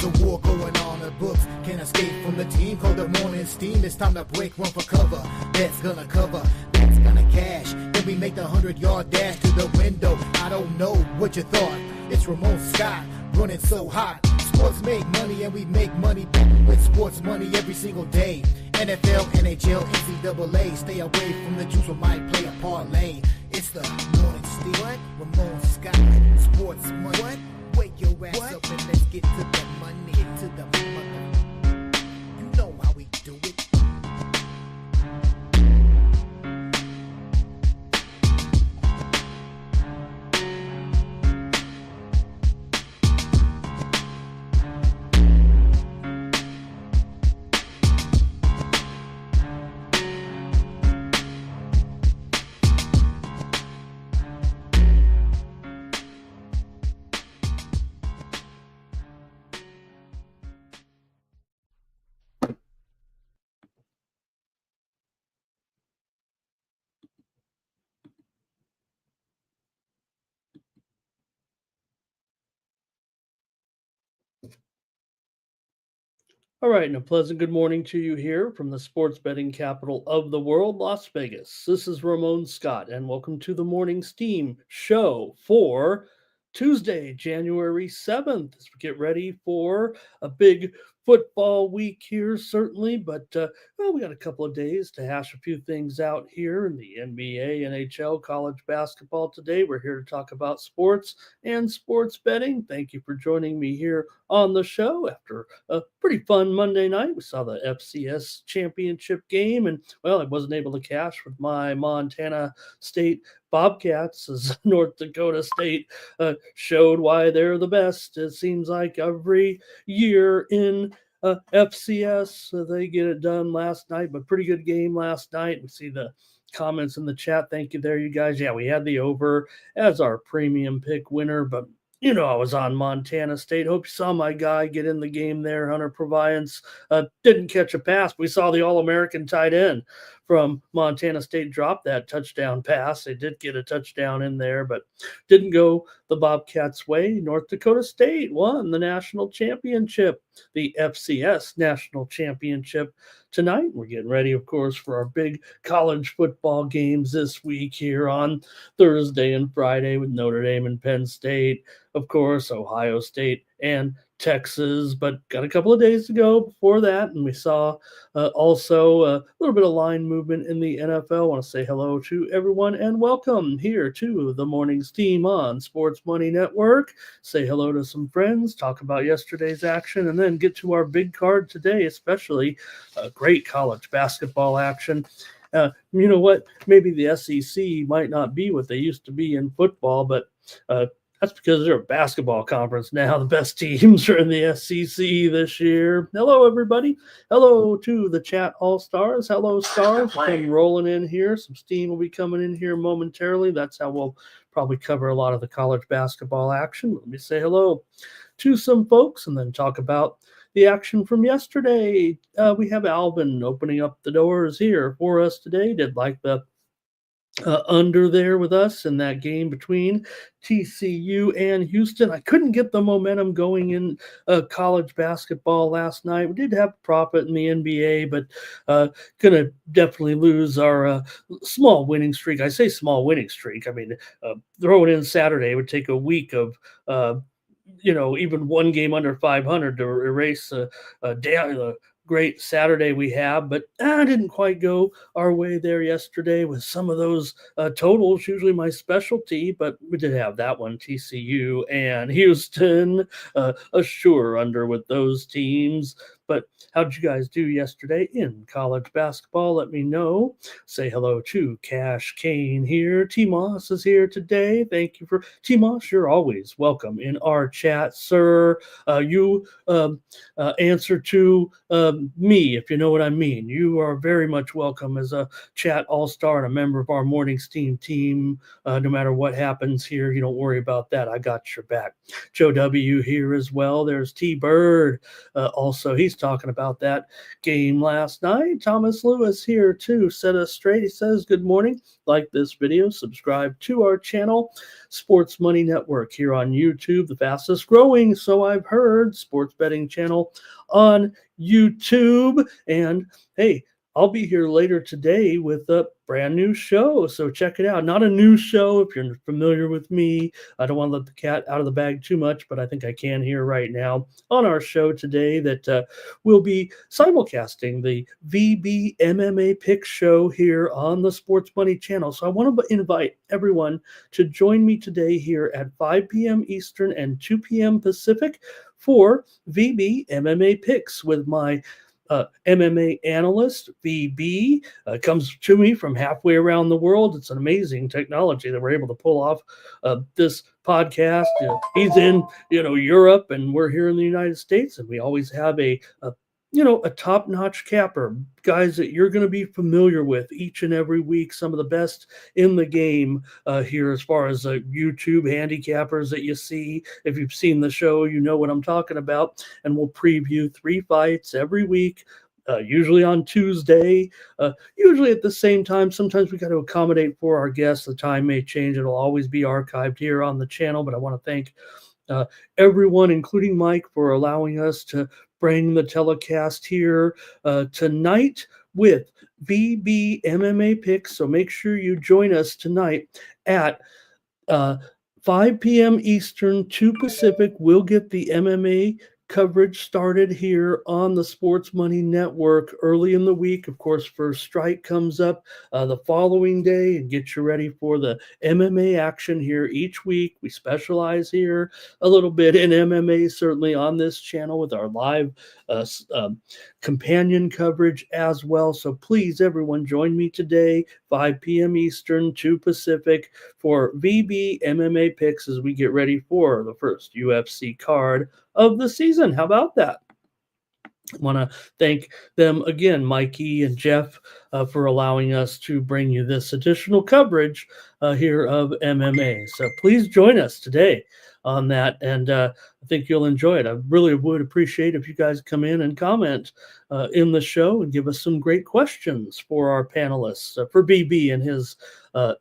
a war going on. The books can't escape from the team called the morning steam. It's time to break, run for cover. That's gonna cover, that's gonna cash. Then we make the 100-yard dash to the window. I don't know what you thought. It's Ramon Scott running so hot. Sports make money and we make money with sports money every single day. NFL, NHL, NCAA. Stay away from the juice, we might play a parlay. It's the morning steam. What? Ramon Scott. Sports money. What? Wake your ass up and let's get to the money. Get to the money. You know how we do it. All right, and a pleasant good morning to you here from the sports betting capital of the world, Las Vegas. This is Ramon Scott, and welcome to the Morning Steam show for Tuesday, January 7th, as we get ready for a big football week here, certainly, but we got a couple of days to hash a few things out here in the NBA, NHL, college basketball today. We're here to talk about sports and sports betting. Thank you for joining me here on the show after a pretty fun Monday night. We saw the FCS championship game, and, well, I wasn't able to cash with my Montana State Bobcats as North Dakota State showed why they're the best. It seems like every year in FCS, they get it done last night, but pretty good game last night. We see the comments in the chat. Thank you there, you guys. Yeah, we had the over as our premium pick winner, but you know I was on Montana State. Hope you saw my guy get in the game there. Hunter Proviance didn't catch a pass. We saw the All-American tight end from Montana State drop that touchdown pass. They did get a touchdown in there, but didn't go the Bobcats' way. North Dakota State won the national championship, the FCS national championship tonight. We're getting ready, of course, for our big college football games this week here on Thursday and Friday with Notre Dame and Penn State, of course, Ohio State and Texas, but got a couple of days to go before that, and we saw also a little bit of line movement in the NFL. I want to say hello to everyone and welcome here to the Morning Steam on Sports Money Network. Say hello to some friends, talk about yesterday's action, and then get to our big card today, especially great college basketball action. You know what? Maybe the SEC might not be what they used to be in football, but that's because they're a basketball conference now. The best teams are in the SEC this year. Hello, everybody. Hello to the chat all-stars. Hello, stars. Come rolling in here. Some steam will be coming in here momentarily. That's how we'll probably cover a lot of the college basketball action. Let me say hello to some folks and then talk about the action from yesterday. We have Alvin opening up the doors here for us today. Did like the under there with us in that game between TCU and Houston. I couldn't get the momentum going in college basketball last night. We did have profit in the NBA, but gonna definitely lose our small winning streak. I say small winning streak. I mean, throw it in Saturday would take a week of even one game under 500 to erase the great Saturday we have, but I didn't quite go our way there yesterday with some of those totals, usually my specialty, but we did have that one, TCU and Houston, a sure under with those teams. But how'd you guys do yesterday in college basketball? Let me know. Say hello to Cash Kane here. T-Moss is here today. Thank you for T-Moss. You're always welcome in our chat, sir. You answer to me, if you know what I mean. You are very much welcome as a chat all-star and a member of our Morning Steam team. No matter what happens here, you don't worry about that. I got your back. Joe W. here as well. There's T-Bird. Also, he's He's talking about that game last night. Thomas Lewis here to set us straight. He says, good morning. Like this video, subscribe to our channel, Sports Money Network here on YouTube, the fastest growing, so I've heard, sports betting channel on YouTube. And hey, I'll be here later today with a brand new show, so check it out. Not a new show if you're familiar with me. I don't want to let the cat out of the bag too much, but I think I can here right now on our show today that we'll be simulcasting the VB MMA Pick Show here on the Sports Money channel. So I want to invite everyone to join me today here at 5 p.m. Eastern and 2 p.m. Pacific for VB MMA Picks with my MMA analyst, VB, comes to me from halfway around the world. It's an amazing technology that we're able to pull off this podcast. He's in, Europe, and we're here in the United States, and we always have a top-notch capper, guys that you're going to be familiar with each and every week, some of the best in the game here as far as YouTube handicappers that you see. If you've seen the show, you know what I'm talking about, and we'll preview 3 fights every week, usually on Tuesday, usually at the same time. Sometimes we got to accommodate for our guests. The time may change. It'll always be archived here on the channel, but I want to thank everyone, including Mike, for allowing us to bring the telecast here tonight with VB MMA Picks. So make sure you join us tonight at 5 p.m. Eastern, 2 Pacific. We'll get the MMA coverage started here on the Sports Money Network early in the week. Of course, First Strike comes up the following day, and get you ready for the MMA action here each week. We specialize here a little bit in MMA, certainly on this channel with our live companion coverage as well. So please, everyone, join me today, 5 p.m. Eastern, 2 Pacific, for VB MMA Picks as we get ready for the first UFC card of the season. How about that? I want to thank them again, Mikey and Jeff, for allowing us to bring you this additional coverage here of MMA. So please join us today on that, and I think you'll enjoy it. I really would appreciate if you guys come in and comment in the show and give us some great questions for our panelists, for BB and his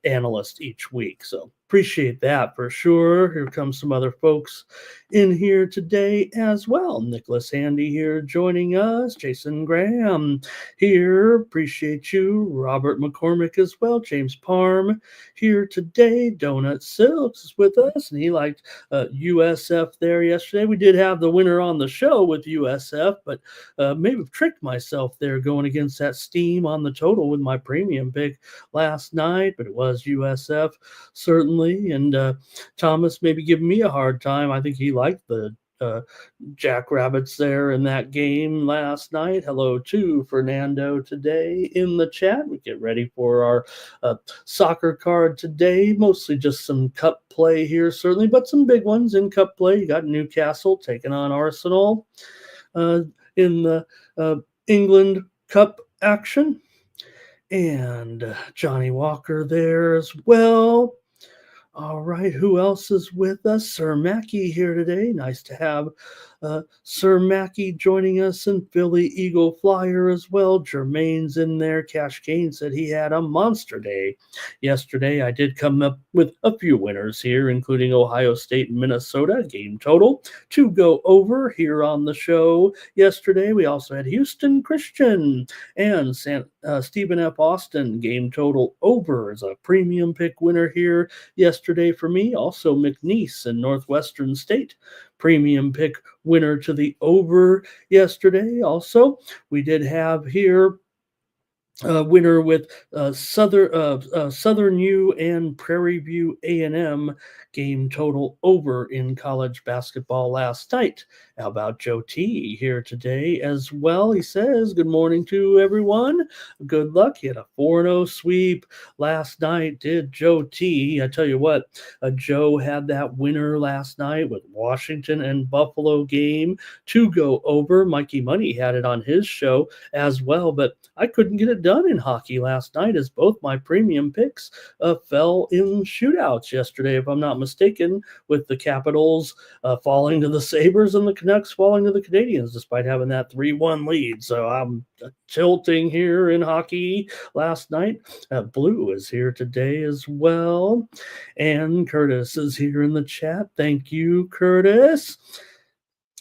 analyst each week. So appreciate that for sure. Here comes some other folks in here today as well. Nicholas Handy here joining us. Jason Graham here. Appreciate you. Robert McCormick as well. James Parm here today. Donut Silks is with us, and he liked USF there yesterday. We did have the winner on the show with USF, but maybe have tricked myself there going against that steam on the total with my premium pick last night, but it was USF certainly. And Thomas maybe giving me a hard time. I think he liked the Jackrabbits there in that game last night. Hello to Fernando today in the chat. We get ready for our soccer card today. Mostly just some cup play here, certainly, but some big ones in cup play. You got Newcastle taking on Arsenal in the England Cup action. And Johnny Walker there as well. All right, who else is with us? Sir Mackey here today. Nice to have Sir Mackey joining us, and Philly Eagle Flyer as well. Jermaine's in there. Cash Kane said he had a monster day yesterday. I did come up with a few winners here, including Ohio State and Minnesota game total to go over here on the show yesterday. We also had Houston Christian and Stephen F. Austin game total over as a premium pick winner here yesterday for me. Also McNeese and Northwestern State premium pick winner to the over yesterday. Also, we did have here winner with Southern U and Prairie View A&M game total over in college basketball last night. How about Joe T here today as well? He says, good morning to everyone. Good luck. He had a 4-0 sweep last night, did Joe T. I tell you what, Joe had that winner last night with Washington and Buffalo game to go over. Mikey Money had it on his show as well, but I couldn't get it done in hockey last night, as both my premium picks fell in shootouts yesterday, if I'm not mistaken, with the Capitals falling to the Sabres and the Canucks falling to the Canadiens, despite having that 3-1 lead. So I'm tilting here in hockey last night. Blue is here today as well. And Curtis is here in the chat. Thank you, Curtis.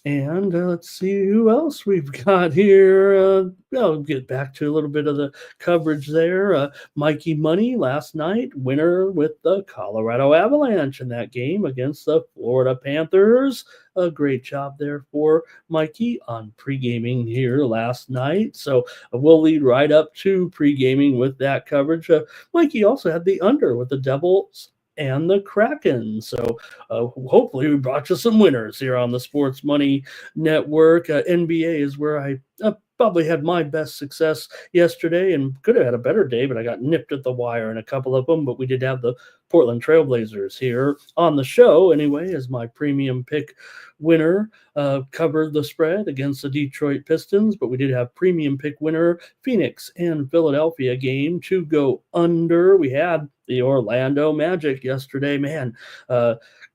And let's see who else we've got here. I'll get back to a little bit of the coverage there. Mikey Money last night, winner with the Colorado Avalanche in that game against the Florida Panthers. A great job there for Mikey on pre-gaming here last night. So we'll lead right up to pre-gaming with that coverage. Mikey also had the under with the Devils and the Kraken. So hopefully we brought you some winners here on the Sports Money Network. NBA is where I probably had my best success yesterday and could have had a better day, but I got nipped at the wire in a couple of them. But we did have the Portland Trailblazers here on the show anyway, as my premium pick winner covered the spread against the Detroit Pistons. But we did have premium pick winner Phoenix and Philadelphia game to go under. We had the Orlando Magic yesterday. Man,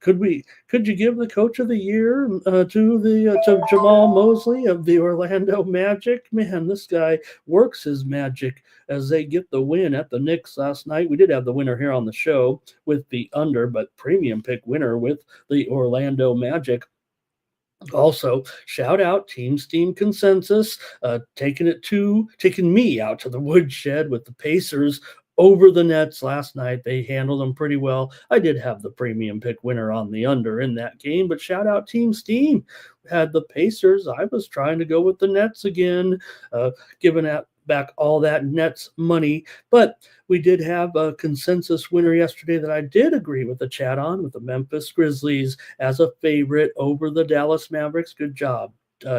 could you give the coach of the year to Jamal Mosley of the Orlando Magic? Man, this guy works his magic as they get the win at the Knicks last night. We did have the winner here on the show with the under, but premium pick winner with the Orlando Magic. Also, shout out Team Steam Consensus, taking me out to the woodshed with the Pacers over the Nets last night. They handled them pretty well. I did have the premium pick winner on the under in that game, but shout out Team Steam. Had the Pacers. I was trying to go with the Nets again, giving back all that Nets money. But we did have a consensus winner yesterday that I did agree with the chat on, with the Memphis Grizzlies as a favorite over the Dallas Mavericks. Good job.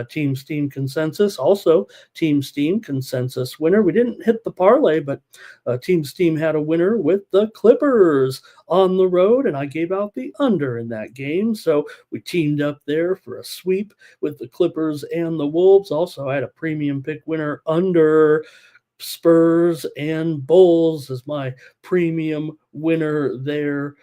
Team Steam Consensus. Also, Team Steam Consensus winner. We didn't hit the parlay, but Team Steam had a winner with the Clippers on the road, and I gave out the under in that game. So we teamed up there for a sweep with the Clippers and the Wolves. Also, I had a premium pick winner under Spurs and Bulls as my premium winner there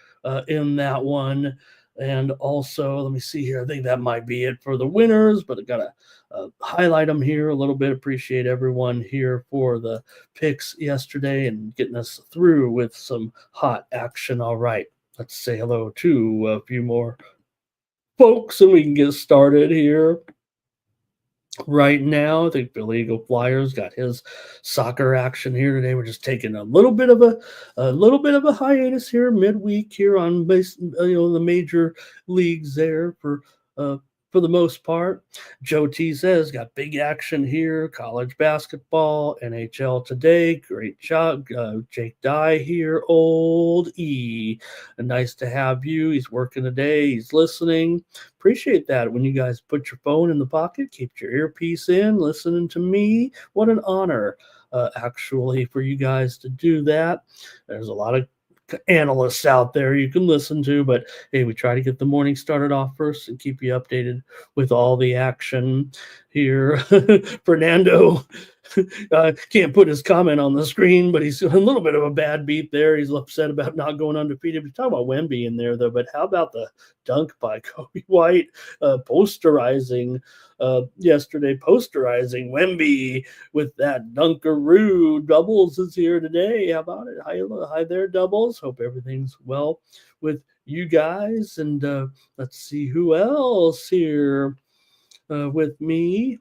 in that one. And also, let me see here. I think that might be it for the winners, but I got to highlight them here a little bit. Appreciate everyone here for the picks yesterday and getting us through with some hot action. All right, let's say hello to a few more folks and we can get started here. Right now, I think the Eagle Flyers got his soccer action here today. We're just taking a little bit of a hiatus here midweek here on the major leagues there for the most part. Joe T says got big action here, college basketball, NHL today. Great job, Jake Dye here, old E. Nice to have you. He's working today. He's listening. Appreciate that when you guys put your phone in the pocket, keep your earpiece in, listening to me. What an honor, actually, for you guys to do that. There's a lot of analysts out there you can listen to, but hey, we try to get the morning started off first and keep you updated with all the action here. Fernando can't put his comment on the screen, but he's a little bit of a bad beat there. He's upset about not going undefeated. We're talking about Wemby in there, though, but how about the dunk by Kobe White posterizing Wemby with that dunkaroo. Doubles is here today. How about it? Hi there, Doubles. Hope everything's well with you guys. And let's see who else here with me.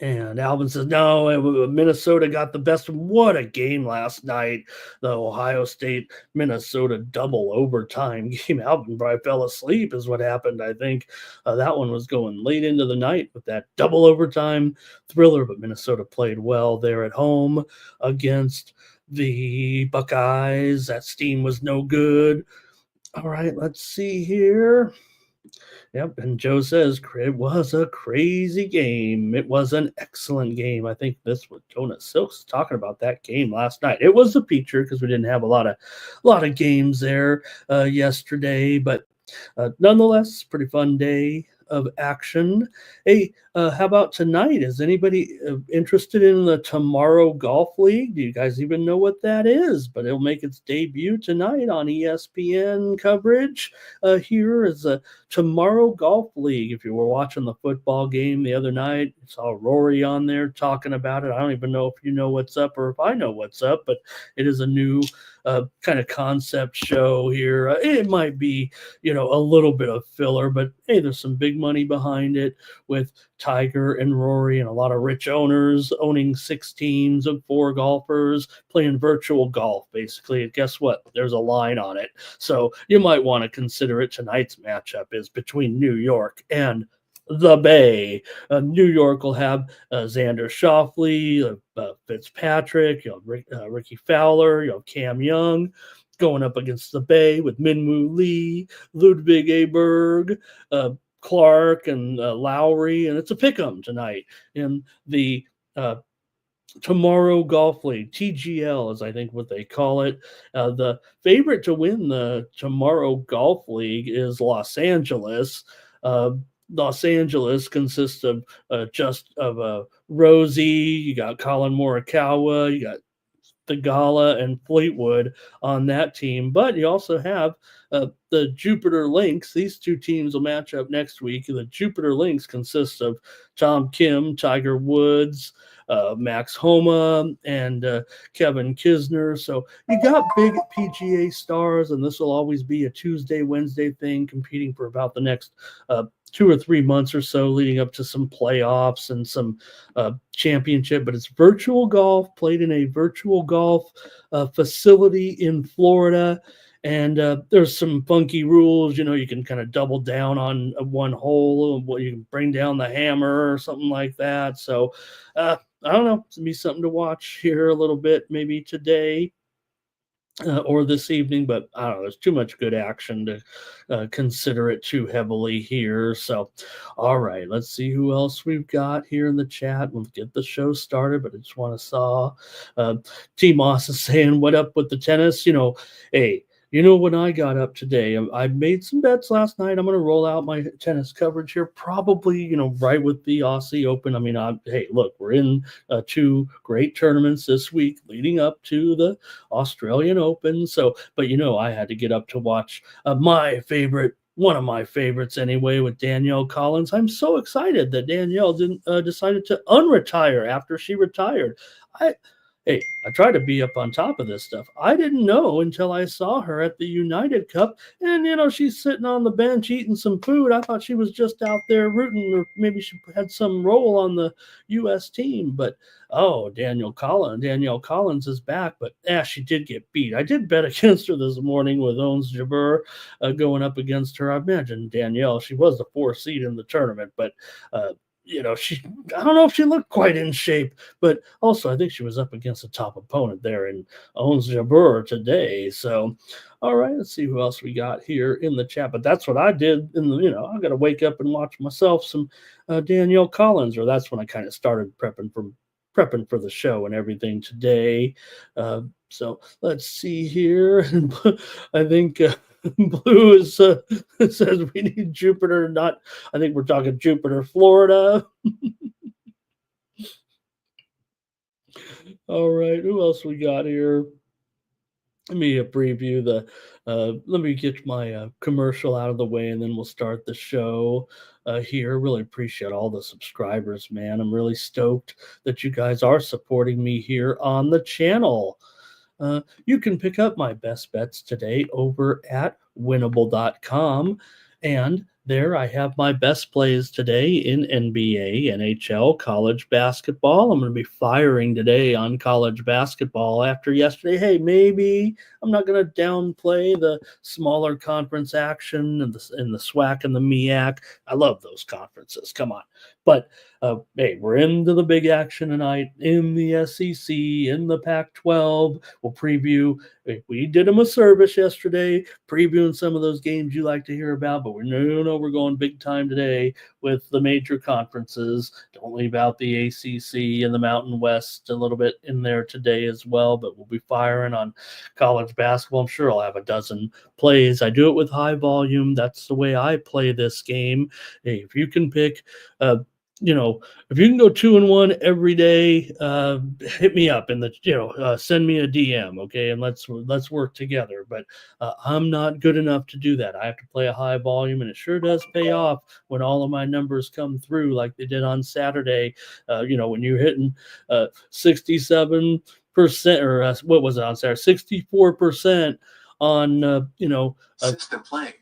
And Alvin says, no, Minnesota got the best. What a game last night. The Ohio State-Minnesota double overtime game. Alvin probably fell asleep is what happened, I think. That one was going late into the night with that double overtime thriller, but Minnesota played well there at home against the Buckeyes. That steam was no good. All right, let's see here. Yep, and Joe says it was a crazy game. It was an excellent game. I think this was Jonas Silks talking about that game last night. It was a feature because we didn't have a lot of games there yesterday, but nonetheless, pretty fun day of action. Hey, how about tonight? Is anybody interested in the Tomorrow Golf League? Do you guys even know what that is? But it'll make its debut tonight on ESPN coverage. Here is a Tomorrow Golf League. If you were watching the football game the other night, you saw Rory on there talking about it. I don't even know if you know what's up or if I know what's up, but it is a new kind of concept show here. It might be, a little bit of filler, but hey, there's some big money behind it with Tiger and Rory and a lot of rich owners owning 6 teams of 4 golfers playing virtual golf, basically. And guess what? There's a line on it. So you might want to consider it. Tonight's matchup is between New York and the Bay. New York will have Xander Schauffele, Fitzpatrick, Ricky Fowler, Cam Young going up against the Bay with Minwoo Lee, Ludwig Aberg, Clark, and Lowry, and it's a pick'em tonight in the Tomorrow Golf League, TGL is I think what they call it. The favorite to win the Tomorrow Golf League is Los Angeles. Los Angeles consists of Rosie, you got Colin Morikawa, you got Thigala and Fleetwood on that team, but you also have the Jupiter Lynx. These 2 teams will match up next week. The Jupiter Lynx consists of Tom Kim, Tiger Woods, Max Homa, and Kevin Kisner. So you got big PGA stars, and this will always be a Tuesday, Wednesday thing, competing for about the next 2 or 3 months or so, leading up to some playoffs and some championship. But it's virtual golf, played in a virtual golf facility in Florida. And there's some funky rules. You can kind of double down on one hole. You can bring down the hammer or something like that. So I don't know. It's going to be something to watch here a little bit, maybe today. Or this evening, but I don't know. There's too much good action to consider it too heavily here. So, all right, let's see who else we've got here in the chat. We'll get the show started, but I just want to saw T Moss is saying, "What up with the tennis?" Hey. When I got up today, I made some bets last night. I'm going to roll out my tennis coverage here, probably, right with the Aussie Open. I mean, hey, look, we're in 2 great tournaments this week leading up to the Australian Open. So, but, I had to get up to watch one of my favorites anyway, with Danielle Collins. I'm so excited that Danielle decided to unretire after she retired. Hey, I try to be up on top of this stuff. I didn't know until I saw her at the United Cup, and she's sitting on the bench eating some food. I thought she was just out there rooting, or maybe she had some role on the U.S. team. But Danielle Collins is back, but she did get beat. I did bet against her this morning with Ons Jabeur going up against her. I imagine Danielle, she was the 4th seed in the tournament, but I don't know if she looked quite in shape, but also I think she was up against a top opponent there in Ons Jabeur today. So, all right, let's see who else we got here in the chat. But that's what I did. I got to wake up and watch myself some Danielle Collins, or that's when I kind of started prepping for the show and everything today. So let's see here. I think Blue says we need Jupiter, I think we're talking Jupiter, Florida. All right, who else we got here? Let me preview let me get my commercial out of the way, and then we'll start the show here. Really appreciate all the subscribers, man. I'm really stoked that you guys are supporting me here on the channel. You can pick up my best bets today over at winnable.com. And there I have my best plays today in NBA, NHL, college basketball. I'm going to be firing today on college basketball after yesterday. Hey, maybe I'm not going to downplay the smaller conference action and the SWAC and the MEAC. I love those conferences. Come on. But hey, we're into the big action tonight in the SEC, in the Pac-12. We'll preview. We did them a service yesterday, previewing some of those games you like to hear about, but we're no, we're going big time today with the major conferences. Don't leave out the ACC and the Mountain West a little bit in there today as well, but we'll be firing on college basketball. I'm sure I'll have a dozen plays. I do it with high volume. That's the way I play this game. Hey, if you can pick, if you can go 2-1 every day, hit me up and send me a DM, okay, and let's work together. But I'm not good enough to do that. I have to play a high volume, and it sure does pay off when all of my numbers come through, like they did on Saturday. When you're hitting 67%, or what was it on Saturday? 64% on a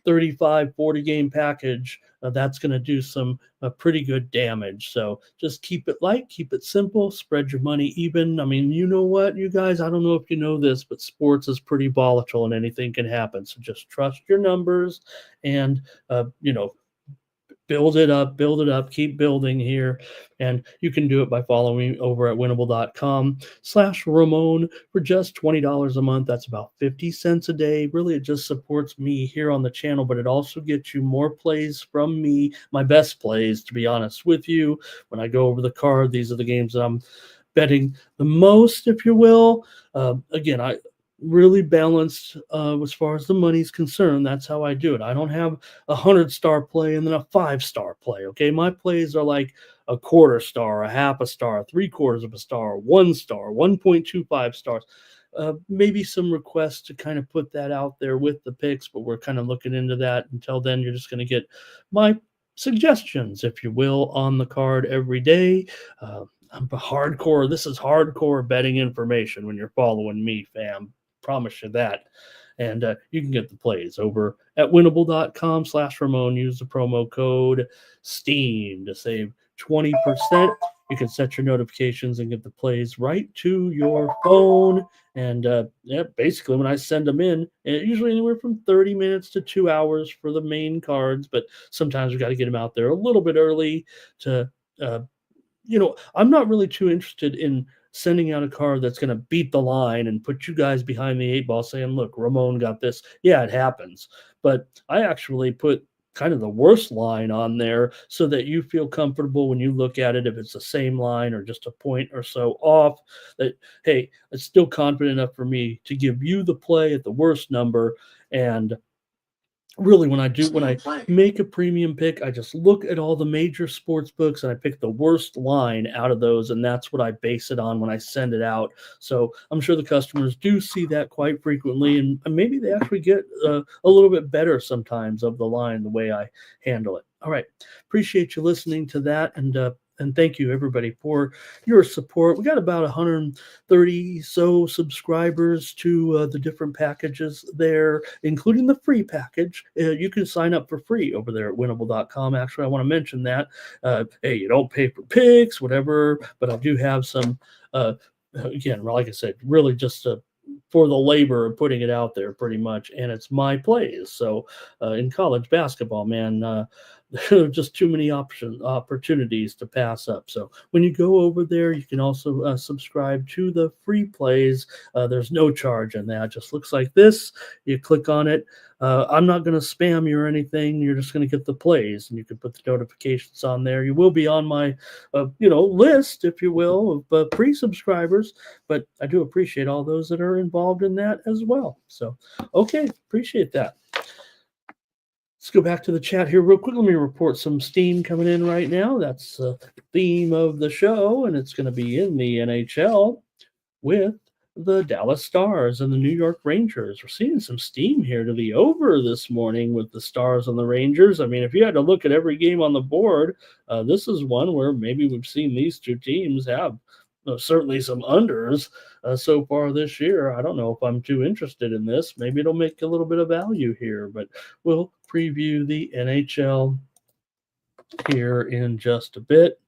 35 40 game package. That's going to do some pretty good damage. So just keep it light, keep it simple, spread your money even. I mean, you know what, you guys, I don't know if you know this, but sports is pretty volatile and anything can happen. So just trust your numbers and, build it up, keep building here. And you can do it by following me over at winnable.com/Ramon for just $20 a month. That's about 50 cents a day. Really, it just supports me here on the channel, but it also gets you more plays from me, my best plays, to be honest with you. When I go over the card, these are the games that I'm betting the most, if you will. Again, I really balanced as far as the money's concerned. That's how I do it. I don't have a 100-star play and then a 5-star play. Okay, my plays are like a quarter star, a half a star, 3/4 of a star, 1 star, 1.25 stars. Maybe some requests to kind of put that out there with the picks, but we're kind of looking into that. Until then, you're just going to get my suggestions, if you will, on the card every day. I'm hardcore. This is hardcore betting information when you're following me, fam. Promise you that. And you can get the plays over at winnable.com/Ramon. Use the promo code STEAM to save 20%. You can set your notifications and get the plays right to your phone. And basically, when I send them in, usually anywhere from 30 minutes to 2 hours for the main cards. But sometimes we got to get them out there a little bit early to I'm not really too interested in sending out a card that's going to beat the line and put you guys behind the 8 ball saying, look, Ramon got this. Yeah, it happens. But I actually put kind of the worst line on there so that you feel comfortable when you look at it, if it's the same line or just a point or so off, that, hey, it's still confident enough for me to give you the play at the worst number. And really, when I make a premium pick, I just look at all the major sports books and I pick the worst line out of those, and that's what I base it on when I send it out. So I'm sure the customers do see that quite frequently, and maybe they actually get a little bit better sometimes of the line, the way I handle it. All right, appreciate you listening to that, and thank you, everybody, for your support. We got about 130 so subscribers to the different packages there, including the free package. You can sign up for free over there at winnable.com. Actually, I want to mention that. Hey, you don't pay for picks, whatever, but I do have some, again, like I said, really just for the labor of putting it out there pretty much. And it's my plays. So in college basketball, man, there are just too many opportunities to pass up. So when you go over there, you can also subscribe to the free plays. There's no charge in that. It just looks like this. You click on it. I'm not going to spam you or anything. You're just going to get the plays, and you can put the notifications on there. You will be on my, list, if you will, of pre-subscribers. But I do appreciate all those that are involved in that as well. So, okay, appreciate that. Let's go back to the chat here real quick. Let me report some steam coming in right now. That's the theme of the show, and it's going to be in the NHL with the Dallas Stars and the New York Rangers. We're seeing some steam here to the over this morning with the Stars and the Rangers. I mean, if you had to look at every game on the board, this is one where maybe we've seen these two teams have certainly some unders so far this year. I don't know if I'm too interested in this. Maybe it'll make a little bit of value here, but we'll preview the NHL here in just a bit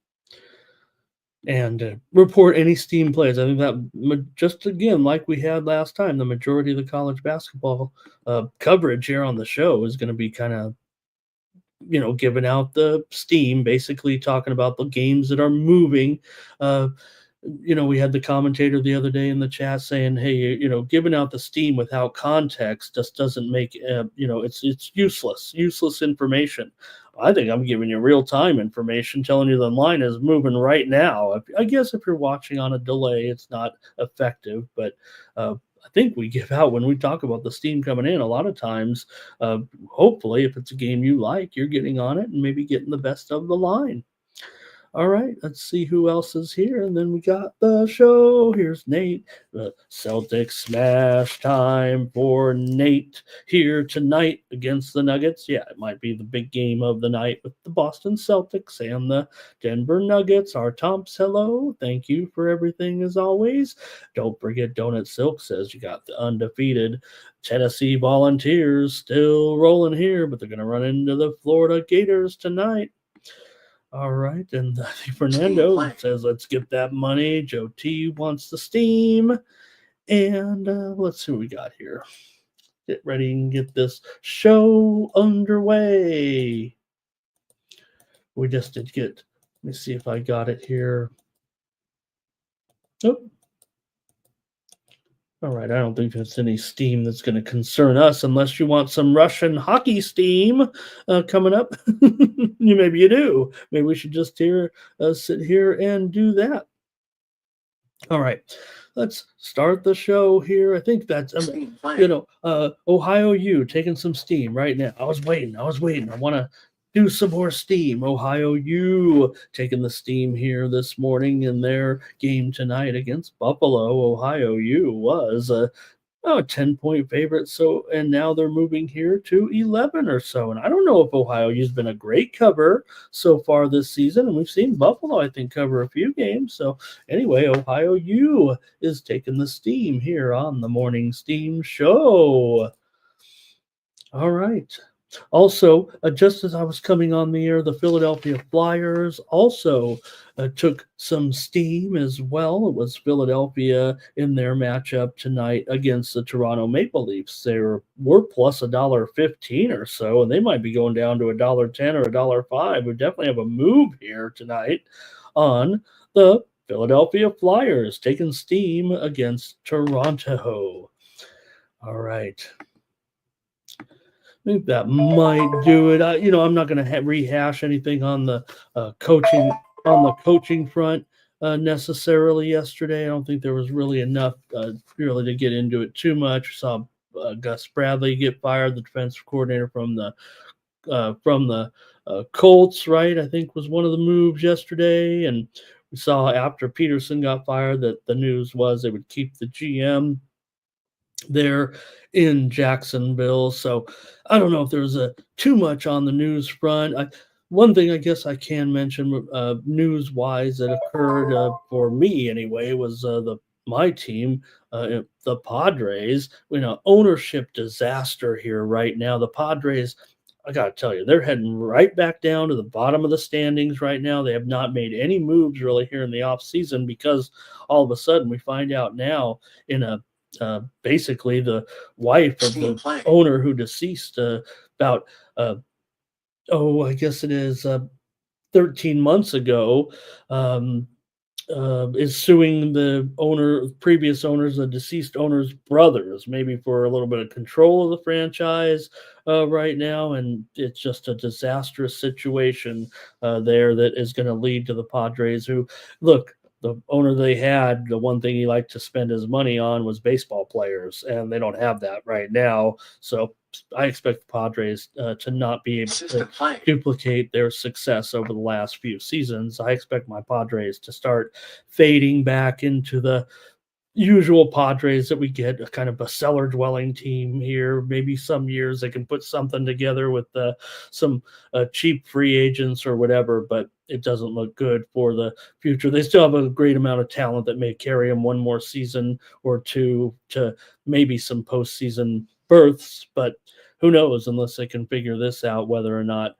and report any steam plays. I think that, just again, like we had last time, the majority of the college basketball coverage here on the show is going to be kind of, giving out the steam, basically talking about the games that are moving. we had the commentator the other day in the chat saying, "Hey, giving out the steam without context just doesn't make it's useless information." I think I'm giving you real time information, telling you the line is moving right now. I guess if you're watching on a delay, it's not effective, but I think we give out when we talk about the steam coming in. A lot of times, hopefully, if it's a game you like, you're getting on it and maybe getting the best of the line. All right, let's see who else is here. And then we got the show. Here's Nate. The Celtics smash time for Nate here tonight against the Nuggets. Yeah, it might be the big game of the night with the Boston Celtics and the Denver Nuggets. Our Tomps, hello. Thank you for everything as always. Don't forget, Donut Silk says you got the undefeated Tennessee Volunteers still rolling here, but they're going to run into the Florida Gators tonight. All right, and I think Fernando says, "Let's get that money." Joe T wants the steam, and let's see what we got here. Get ready and get this show underway. We just did get. Let me see if I got it here. Nope. All right, I don't think there's any steam that's going to concern us unless you want some Russian hockey steam coming up. Maybe you do. Maybe we should just sit here and do that. All right, let's start the show here. I think that's Ohio U taking some steam right now. I was waiting. I want to do some more steam. Ohio U taking the steam here this morning in their game tonight against Buffalo. Ohio U was a 10-point favorite. So, and now they're moving here to 11 or so. And I don't know if Ohio U's been a great cover so far this season. And we've seen Buffalo, I think, cover a few games. So, anyway, Ohio U is taking the steam here on the Morning Steam Show. All right. Also, just as I was coming on the air, the Philadelphia Flyers also took some steam as well. It was Philadelphia in their matchup tonight against the Toronto Maple Leafs. They were plus $1.15 or so, and they might be going down to $1.10 or $1.05. We definitely have a move here tonight on the Philadelphia Flyers taking steam against Toronto. All right. I think that might do it. I'm not going to rehash anything on the coaching front necessarily yesterday. I don't think there was really enough really to get into it too much. We saw Gus Bradley get fired, the defensive coordinator from the Colts, right? I think was one of the moves yesterday, and we saw after Peterson got fired that the news was they would keep the GM there in Jacksonville. So I don't know if there's too much on the news front. One thing I guess I can mention news-wise that occurred for me anyway was my team, the Padres. Ownership disaster here right now. The Padres, I got to tell you, they're heading right back down to the bottom of the standings right now. They have not made any moves really here in the offseason because all of a sudden we find out now basically the wife of the owner who deceased about I guess it is 13 months ago, is suing the previous owners, the deceased owner's brothers, maybe for a little bit of control of the franchise right now. And it's just a disastrous situation there that is going to lead to the Padres, who, look, the owner they had, the one thing he liked to spend his money on was baseball players, and they don't have that right now. So I expect the Padres to not be able to duplicate their success over the last few seasons. I expect my Padres to start fading back into the usual Padres that we get, a kind of a cellar dwelling team here. Maybe some years they can put something together with some cheap free agents or whatever, but it doesn't look good for the future. They still have a great amount of talent that may carry them one more season or two to maybe some postseason berths, but who knows unless they can figure this out, whether or not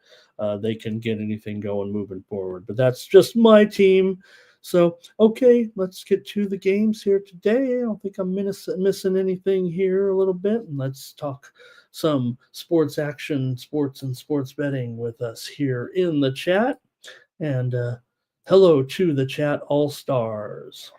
they can get anything going moving forward. But that's just my team. So, okay, let's get to the games here today. I don't think I'm missing anything here a little bit. And let's talk some sports action, sports and sports betting with us here in the chat. And Hello to the chat all-stars.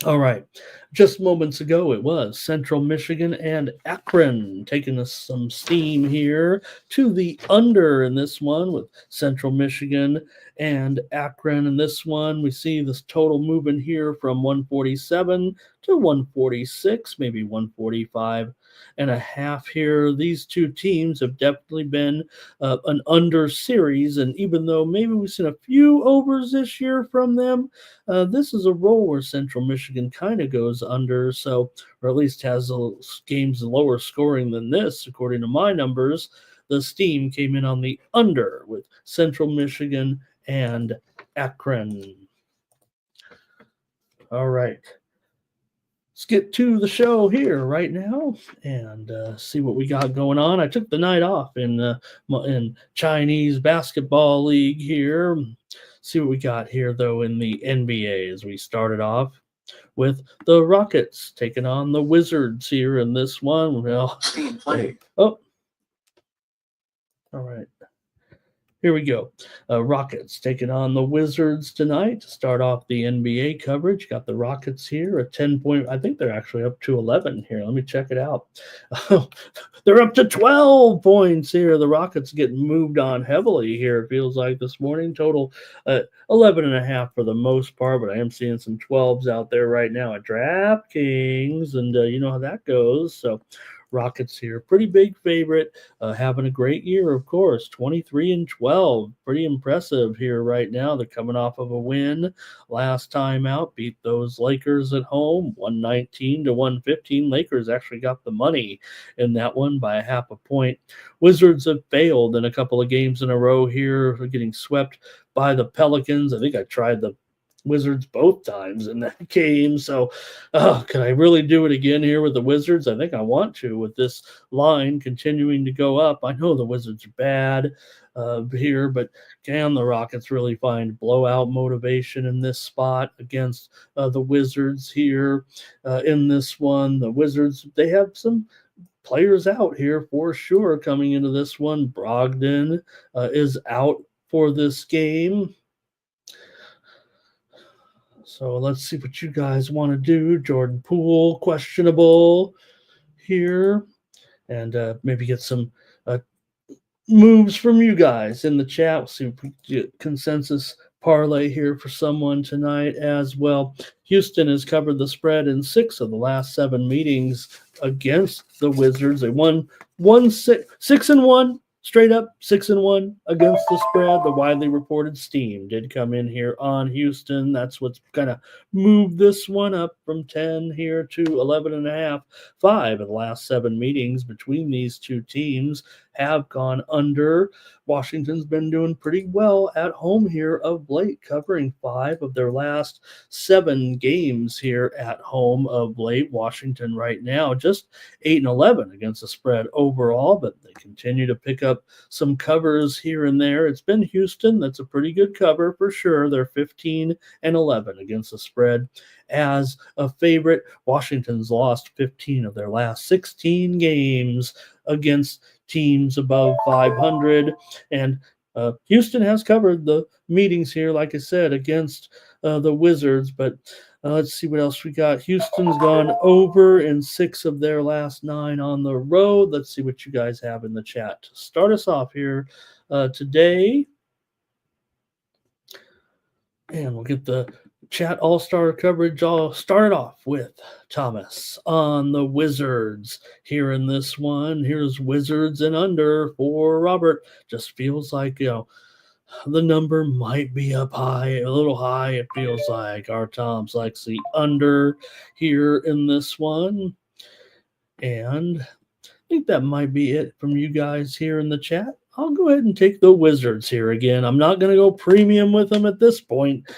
All right. Just moments ago, it was Central Michigan and Akron taking us some steam here to the under in this one with Central Michigan and Akron. In this one, we see this total moving here from 147 to 146, maybe 145 and a half here. These two teams have definitely been an under series. And even though maybe we've seen a few overs this year from them, this is a role where Central Michigan kind of goes under, so or at least has games lower scoring than this, according to my numbers. The steam came in on the under with Central Michigan and Akron. All right. Let's get to the show here right now and see what we got going on. I took the night off in Chinese basketball league here. See what we got here though in the NBA as we started off with the Rockets taking on the Wizards here in this one. Well, play. Oh, all right. Here we go. Rockets taking on the Wizards tonight to start off the NBA coverage. Got the Rockets here, a 10-point. I think they're actually up to 11 here. Let me check it out. They're up to 12 points here. The Rockets getting moved on heavily here, it feels like this morning. Total 11 and a half for the most part, but I am seeing some 12s out there right now at DraftKings, and you know how that goes. So Rockets here, pretty big favorite, having a great year, of course, 23-12, pretty impressive here right now. They're coming off of a win last time out, beat those Lakers at home, 119-115. Lakers actually got the money in that one by a half a point. Wizards have failed in a couple of games in a row here, getting swept by the Pelicans. I think I tried the Wizards both times in that game. So can I really do it again here with the Wizards? I think I want to with this line continuing to go up. I know the Wizards are bad here, but can the Rockets really find blowout motivation in this spot against the Wizards here in this one? The Wizards, they have some players out here for sure coming into this one. Brogdon is out for this game. So let's see what you guys want to do. Jordan Poole, questionable here. And maybe get some moves from you guys in the chat. We'll see if we get consensus parlay here for someone tonight as well. Houston has covered the spread in 6 of the last 7 meetings against the Wizards. They won 6-1. Straight up 6-1 against the spread. The widely reported steam did come in here on Houston. That's what's kind of moved this one up from 10 here to 11.5. 5 of the last 7 meetings between these two teams have gone under. Washington's been doing pretty well at home here of late, covering 5 of their last 7 games here at home of late. Washington right now just 8-11 against the spread overall, but they continue to pick up some covers here and there. It's been Houston that's a pretty good cover for sure. They're 15-11 against the spread as a favorite. Washington's lost 15 of their last 16 games against teams above 500, and Houston has covered the meetings here, like I said, against the Wizards. But let's see what else we got. Houston's gone over in 6 of their last 9 on the road. Let's see what you guys have in the chat to start us off here today. And we'll get the chat all-star coverage all started off with Thomas on the Wizards here in this one. Here's Wizards and under for Robert. Just feels like, the number might be up high, a little high. It feels like our Tom's likes the under here in this one. And I think that might be it from you guys here in the chat. I'll go ahead and take the Wizards here again. I'm not going to go premium with them at this point.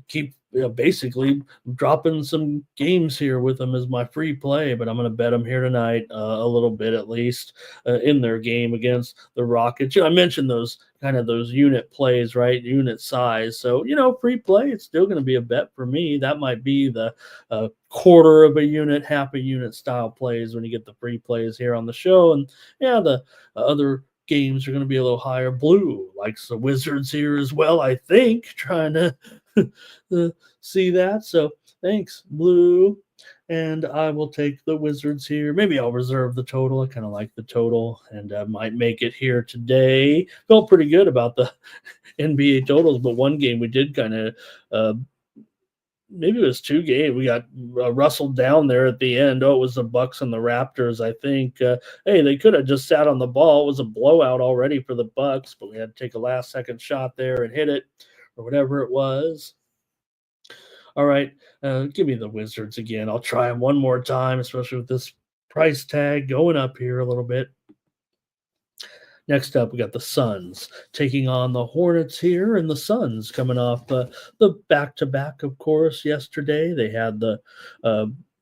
Keep basically dropping some games here with them as my free play, but I'm going to bet them here tonight a little bit at least in their game against the Rockets. I mentioned those unit plays, right? Unit size. So, free play, it's still going to be a bet for me. That might be the quarter of a unit, half a unit style plays when you get the free plays here on the show. And the other games are going to be a little higher. Blue likes the Wizards here as well, I think, trying to see that. So thanks, Blue. And I will take the Wizards here. Maybe I'll reserve the total. I kind of like the total, and I might make it here today. Felt pretty good about the NBA totals, but one game we did kind of maybe it was 2 games. We got rustled down there at the end. Oh, it was the Bucks and the Raptors, I think. Hey, they could have just sat on the ball. It was a blowout already for the Bucks, but we had to take a last-second shot there and hit it, or whatever it was. All right, give me the Wizards again. I'll try them one more time, especially with this price tag going up here a little bit. Next up, we got the Suns taking on the Hornets here, and the Suns coming off the back-to-back, of course, yesterday. They had the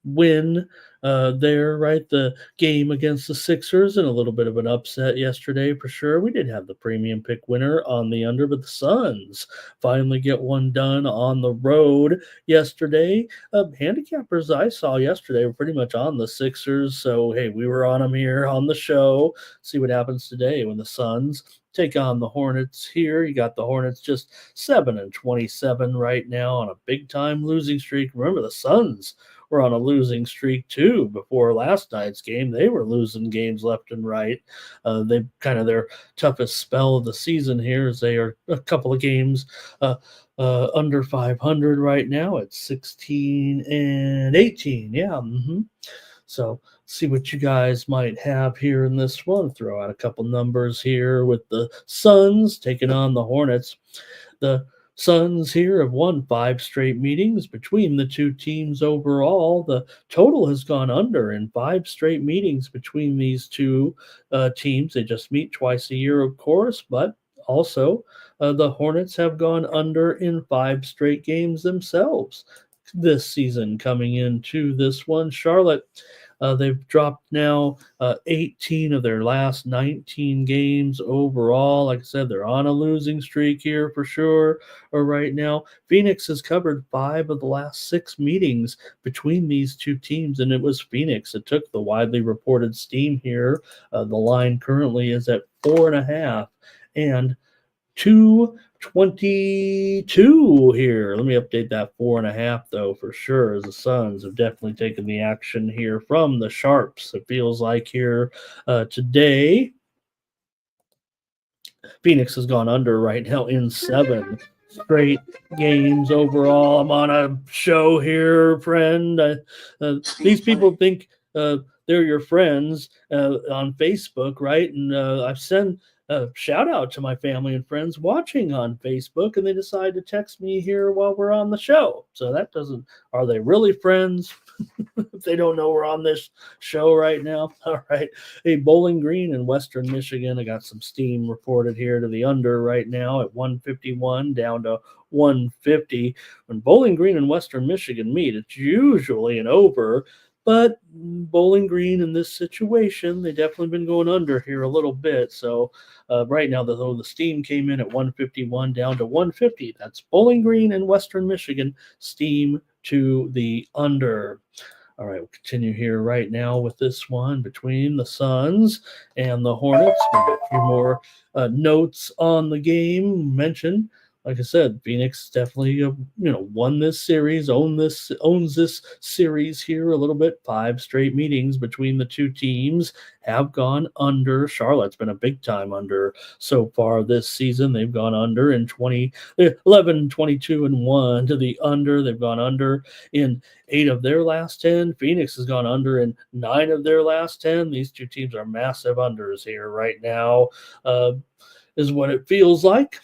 win there, right? The game against the Sixers, and a little bit of an upset yesterday for sure. We did have the premium pick winner on the under, but the Suns finally get one done on the road yesterday. Handicappers I saw yesterday were pretty much on the Sixers, so hey, we were on them here on the show. See what happens today when the Suns take on the Hornets here. You got the Hornets just 7-27 right now on a big-time losing streak. Remember, the Suns were on a losing streak too before last night's game. They were losing games left and right. They kind of their toughest spell of the season here, as they are a couple of games under 500 right now at 16-18. Yeah. So see what you guys might have here in this one. Throw out a couple numbers here with the Suns taking on the Hornets. The Suns here have won 5 straight meetings between the two teams overall. The total has gone under in 5 straight meetings between these two teams. They just meet twice a year, of course, but also the Hornets have gone under in 5 straight games themselves this season coming into this one. Charlotte, they've dropped now 18 of their last 19 games overall. Like I said, they're on a losing streak here for sure right now. Phoenix has covered 5 of the last 6 meetings between these two teams, and it was Phoenix that took the widely reported steam here. The line currently is at 4.5 and 222 here. Let me update that 4.5 though for sure, as the Suns have definitely taken the action here from the Sharps. It feels like here today. Phoenix has gone under right now in 7 straight games overall. I'm on a show here, friend. These people think they're your friends on Facebook, right? And I've sent shout out to my family and friends watching on Facebook, and they decide to text me here while we're on the show. So that doesn't, are they really friends? If they don't know we're on this show right now. All right. Hey, Bowling Green in Western Michigan. I got some steam reported here to the under right now at 151 down to 150. When Bowling Green and Western Michigan meet, it's usually an over. But Bowling Green in this situation, they definitely been going under here a little bit. So right now, the steam came in at 151 down to 150. That's Bowling Green and Western Michigan, steam to the under. All right, we'll continue here right now with this one between the Suns and the Hornets. We've got a few more notes on the game mentioned. Like I said, Phoenix definitely, won this series, owns this series here a little bit. 5 straight meetings between the two teams have gone under. Charlotte's been a big time under so far this season. They've gone under in 11, 22, and 1 to the under. They've gone under in 8 of their last 10. Phoenix has gone under in 9 of their last 10. These two teams are massive unders here right now, is what it feels like.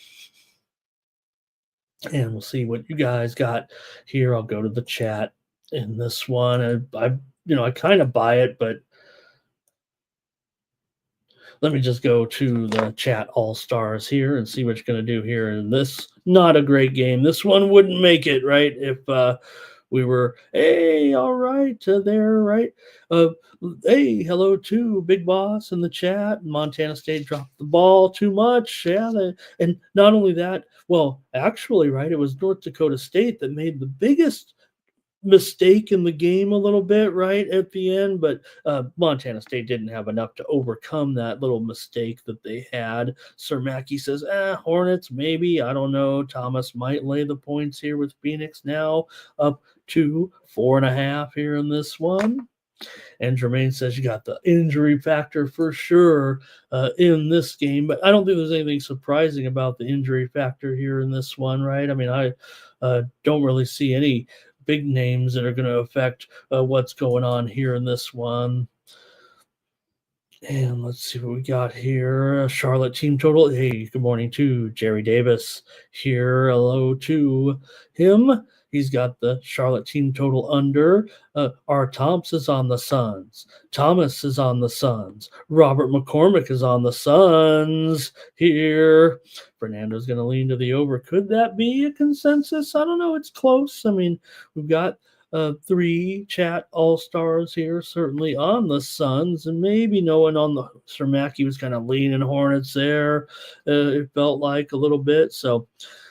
And we'll see what you guys got here. I'll go to the chat in this one. I kind of buy it, but let me just go to the chat all-stars here and see what you're going to do here in this. Not a great game. This one wouldn't make it, right, if we were, hey, all right, there, right? Hey, hello to Big Boss in the chat. Montana State dropped the ball too much. Yeah, and not only that, well, actually, right, it was North Dakota State that made the biggest mistake in the game a little bit right at the end, but Montana State didn't have enough to overcome that little mistake that they had. Sir Mackey says, Hornets, maybe. I don't know. Thomas might lay the points here with Phoenix now up to 4.5 here in this one. And Jermaine says you got the injury factor for sure in this game, but I don't think there's anything surprising about the injury factor here in this one, right? I mean, I don't really see any big names that are going to affect what's going on here in this one. And let's see what we got here. Charlotte team total. Hey, good morning to Jerry Davis here. Hello to him. He's got the Charlotte team total under. R. Thompson is on the Suns. Thomas is on the Suns. Robert McCormick is on the Suns here. Fernando's going to lean to the over. Could that be a consensus? I don't know. It's close. I mean, we've got 3 chat all-stars here, certainly on the Suns, and maybe no one on the Sir Mackey was kind of leaning Hornets there. It felt like a little bit. So,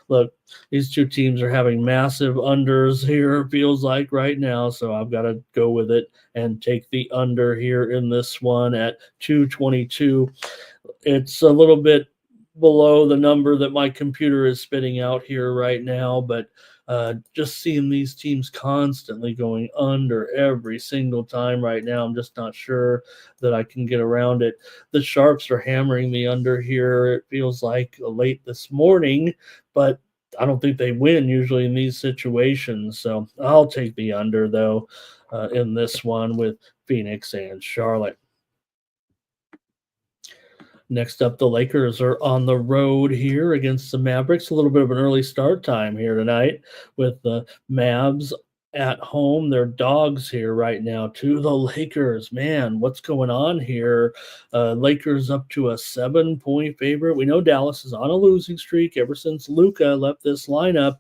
look, these two teams are having massive unders here, it feels like right now. So I've got to go with it and take the under here in this one at 222. It's a little bit below the number that my computer is spitting out here right now, but just seeing these teams constantly going under every single time right now, I'm just not sure that I can get around it. The Sharps are hammering the under here. It feels like late this morning, but I don't think they win usually in these situations. So I'll take the under, though, in this one with Phoenix and Charlotte. Next up, the Lakers are on the road here against the Mavericks. A little bit of an early start time here tonight with the Mavs at home. They're dogs here right now to the Lakers. Man, what's going on here? Lakers up to a 7-point favorite. We know Dallas is on a losing streak ever since Luka left this lineup,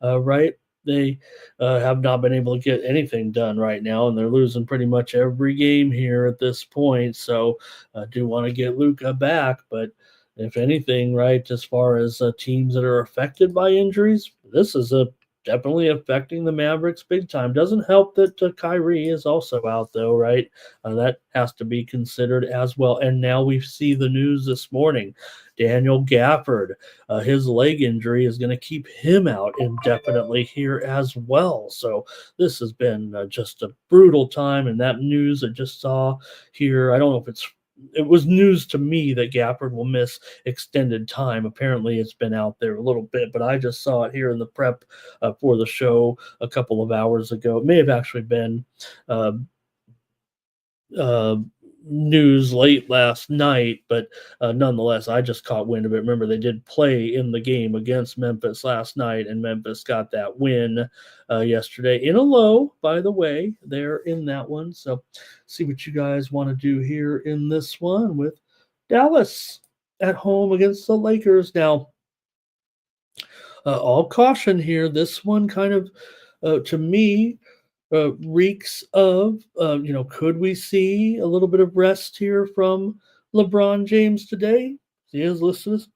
right? They have not been able to get anything done right now, and they're losing pretty much every game here at this point. So I do want to get Luka back, but if anything, right, as far as teams that are affected by injuries, this is definitely affecting the Mavericks big time. Doesn't help that Kyrie is also out, though, right? That has to be considered as well. And now we see the news this morning. Daniel Gafford, his leg injury is going to keep him out indefinitely here as well. So this has been just a brutal time. And that news I just saw here, I don't know if it was news to me that Gafford will miss extended time. Apparently, it's been out there a little bit, but I just saw it here in the prep for the show a couple of hours ago. It may have actually been news late last night, but nonetheless, I just caught wind of it. Remember, they did play in the game against Memphis last night, and Memphis got that win yesterday in a low, by the way. They're in that one. So see what you guys want to do here in this one with Dallas at home against the Lakers. Now, all caution here. This one kind of, to me, reeks of, could we see a little bit of rest here from LeBron James today? He is listed as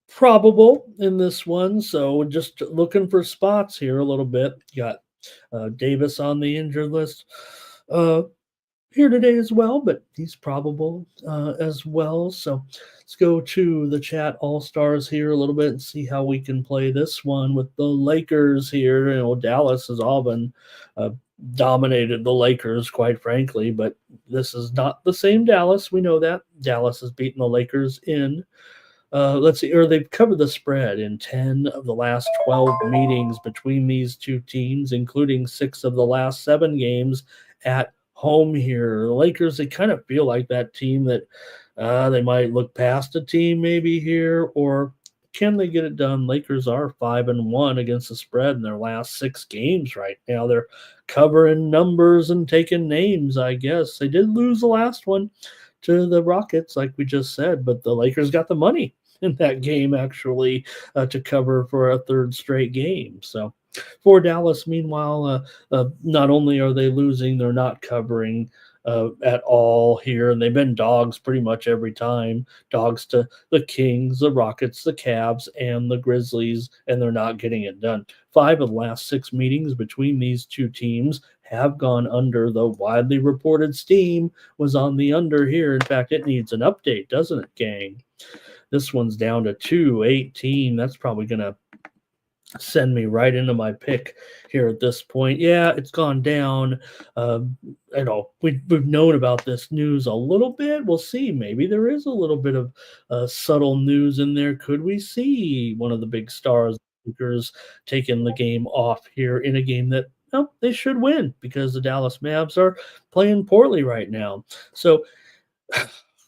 probable in this one, so just looking for spots here a little bit. Got Davis on the injured list here today as well, but he's probable as well. So let's go to the chat all-stars here a little bit and see how we can play this one with the Lakers here. Dallas has all been dominated the Lakers, quite frankly, but this is not the same Dallas. We know that. Dallas has beaten the Lakers in they've covered the spread in 10 of the last 12 meetings between these two teams, including 6 of the last 7 games at home here. The Lakers, they kind of feel like that team that they might look past a team maybe here, or can they get it done? Lakers are 5-1 against the spread in their last 6 games right now. They're covering numbers and taking names, I guess. They did lose the last one to the Rockets, like we just said, but the Lakers got the money in that game, actually, to cover for a 3rd straight game. So for Dallas, meanwhile, not only are they losing, they're not covering at all here, and they've been dogs pretty much every time. Dogs to the Kings, the Rockets, the Cavs, and the Grizzlies, and they're not getting it done. 5 of the last 6 meetings between these two teams have gone under. The widely reported steam was on the under here. In fact, it needs an update, doesn't it, gang? This one's down to 218. That's probably going to send me right into my pick here at this point. Yeah, it's gone down. We've known about this news a little bit. We'll see. Maybe there is a little bit of subtle news in there. Could we see one of the big stars taking the game off here in a game that they should win because the Dallas Mavs are playing poorly right now? So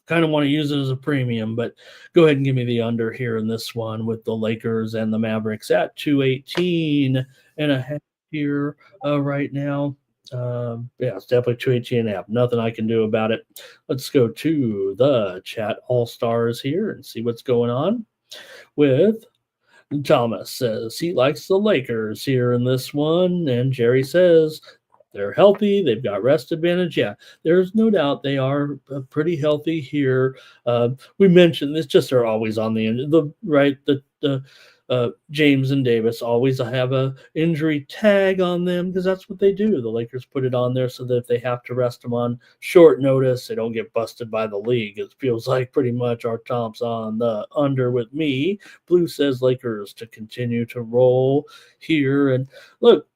kind of want to use it as a premium, but go ahead and give me the under here in this one with the Lakers and the Mavericks at 218 and a half here right now. Yeah, it's definitely 218 and a half. Nothing I can do about it. Let's go to the chat all-stars here and see what's going on with Thomas. Says he likes the Lakers here in this one, and Jerry says they're healthy. They've got rest advantage. Yeah, there's no doubt they are pretty healthy here. We mentioned this; just are always on the end. James and Davis always have a injury tag on them because that's what they do. The Lakers put it on there so that if they have to rest them on short notice, they don't get busted by the league. It feels like pretty much our Tom's on the under with me. Blue says Lakers to continue to roll here. And look,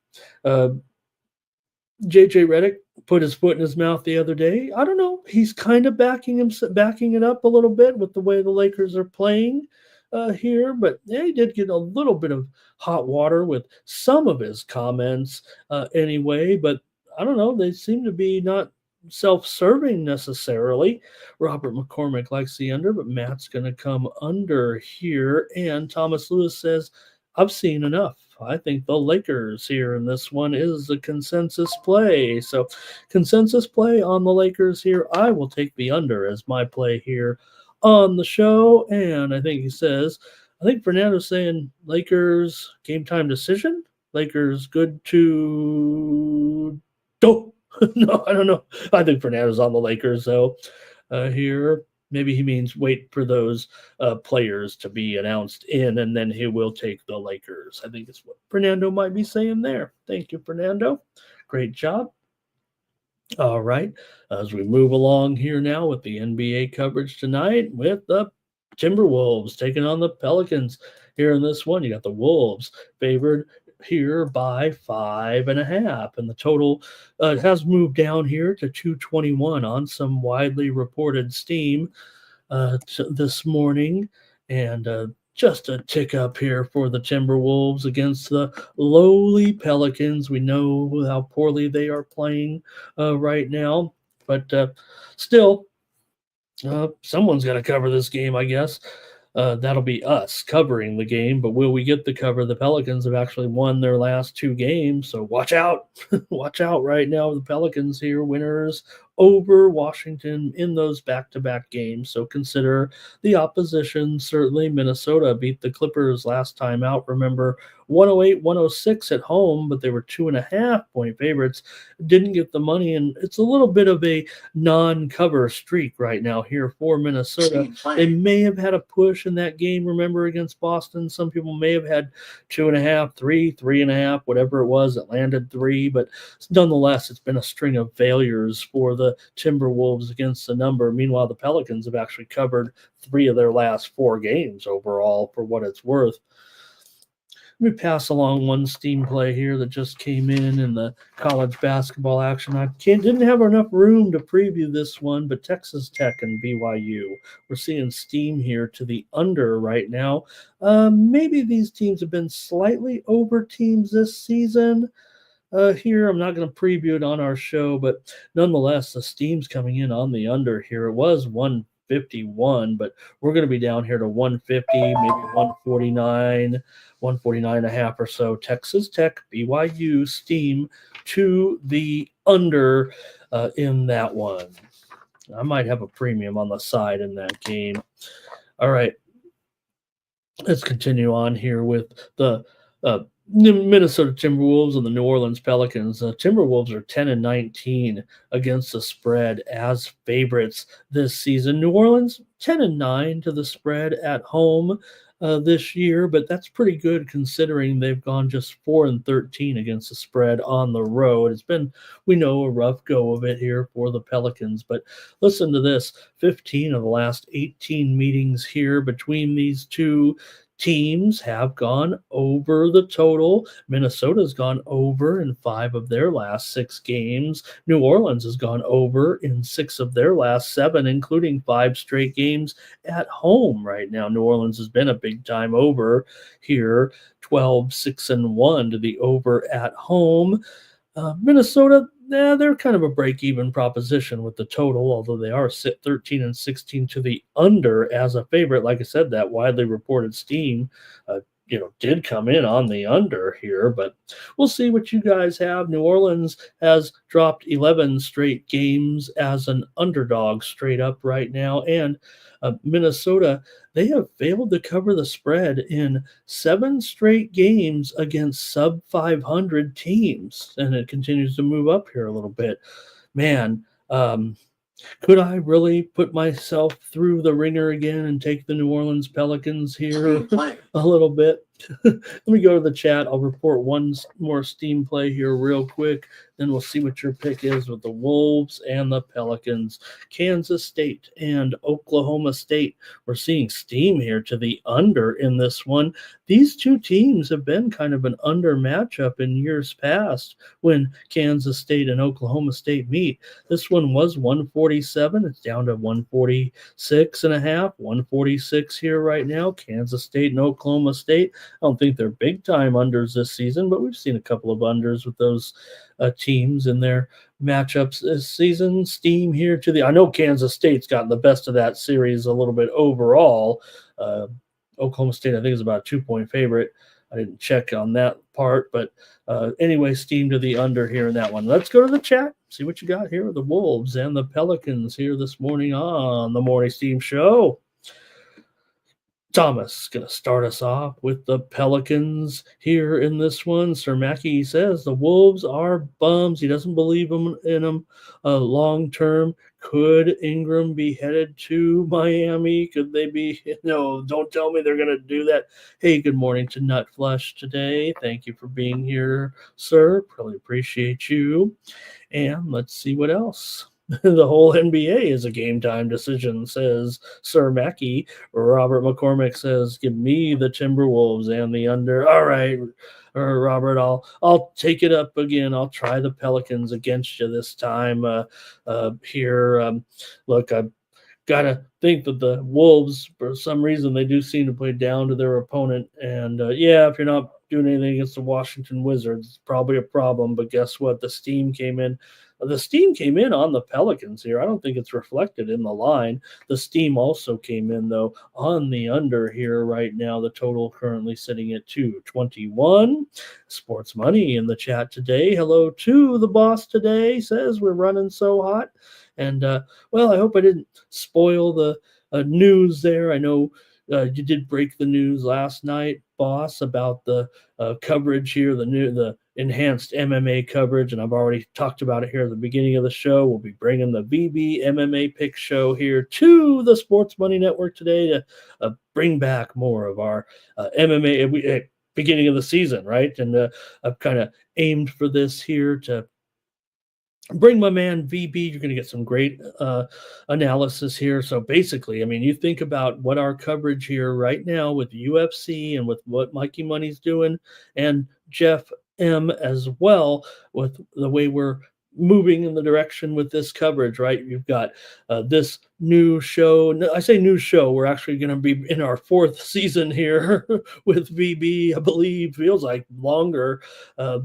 JJ Redick put his foot in his mouth the other day. I don't know. He's kind of backing it up a little bit with the way the Lakers are playing here, but he did get a little bit of hot water with some of his comments anyway. But I don't know. They seem to be not self-serving necessarily. Robert McCormick likes the under, but Matt's going to come under here. And Thomas Lewis says, I've seen enough. I think the Lakers here in this one is the consensus play. So consensus play on the Lakers here. I will take the under as my play here on the show. And I think Fernando's saying Lakers game time decision. Lakers good to go. No, I don't know. I think Fernando's on the Lakers though here. Maybe he means wait for those players to be announced in, and then he will take the Lakers. I think it's what Fernando might be saying there. Thank you, Fernando. Great job. All right. As we move along here now with the NBA coverage tonight with the Timberwolves taking on the Pelicans here in this one. You got the Wolves favored here by 5.5, and the total has moved down here to 221 on some widely reported steam this morning, and just a tick up here for the Timberwolves against the lowly Pelicans. We know how poorly they are playing right now, but still someone's got to cover this game, I guess. That'll be us covering the game, but will we get the cover? The Pelicans have actually won their last 2 games, so watch out. Watch out right now. The Pelicans here, winners over Washington in those back-to-back games, so consider the opposition. Certainly Minnesota beat the Clippers last time out. Remember, 108-106 at home, but they were 2.5-point favorites. Didn't get the money, and it's a little bit of a non-cover streak right now here for Minnesota. They may have had a push in that game, remember, against Boston. Some people may have had 2.5, 3.5, whatever it was. It landed 3, but nonetheless, it's been a string of failures for the Timberwolves against the number. Meanwhile, the Pelicans have actually covered 3 of their last 4 games overall, for what it's worth. Let me pass along one steam play here that just came in the college basketball action. I didn't have enough room to preview this one, but Texas Tech and BYU. We're seeing steam here to the under right now. Maybe these teams have been slightly over teams this season. Here, I'm not going to preview it on our show, but nonetheless, the steam's coming in on the under here. It was 151, but we're going to be down here to 150, maybe 149, 149 and a half or so. Texas Tech, BYU, steam to the under in that one. I might have a premium on the side in that game. All right. Let's continue on here with the The Minnesota Timberwolves and the New Orleans Pelicans. Timberwolves are 10-19 against the spread as favorites this season. New Orleans 10-9 to the spread at home this year, but that's pretty good considering they've gone just 4-13 against the spread on the road. It's been, we know, a rough go of it here for the Pelicans, but listen to this: 15 of the last 18 meetings here between these two teams have gone over the total. Minnesota's gone over in 5 of their last 6 games. New Orleans has gone over in 6 of their last 7, including 5 straight games at home right now. New Orleans has been a big time over here, 12-6-1 to the over at home. Minnesota, they're kind of a break-even proposition with the total, although they are 13-16 to the under as a favorite. Like I said, that widely reported steam, did come in on the under here, but we'll see what you guys have. New Orleans has dropped 11 straight games as an underdog straight up right now, and Minnesota, they have failed to cover the spread in 7 straight games against sub 500 teams, and it continues to move up here a little bit. Man, could I really put myself through the ringer again and take the New Orleans Pelicans here a little bit? Let me go to the chat. I'll report one more steam play here real quick. Then we'll see what your pick is with the Wolves and the Pelicans. Kansas State and Oklahoma State. We're seeing steam here to the under in this one. These two teams have been kind of an under matchup in years past when Kansas State and Oklahoma State meet. This one was 147. It's down to 146.5, 146 here right now. Kansas State and Oklahoma State. I don't think they're big time unders this season, but we've seen a couple of unders with those teams in their matchups this season. Steam here to the. I know Kansas State's gotten the best of that series a little bit overall. Oklahoma State, I think, is about a 2-point favorite. I didn't check on that part, but anyway, steam to the under here in that one. Let's go to the chat, see what you got here with the Wolves and the Pelicans here this morning on the Morning Steam Show. Thomas is going to start us off with the Pelicans here in this one. Sir Mackey says the Wolves are bums. He doesn't believe in them long term. Could Ingram be headed to Miami? Could they be? No, don't tell me they're going to do that. Hey, good morning to Nutflush today. Thank you for being here, sir. Really appreciate you. And let's see what else. The whole NBA is a game time decision, says Sir Mackey. Robert McCormick says, give me the Timberwolves and the under. All right, Robert, I'll take it up again. I'll try the Pelicans against you this time here. Look, I've got to think that the Wolves, for some reason, they do seem to play down to their opponent. And if you're not doing anything against the Washington Wizards, it's probably a problem. But guess what? The steam came in. The steam came in on the Pelicans here. I don't think it's reflected in the line. The steam also came in, though, on the under here right now. The total currently sitting at 221. Sports Money in the chat today. Hello to the boss today. Says we're running so hot. And, I hope I didn't spoil the news there. I know you did break the news last night, boss, about the coverage here, the enhanced MMA coverage, and I've already talked about it here at the beginning of the show. We'll be bringing the VB MMA Pick Show here to the Sports Money Network today to bring back more of our MMA beginning of the season, right? And I've kind of aimed for this here to bring my man VB. You're going to get some great analysis here. So basically, I mean, you think about what our coverage here right now with UFC and with what Mikey Money's doing and Jeff M as well, with the way we're moving in the direction with this coverage, right? You've got this new show. I say new show. We're actually going to be in our 4th season here with VB, I believe. Feels like longer. I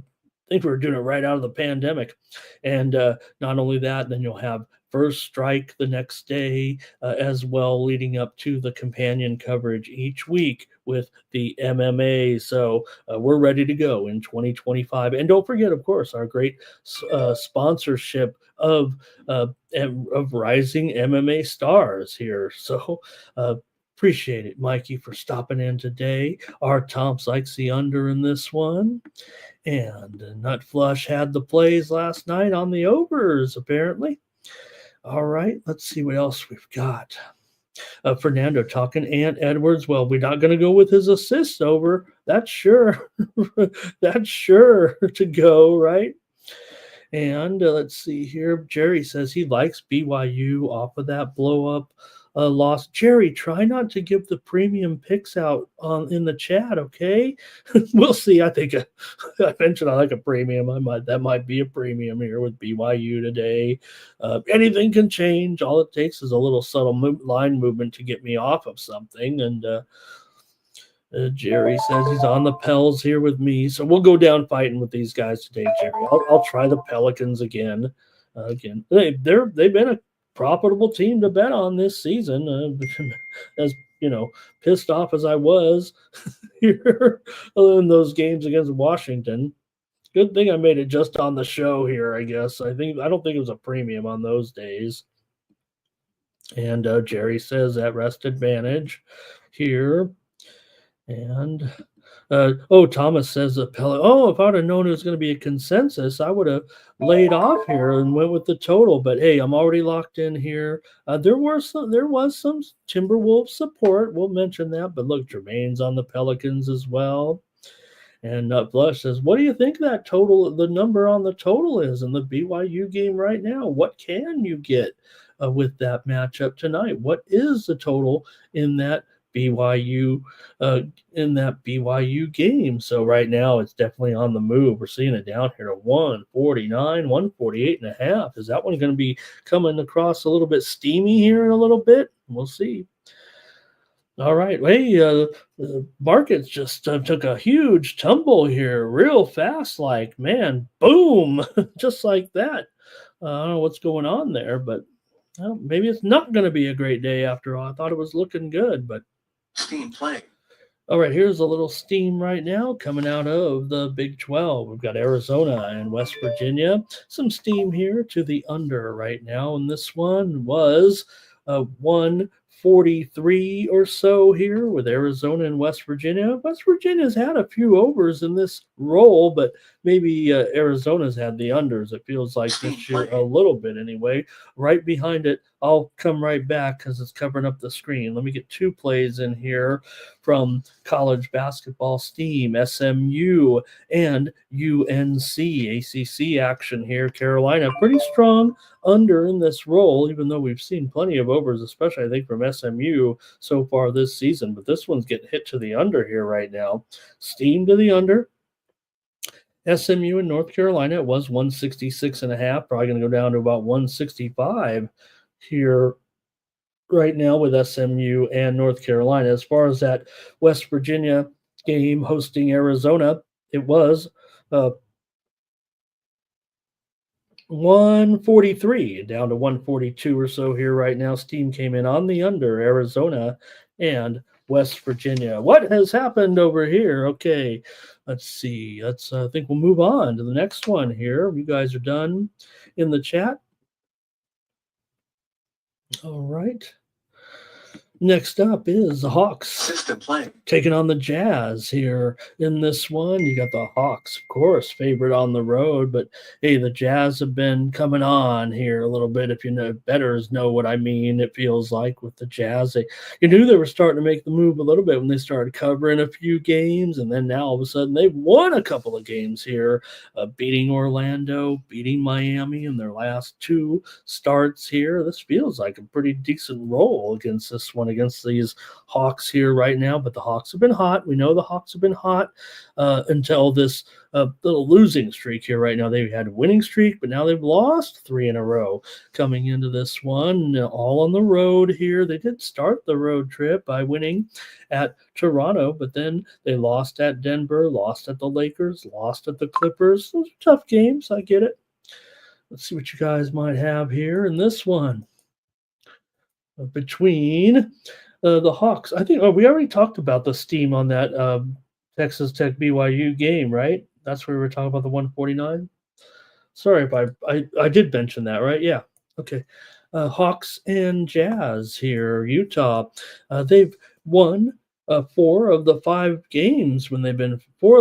think we were doing it right out of the pandemic. And not only that, then you'll have First Strike the next day as well, leading up to the companion coverage each week with the MMA. So we're ready to go in 2025. And don't forget, of course, our great sponsorship of rising MMA stars here. So Appreciate it, Mikey, for stopping in today. Our Tomps likes the under in this one. And Nut Flush had the plays last night on the overs, apparently. All right, let's see what else we've got. Fernando talking Ant Edwards. Well, we're not going to go with his assists over. That's sure. That's sure to go, right? And let's see here. Jerry says he likes BYU off of that blow up loss. Jerry, try not to give the premium picks out in the chat, okay? We'll see. I think I mentioned I like a premium. That might be a premium here with BYU today. Anything can change. All it takes is a little subtle line movement to get me off of something. And Jerry says he's on the Pels here with me, so we'll go down fighting with these guys today, Jerry. I'll try the Pelicans again. They've been a profitable team to bet on this season. As you know, pissed off as I was here in those games against Washington. Good thing I made it just on the show here, I guess. I don't think it was a premium on those days. And Jerry says at rest advantage here. And Thomas says if I'd have known it was going to be a consensus, I would have laid off here and went with the total. But hey, I'm already locked in here. There was some Timberwolves support. We'll mention that. But look, Jermaine's on the Pelicans as well. And Blush says, what do you think that total, the number on the total is in the BYU game right now? What can you get with that matchup tonight? What is the total in that BYU game? So right now it's definitely on the move. We're seeing it down here to 149, 148.5. Is that one going to be coming across a little bit steamy here in a little bit? We'll see. All right. Hey, the markets just took a huge tumble here real fast, like, man, boom, just like that. I don't know what's going on there, but maybe it's not going to be a great day after all. I thought it was looking good, but steam playing. All right, here's a little steam right now coming out of the Big 12. We've got Arizona and West Virginia. Some steam here to the under right now, and this one was 143 or so here with Arizona and West Virginia. West Virginia's had a few overs in this roll, but maybe Arizona's had the unders. It feels like this year a little bit anyway. Right behind it, I'll come right back because it's covering up the screen. Let me get two plays in here from college basketball steam, SMU and UNC. ACC action here. Carolina pretty strong under in this roll, even though we've seen plenty of overs, especially I think from SMU so far this season. But this one's getting hit to the under here right now. Steam to the under. SMU in North Carolina, it was 166.5, probably going to go down to about 165 here right now with SMU and North Carolina. As far as that West Virginia game hosting Arizona, it was 143 down to 142 or so here right now. Steam came in on the under, Arizona and West Virginia. What has happened over here? Okay, let's see. I think we'll move on to the next one here. You guys are done in the chat. All right. Next up is the Hawks taking on the Jazz here in this one. You got the Hawks, of course, favorite on the road, but hey, the Jazz have been coming on here a little bit. If you know, bettors know what I mean. It feels like with the Jazz, you knew they were starting to make the move a little bit when they started covering a few games, and then now all of a sudden they've won a couple of games here, beating Orlando, beating Miami in their last two starts here. This feels like a pretty decent roll against this one, against these Hawks here right now. But the Hawks have been hot. We know the Hawks have been hot until this little losing streak here right now. They've had a winning streak, but now they've lost 3 in a row coming into this one, all on the road here. They did start the road trip by winning at Toronto, but then they lost at Denver, lost at the Lakers, lost at the Clippers. Those are tough games. I get it. Let's see what you guys might have here in this one. Between the Hawks. I think we already talked about the steam on that Texas Tech BYU game, right? That's where we were talking about the 149. Sorry if I did mention that, right? Yeah. Okay. Hawks and Jazz here, Utah. They've won 4 of the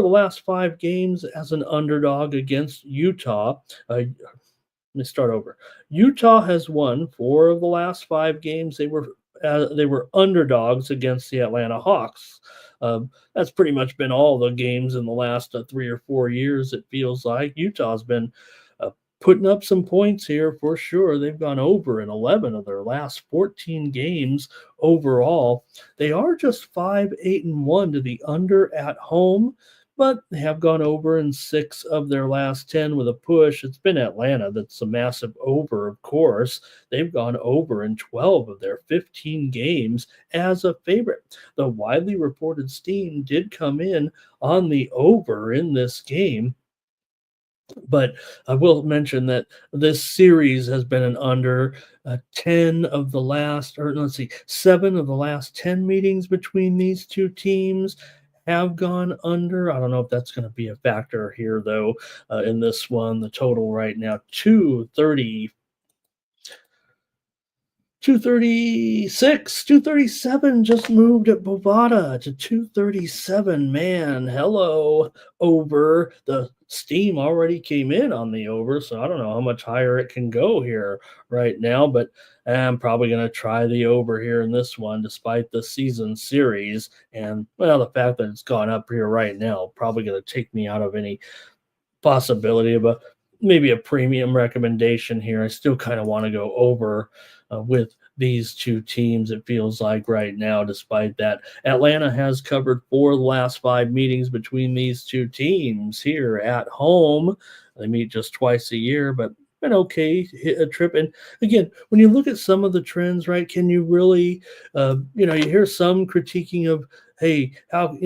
last 5 games as an underdog against Utah. Let me start over. Utah has won 4 of the last 5 games. They were underdogs against the Atlanta Hawks. That's pretty much been all the games in the last 3 or 4 years. It feels like Utah's been uh, putting up some points here for sure. They've gone over in 11 of their last 14 games overall. They are just 5-8-1 to the under at home, but they have gone over in 6 of their last 10 with a push. It's been Atlanta that's a massive over, of course. They've gone over in 12 of their 15 games as a favorite. The widely reported steam did come in on the over in this game, but I will mention that this series has been an under 10 of the last, or let's see, 7 of the last 10 meetings between these two teams have gone under. I don't know if that's going to be a factor here, though, in this one. The total right now, 236, 237 just moved at Bovada to 237. Man, hello, over. The steam already came in on the over, so I don't know how much higher it can go here right now, but I'm probably going to try the over here in this one, despite the season series. And, well, the fact that it's gone up here right now, probably going to take me out of any possibility of maybe a premium recommendation here. I still kind of want to go over with these two teams, it feels like right now, despite that. Atlanta has covered 4 of the last 5 meetings between these two teams here at home. They meet just twice a year, but an okay hit a trip. And again, when you look at some of the trends, right, can you really, you hear some critiquing of, hey, how,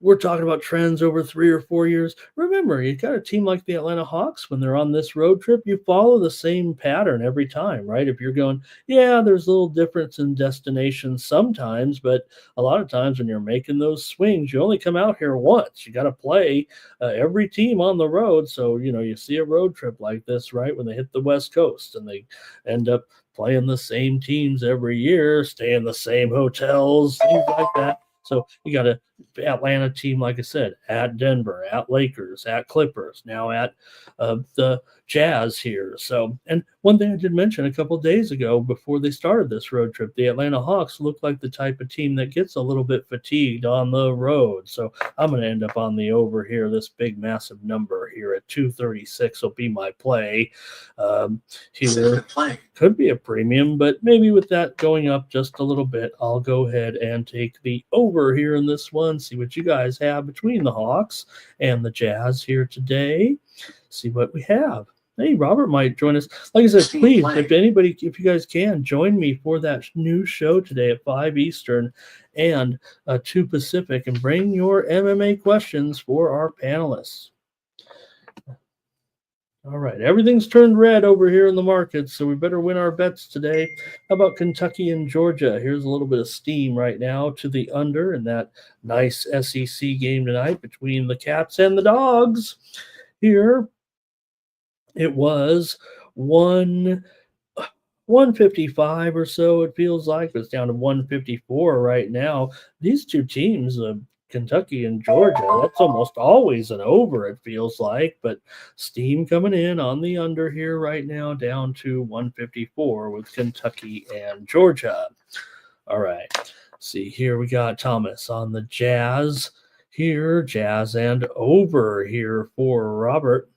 we're talking about trends over 3 or 4 years. Remember, you got a team like the Atlanta Hawks, when they're on this road trip, you follow the same pattern every time, right? If you're going, yeah, there's a little difference in destinations sometimes, but a lot of times when you're making those swings, you only come out here once. You got to play every team on the road. So, you see a road trip like this, right? When they hit the West Coast and they end up playing the same teams every year, stay in the same hotels, things like that. So you got a Atlanta team, like I said, at Denver, at Lakers, at Clippers, now at the Jazz here. So, and one thing I did mention a couple of days ago before they started this road trip, the Atlanta Hawks look like the type of team that gets a little bit fatigued on the road. So I'm going to end up on the over here. This big, massive number here at 236 will be my play. Here could be a premium, but maybe with that going up just a little bit, I'll go ahead and take the over here in this one. See what you guys have between the Hawks and the Jazz here today. See what we have. Hey, Robert might join us. Like I said, please, if you guys can, join me for that new show today at 5 Eastern and 2 Pacific, and bring your MMA questions for our panelists. All right, everything's turned red over here in the market, so we better win our bets today. How about Kentucky and Georgia? Here's a little bit of steam right now to the under in that nice SEC game tonight between the Cats and the Dogs. Here, it was 155 or so, it feels like, but it's down to 154 right now. These two teams, Kentucky and Georgia, that's almost always an over, it feels like, but steam coming in on the under here right now, down to 154 with Kentucky and Georgia. All right, see here, we got Thomas on the Jazz here, Jazz and over here for Robert.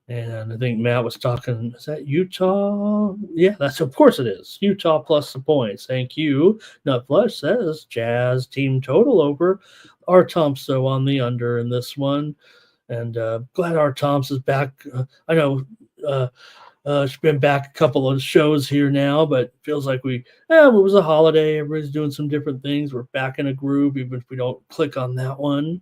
And I think Matt was talking, is that Utah? Yeah, of course it is. Utah plus the points. Thank you. Nutflesh says Jazz team total over. R. Thompson on the under in this one. And glad R. Thompson's back. I know she's been back a couple of shows here now, but feels like it was a holiday. Everybody's doing some different things. We're back in a groove, even if we don't click on that one.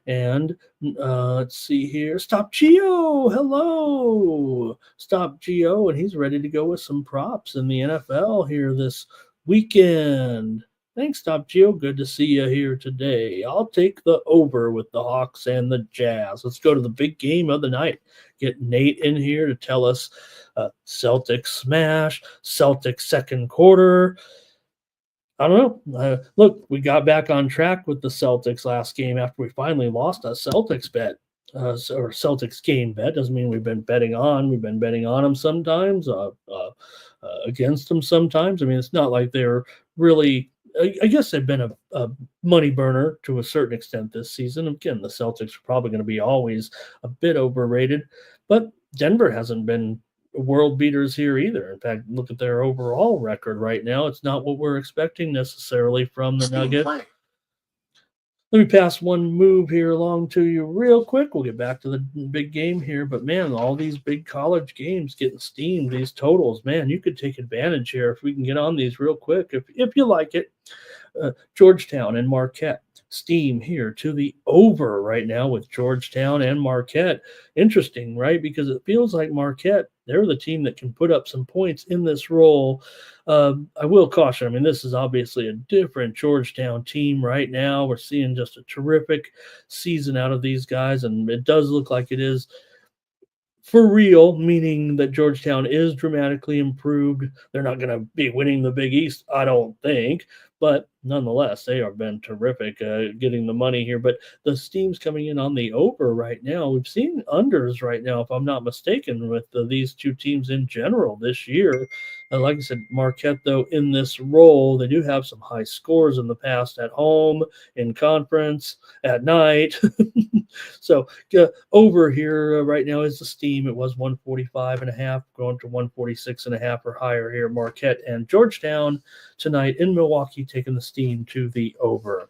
And let's see here. Stop Geo. Hello. Stop Geo. And he's ready to go with some props in the NFL here this weekend. Thanks, Stop Geo. Good to see you here today. I'll take the over with the Hawks and the Jazz. Let's go to the big game of the night. Get Nate in here to tell us Celtics smash, Celtics second quarter. I don't know. Look, we got back on track with the Celtics last game after we finally lost a Celtics bet. Or Celtics game bet doesn't mean we've been betting on. We've been betting on them sometimes, against them sometimes. I mean, it's not like they're really. I guess they've been a money burner to a certain extent this season. Again, the Celtics are probably going to be always a bit overrated, but Denver hasn't been world beaters here either. In fact, look at their overall record right now. It's not what we're expecting necessarily from the Nuggets. Let me pass one move here along to you real quick. We'll get back to the big game here. But man, all these big college games getting steamed, these totals, man, you could take advantage here if we can get on these real quick. If you like it, Georgetown and Marquette. Steam here to the over right now with Georgetown and Marquette. Interesting, right? Because it feels like Marquette, they're the team that can put up some points in this role. I will caution, I mean, this is obviously a different Georgetown team right now. We're seeing just a terrific season out of these guys, and it does look like it is for real, meaning that Georgetown is dramatically improved. They're not going to be winning the Big East, I don't think, but nonetheless, they have been terrific getting the money here. But the steam's coming in on the over right now. We've seen unders right now, if I'm not mistaken, with these two teams in general this year. Like I said, Marquette, though, in this role, they do have some high scores in the past at home, in conference, at night. So over here right now is the steam. It was 145.5, going to 146.5 or higher here. Marquette and Georgetown tonight in Milwaukee taking the steam to the over.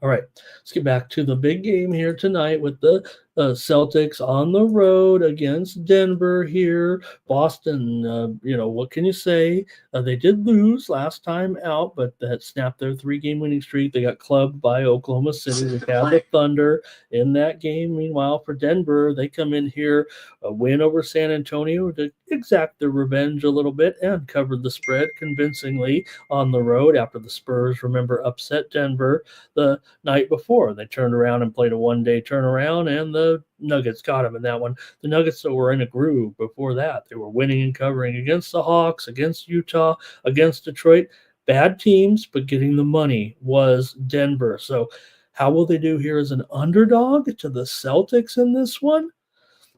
All right, let's get back to the big game here tonight with the Celtics on the road against Denver here. Boston, what can you say? They did lose last time out, but that snapped their 3-game winning streak. They got clubbed by Oklahoma City. We had the Thunder in that game. Meanwhile, for Denver, they come in here, a win over San Antonio to exact their revenge a little bit and covered the spread convincingly on the road after the Spurs, remember, upset Denver the night before. They turned around and played a one-day turnaround, and the Nuggets got them in that one. The Nuggets, though, were in a groove before that. They were winning and covering against the Hawks, against Utah, against Detroit. Bad teams, but getting the money was Denver. So how will they do here as an underdog to the Celtics in this one?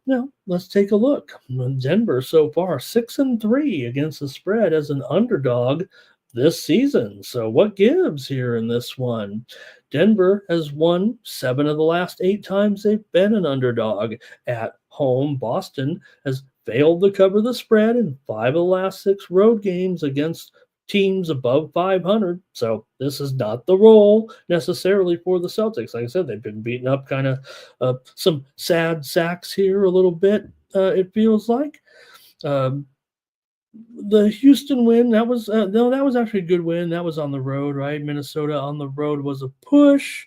Now, let's take a look. Denver so far 6-3 against the spread as an underdog this season. So what gives here in this one? Denver has won 7 of the last 8 times they've been an underdog at home. Boston has failed to cover the spread in 5 of the last 6 road games against teams above 500. So this is not the role necessarily for the Celtics. Like I said, they've been beating up kind of some sad sacks here a little bit, it feels like. The Houston win, that was that was actually a good win. That was on the road, right? Minnesota on the road was a push.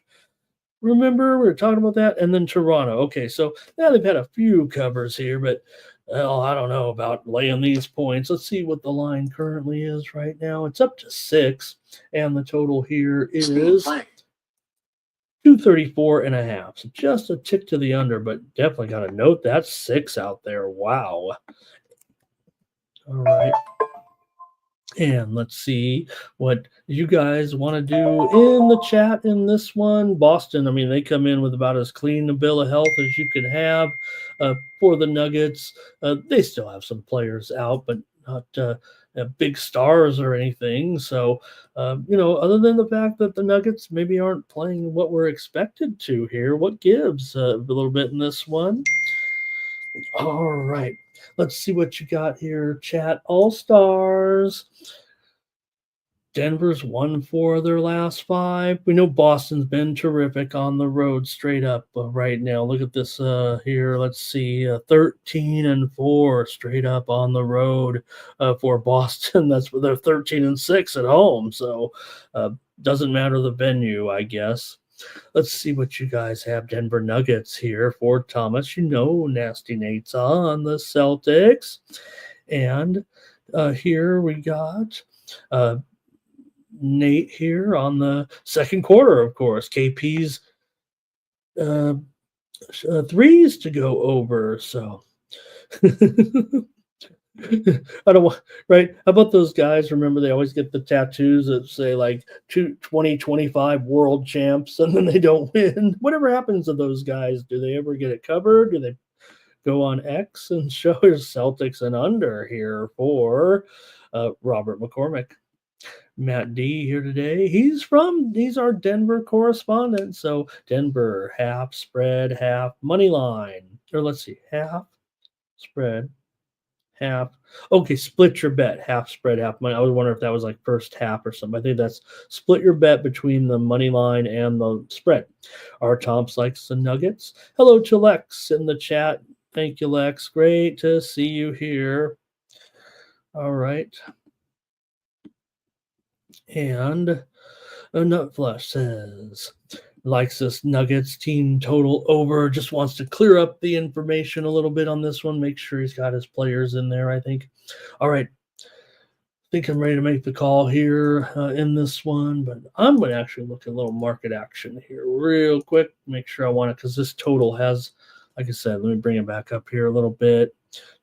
Remember, we were talking about that. And then Toronto. Okay, so now they've had a few covers here, but I don't know about laying these points. Let's see what the line currently is right now. It's up to 6, and the total here is 234.5. So just a tick to the under, but definitely got to note that's 6 out there. Wow. All right. And let's see what you guys want to do in the chat in this one. Boston, I mean, they come in with about as clean a bill of health as you could have for the Nuggets. They still have some players out, but not big stars or anything. So, other than the fact that the Nuggets maybe aren't playing what we're expected to here, what gives a little bit in this one? All right. Let's see what you got here, chat. All-Stars. Denver's won 4 of their last 5. We know Boston's been terrific on the road straight up right now. Look at this here. Let's see, 13-4 straight up on the road for Boston. That's what they're 13-6 at home. So doesn't matter the venue, I guess. Let's see what you guys have. Denver Nuggets here for Thomas. Nasty Nate's on the Celtics. And here we got Nate here on the second quarter, of course. KP's threes to go over. So I don't want right. How about those guys? Remember, they always get the tattoos that say like 2025 world champs, and then they don't win. Whatever happens to those guys? Do they ever get it covered? Do they go on X and show his Celtics and under here for Robert McCormick? Matt D here today. He's our Denver correspondent. So Denver half spread, half money line. Or let's see, half spread, half. Okay, split your bet, half spread, half money. I was wondering if that was like first half or something. I think that's split your bet between the money line and the spread. Our Tomps likes the Nuggets. Hello to Lex in the chat. Thank you, Lex. Great to see you here. All right. And Nutflush says, likes this Nuggets team total over, just wants to clear up the information a little bit on this one, make sure he's got his players in there, I think. All right. I think I'm ready to make the call here in this one, but I'm going to actually look at a little market action here real quick, make sure I want it, because this total has, like I said, let me bring it back up here a little bit.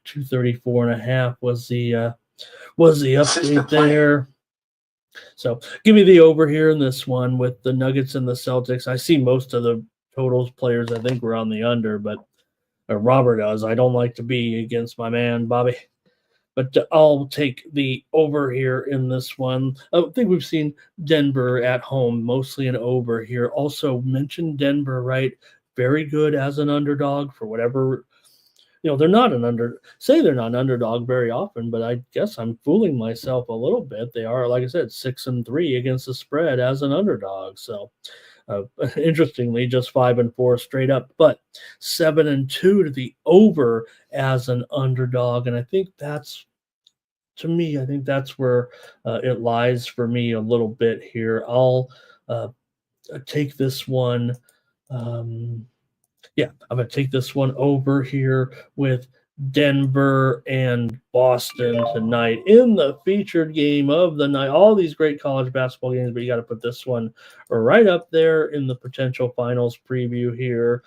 234.5 was the update there. So give me the over here in this one with the Nuggets and the Celtics. I see most of the totals players, I think, were on the under, but Robert does. I don't like to be against my man, Bobby. But I'll take the over here in this one. I think we've seen Denver at home, mostly an over here. Also mentioned Denver, right? Very good as an underdog for whatever. They're not they're not an underdog very often, but I guess I'm fooling myself a little bit. They are, like I said, 6-3 against the spread as an underdog. So interestingly, just 5-4 straight up, but 7-2 to the over as an underdog. And I think that's, to me, I think that's where it lies for me a little bit here. I'll take this one. Yeah, I'm going to take this one over here with Denver and Boston tonight in the featured game of the night. All these great college basketball games, but you got to put this one right up there in the potential finals preview here.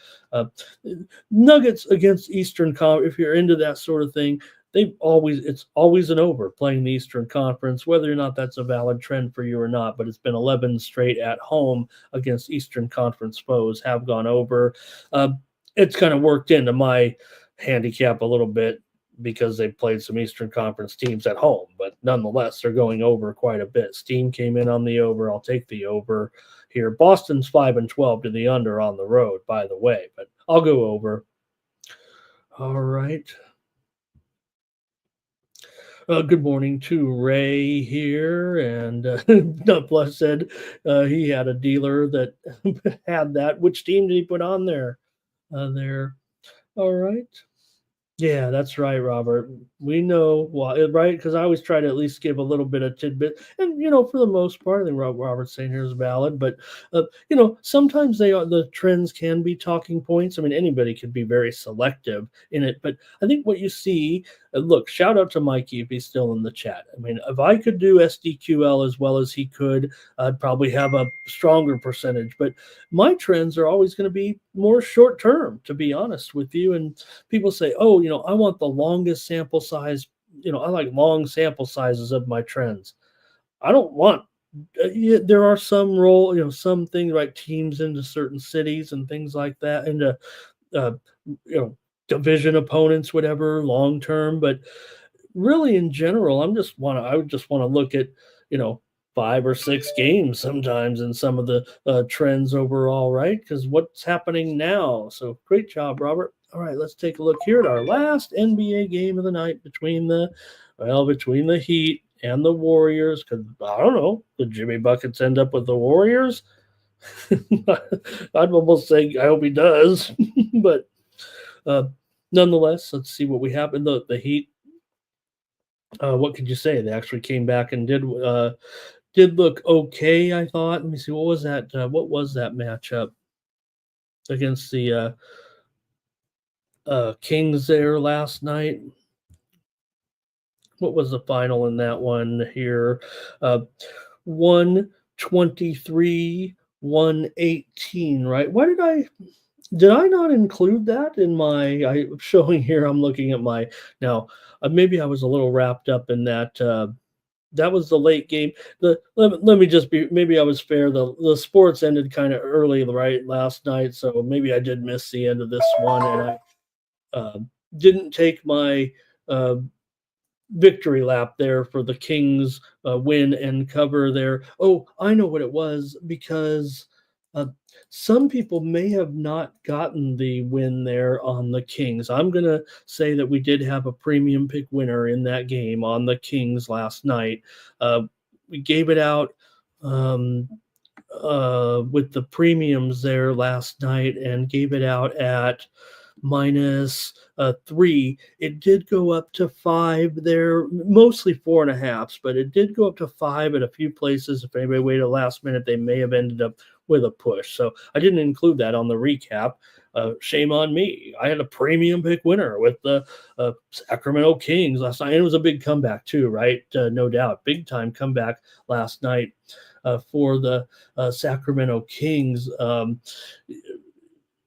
Nuggets against Eastern Conference, if you're into that sort of thing, it's always an over playing the Eastern Conference, whether or not that's a valid trend for you or not. But it's been 11 straight at home against Eastern Conference foes have gone over. It's kind of worked into my handicap a little bit because they played some Eastern Conference teams at home, but nonetheless, they're going over quite a bit. Steam came in on the over. I'll take the over here. Boston's 5-12 to the under on the road, by the way, but I'll go over. All right. Good morning to Ray here, and Plus said he had a dealer that had that. Which team did he put on there? All right. Yeah, that's right, Robert. We know why, right? Because I always try to at least give a little bit of tidbit, and for the most part, I think Robert's saying here is valid. But sometimes the trends can be talking points. I mean, anybody could be very selective in it, but I think what you see. Look, shout out to Mikey if he's still in the chat. I mean, if I could do SDQL as well as he could, I'd probably have a stronger percentage. But my trends are always going to be more short term, to be honest with you. And people say, oh, I want the longest sample size. I like long sample sizes of my trends. I don't want. There are some some things like teams into certain cities and things like that, into division opponents, whatever, long term. But really, in general, I would just want to look at 5 or 6 games sometimes in some of the trends overall, right? Because what's happening now. So great job, Robert. All right, let's take a look here at our last NBA game of the night between the Heat and the Warriors. Because I don't know, did Jimmy Buckets end up with the Warriors? I'd almost say I hope he does, but nonetheless, let's see what we have in the Heat. What could you say? They actually came back and did look okay, I thought. Let me see. What was that matchup against the Kings there last night? What was the final in that one here? 123, 118, right? Why did I Did I not include that in my showing here? I'm looking at my now. Maybe I was a little wrapped up in that. That was the late game. Let me just be. Maybe I was fair. The sports ended kind of early, right, last night. So maybe I did miss the end of this one, and I didn't take my uh, victory lap there for the Kings win and cover there. Oh, I know what it was because uh, some people may have not gotten the win there on the Kings. I'm going to say that we did have a premium pick winner in that game on the Kings last night. We gave it out. Um, with the premiums there last night and gave it out at minus 3. It did go up to 5 there, mostly 4.5s, but it did go up to 5 at a few places. If anybody waited last minute, they may have ended up with a push. So I didn't include that on the recap. Shame on me. I had a premium pick winner with the Sacramento Kings last night. And it was a big comeback, too, right? No doubt. Big time comeback last night for the Sacramento Kings.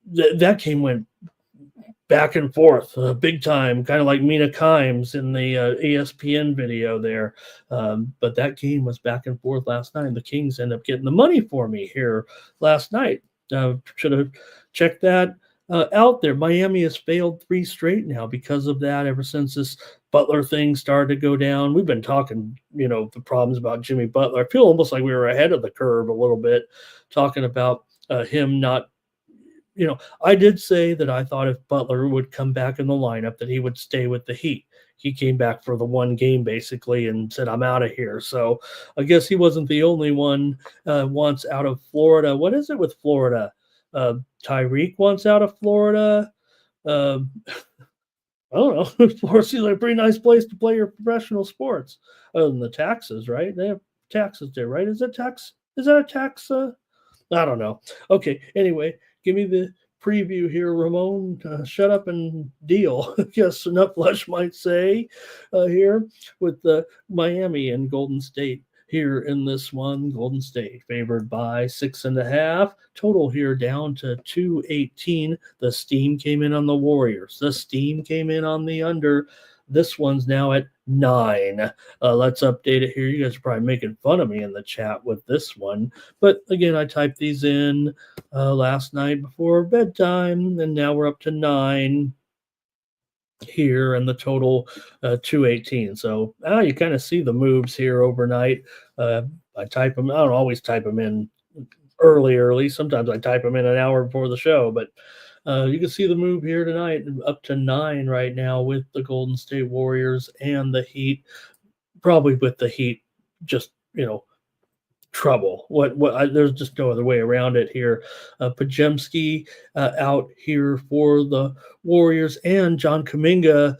That game went back and forth, big time, kind of like Mina Kimes in the ESPN video there. But that game was back and forth last night. And the Kings end up getting the money for me here last night. Should have checked that out there. Miami has failed 3 straight now because of that. Ever since this Butler thing started to go down, we've been talking, the problems about Jimmy Butler. I feel almost like we were ahead of the curve a little bit, talking about him not. I did say that I thought if Butler would come back in the lineup, that he would stay with the Heat. He came back for the one game basically and said, "I'm out of here." So I guess he wasn't the only one wants out of Florida. What is it with Florida? Tyreek wants out of Florida. I don't know. Florida seems like a pretty nice place to play your professional sports, other than the taxes, right? They have taxes there, right? Is it tax? Is that a tax? I don't know. Okay. Anyway, give me the preview here, Ramon. Shut up and deal. Yes, Nutflush might say here with the Miami and Golden State here in this one. Golden State favored by 6.5. Total here down to 218. The steam came in on the Warriors. The steam came in on the under. This one's now at 9. Let's update it here. You guys are probably making fun of me in the chat with this one. But again, I typed these in last night before bedtime, and now we're up to 9 here, and the total 218. So you kind of see the moves here overnight. I type them. I don't always type them in early. Sometimes I type them in an hour before the show, but you can see the move here tonight, up to 9 right now with the Golden State Warriors and the Heat. Probably with the Heat, just trouble. There's just no other way around it here. Pajemski out here for the Warriors, and John Kuminga.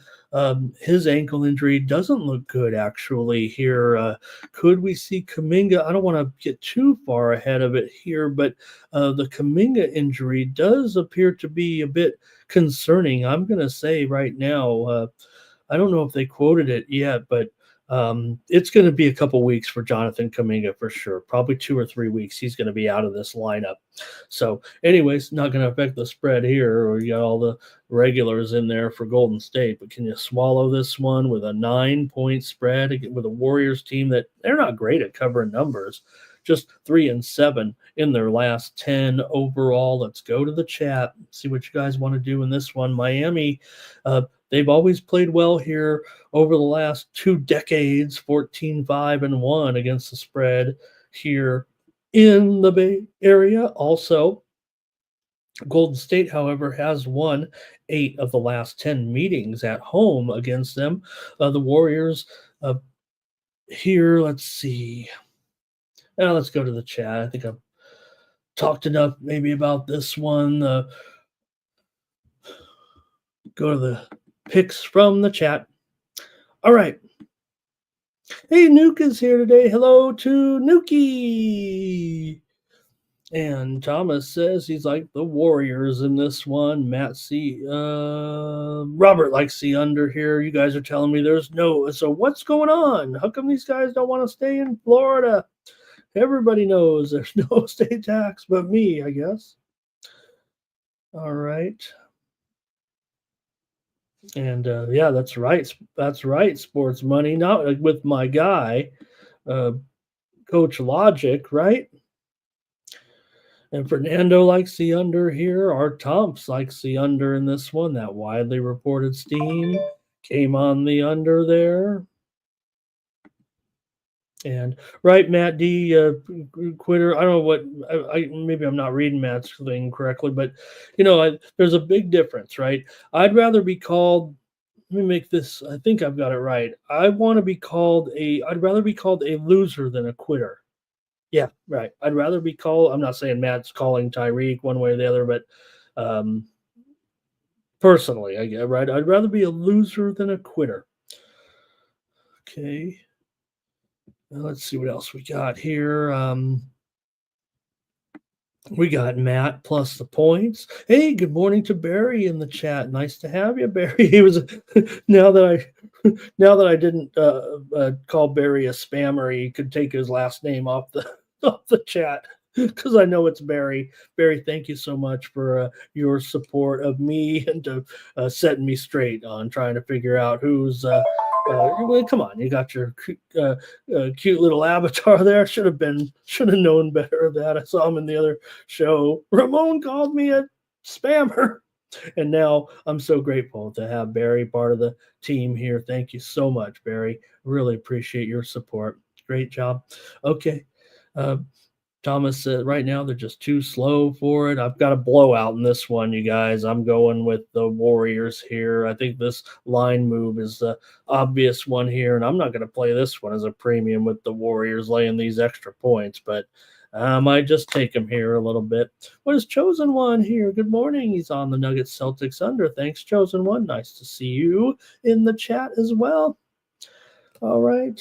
His ankle injury doesn't look good actually here. Could we see Kuminga? I don't want to get too far ahead of it here, but the Kuminga injury does appear to be a bit concerning. I'm going to say right now, I don't know if they quoted it yet, but it's going to be a couple weeks for Jonathan Kuminga for sure. Probably 2 or 3 weeks. He's going to be out of this lineup. So, anyways, not going to affect the spread here. Or you got all the regulars in there for Golden State. But can you swallow this one with a 9-point spread with a Warriors team that they're not great at covering numbers? Just 3-7 in their last 10 overall. Let's go to the chat. See what you guys want to do in this one. Miami. They've always played well here over the last 2 decades, 14-5-1 against the spread here in the Bay Area. Also, Golden State, however, has won 8 of the last 10 meetings at home against them. The Warriors here, let's see. Now let's go to the chat. I think I've talked enough maybe about this one. Go to the picks from the chat. All right. Hey, Nuke is here today. Hello to Nuki. And Thomas says he's like the Warriors in this one. Matt C. Robert likes the under here. You guys are telling me there's no. So what's going on? How come these guys don't want to stay in Florida? Everybody knows there's no state tax but me, I guess. All right. And yeah, that's right. That's right. Sports money, not like with my guy, uh, Coach Logic, right? And Fernando likes the under here. Our Tomps likes the under in this one. That widely reported steam came on the under there. And right, Matt D, quitter. I don't know what. Maybe I'm not reading Matt's thing correctly, but there's a big difference, right? I'd rather be called. Let me make this. I think I've got it right. I want to be called a. I'd rather be called a loser than a quitter. Yeah, right. I'd rather be called. I'm not saying Matt's calling Tyreek one way or the other, but um, personally, I get right. I'd rather be a loser than a quitter. Okay. Now let's see what else we got here. We got Matt plus the points. Hey, good morning to Barry in the chat. Nice to have you, Barry. He was now that I didn't call Barry a spammer, he could take his last name off the off the chat because I know it's Barry. Barry, thank you so much for your support of me and to setting me straight on trying to figure out who's. Well, come on, you got your cute little avatar there. Should have known better of that. I saw him in the other show. Ramon called me a spammer. And now I'm so grateful to have Barry part of the team here. Thank you so much, Barry. Really appreciate your support. Great job. Okay. Uh, Thomas said right now they're just too slow for it. I've got a blowout in this one, you guys. I'm going with the Warriors here. I think this line move is the obvious one here, and I'm not going to play this one as a premium with the Warriors laying these extra points, but I might just take him here a little bit. What is Chosen One here? Good morning. He's on the Nuggets Celtics under. Thanks, Chosen One. Nice to see you in the chat as well. All right.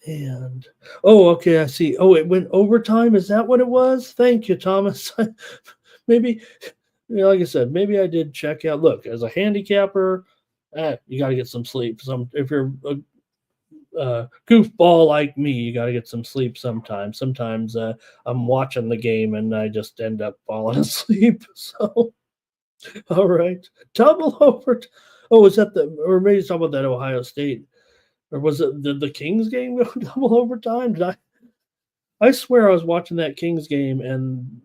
And okay, I see. Oh, it went overtime. Is that what it was? Thank you, Thomas. Maybe, like I said, maybe I did check out. Look, as a handicapper, you got to get some sleep. If you're a goofball like me, you got to get some sleep sometimes. Sometimes I'm watching the game and I just end up falling asleep. So, all right, double over. Oh, is that or maybe talking about that Ohio State? Or was it the Kings game go double overtime? I swear I was watching that Kings game and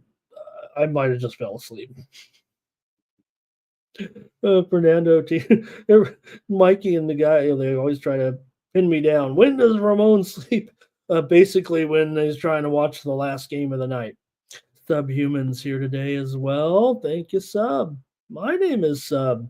I might have just fell asleep. Fernando, Mikey, and the guy, they always try to pin me down. When does Ramon sleep? Basically, when he's trying to watch the last game of the night. Subhumans here today as well. Thank you, Sub. My name is Sub.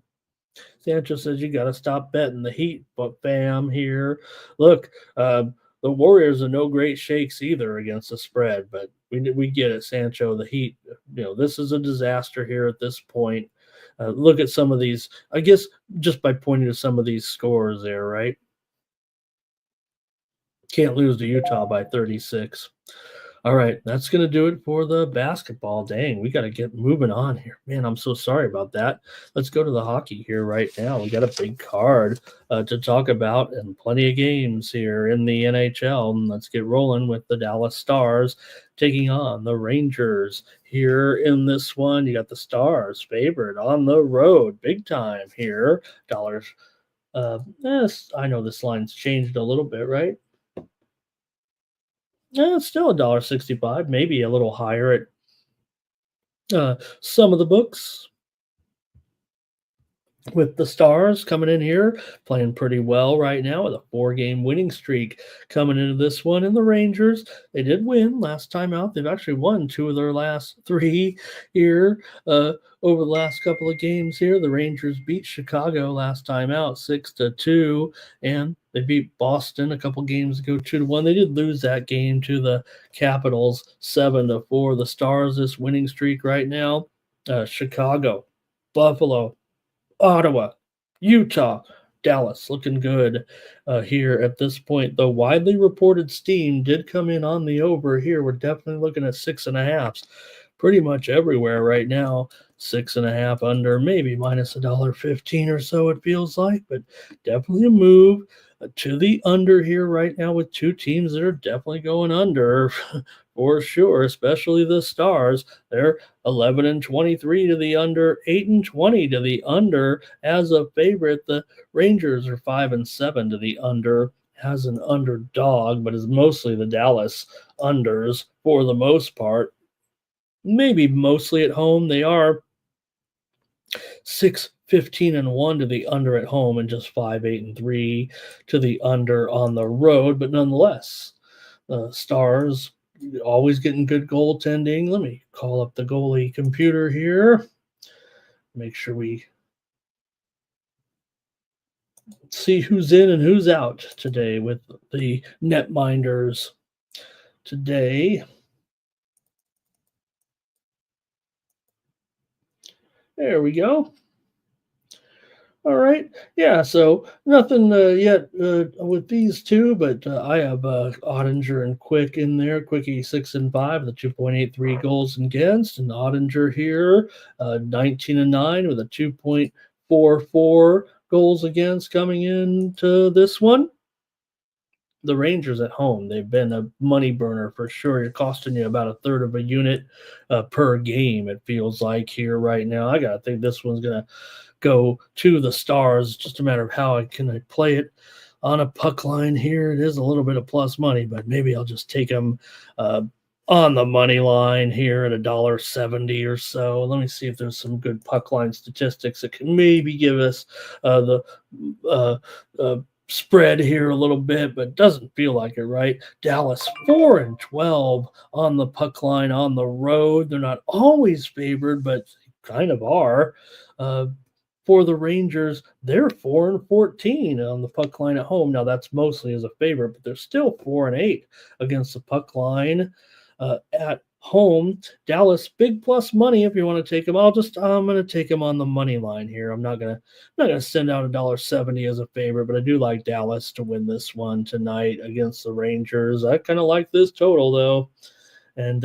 Sancho says you got to stop betting the Heat, but bam here. Look, the Warriors are no great shakes either against the spread, but we get it, Sancho. The Heat, this is a disaster here at this point. Look at some of these. I guess just by pointing to some of these scores there, right? Can't lose to Utah by 36. All right, that's going to do it for the basketball. Dang, we got to get moving on here. Man, I'm so sorry about that. Let's go to the hockey here right now. We got a big card to talk about and plenty of games here in the NHL. And let's get rolling with the Dallas Stars taking on the Rangers here in this one. You got the Stars favored on the road, big time here. Dollars. Yes, I know this line's changed a little bit, right? Yeah, it's still $1.65, maybe a little higher at some of the books. With the Stars coming in here, playing pretty well right now with a 4-game winning streak coming into this one. And the Rangers, they did win last time out. They've actually won 2 of their last 3 here over the last couple of games here. The Rangers beat Chicago last time out 6-2, and they beat Boston a couple games ago 2-1. They did lose that game to the Capitals 7-4. The Stars, this winning streak right now, Chicago, Buffalo, Ottawa, Utah, Dallas looking good here at this point. The widely reported steam did come in on the over here. We're definitely looking at 6.5s pretty much everywhere right now. 6.5 under, maybe minus $1.15 or so, it feels like, but definitely a move to the under here right now with 2 teams that are definitely going under For sure, especially the Stars. They're 11-23 to the under, 8-20 to the under as a favorite. The Rangers are 5-7 to the under as an underdog, but is mostly the Dallas unders for the most part. Maybe mostly at home. They are 6-15-1 to the under at home and just 5-8-3 to the under on the road, but nonetheless, the Stars always getting good goaltending. Let me call up the goalie computer here. Make sure we see who's in and who's out today with the netminders today. There we go. All right. Yeah. So nothing yet with these two, but I have Ottinger and Quick in there. Quickie 6-5, the 2.83 goals against, and Ottinger here 19-9 with a 2.44 goals against coming into this one. The Rangers at home, they've been a money burner for sure. You're costing you about a third of a unit per game, it feels like here right now. I got to think this one's going to go to the Stars. Just a matter of how I play it on a puck line here. It is a little bit of plus money, but maybe I'll just take them on the money line here at $1.70 or so. Let me see if there's some good puck line statistics that can maybe give us the spread here a little bit, but doesn't feel like it, right? Dallas 4-12 on the puck line on the road. They're not always favored, but kind of are. For the Rangers, they're 4-14 on the puck line at home. Now that's mostly as a favorite, but they're still 4-8 against the puck line at home. Dallas, big plus money if you want to take them. I'm going to take them on the money line here. I'm not gonna send out $1.70 as a favorite, but I do like Dallas to win this one tonight against the Rangers. I kind of like this total though, and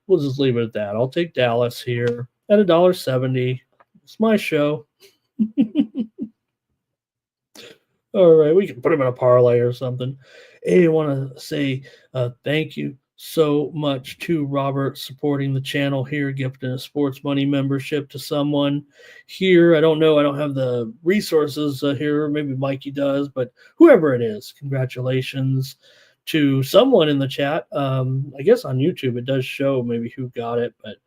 we'll just leave it at that. I'll take Dallas here at $1.70. It's my show. All right, we can put them in a parlay or something. Hey, I want to say thank you so much to Robert supporting the channel here, gifting a sports money membership to someone here. I don't know. I don't have the resources here. Maybe Mikey does, but whoever it is, congratulations to someone in the chat. I guess on YouTube it does show maybe who got it, but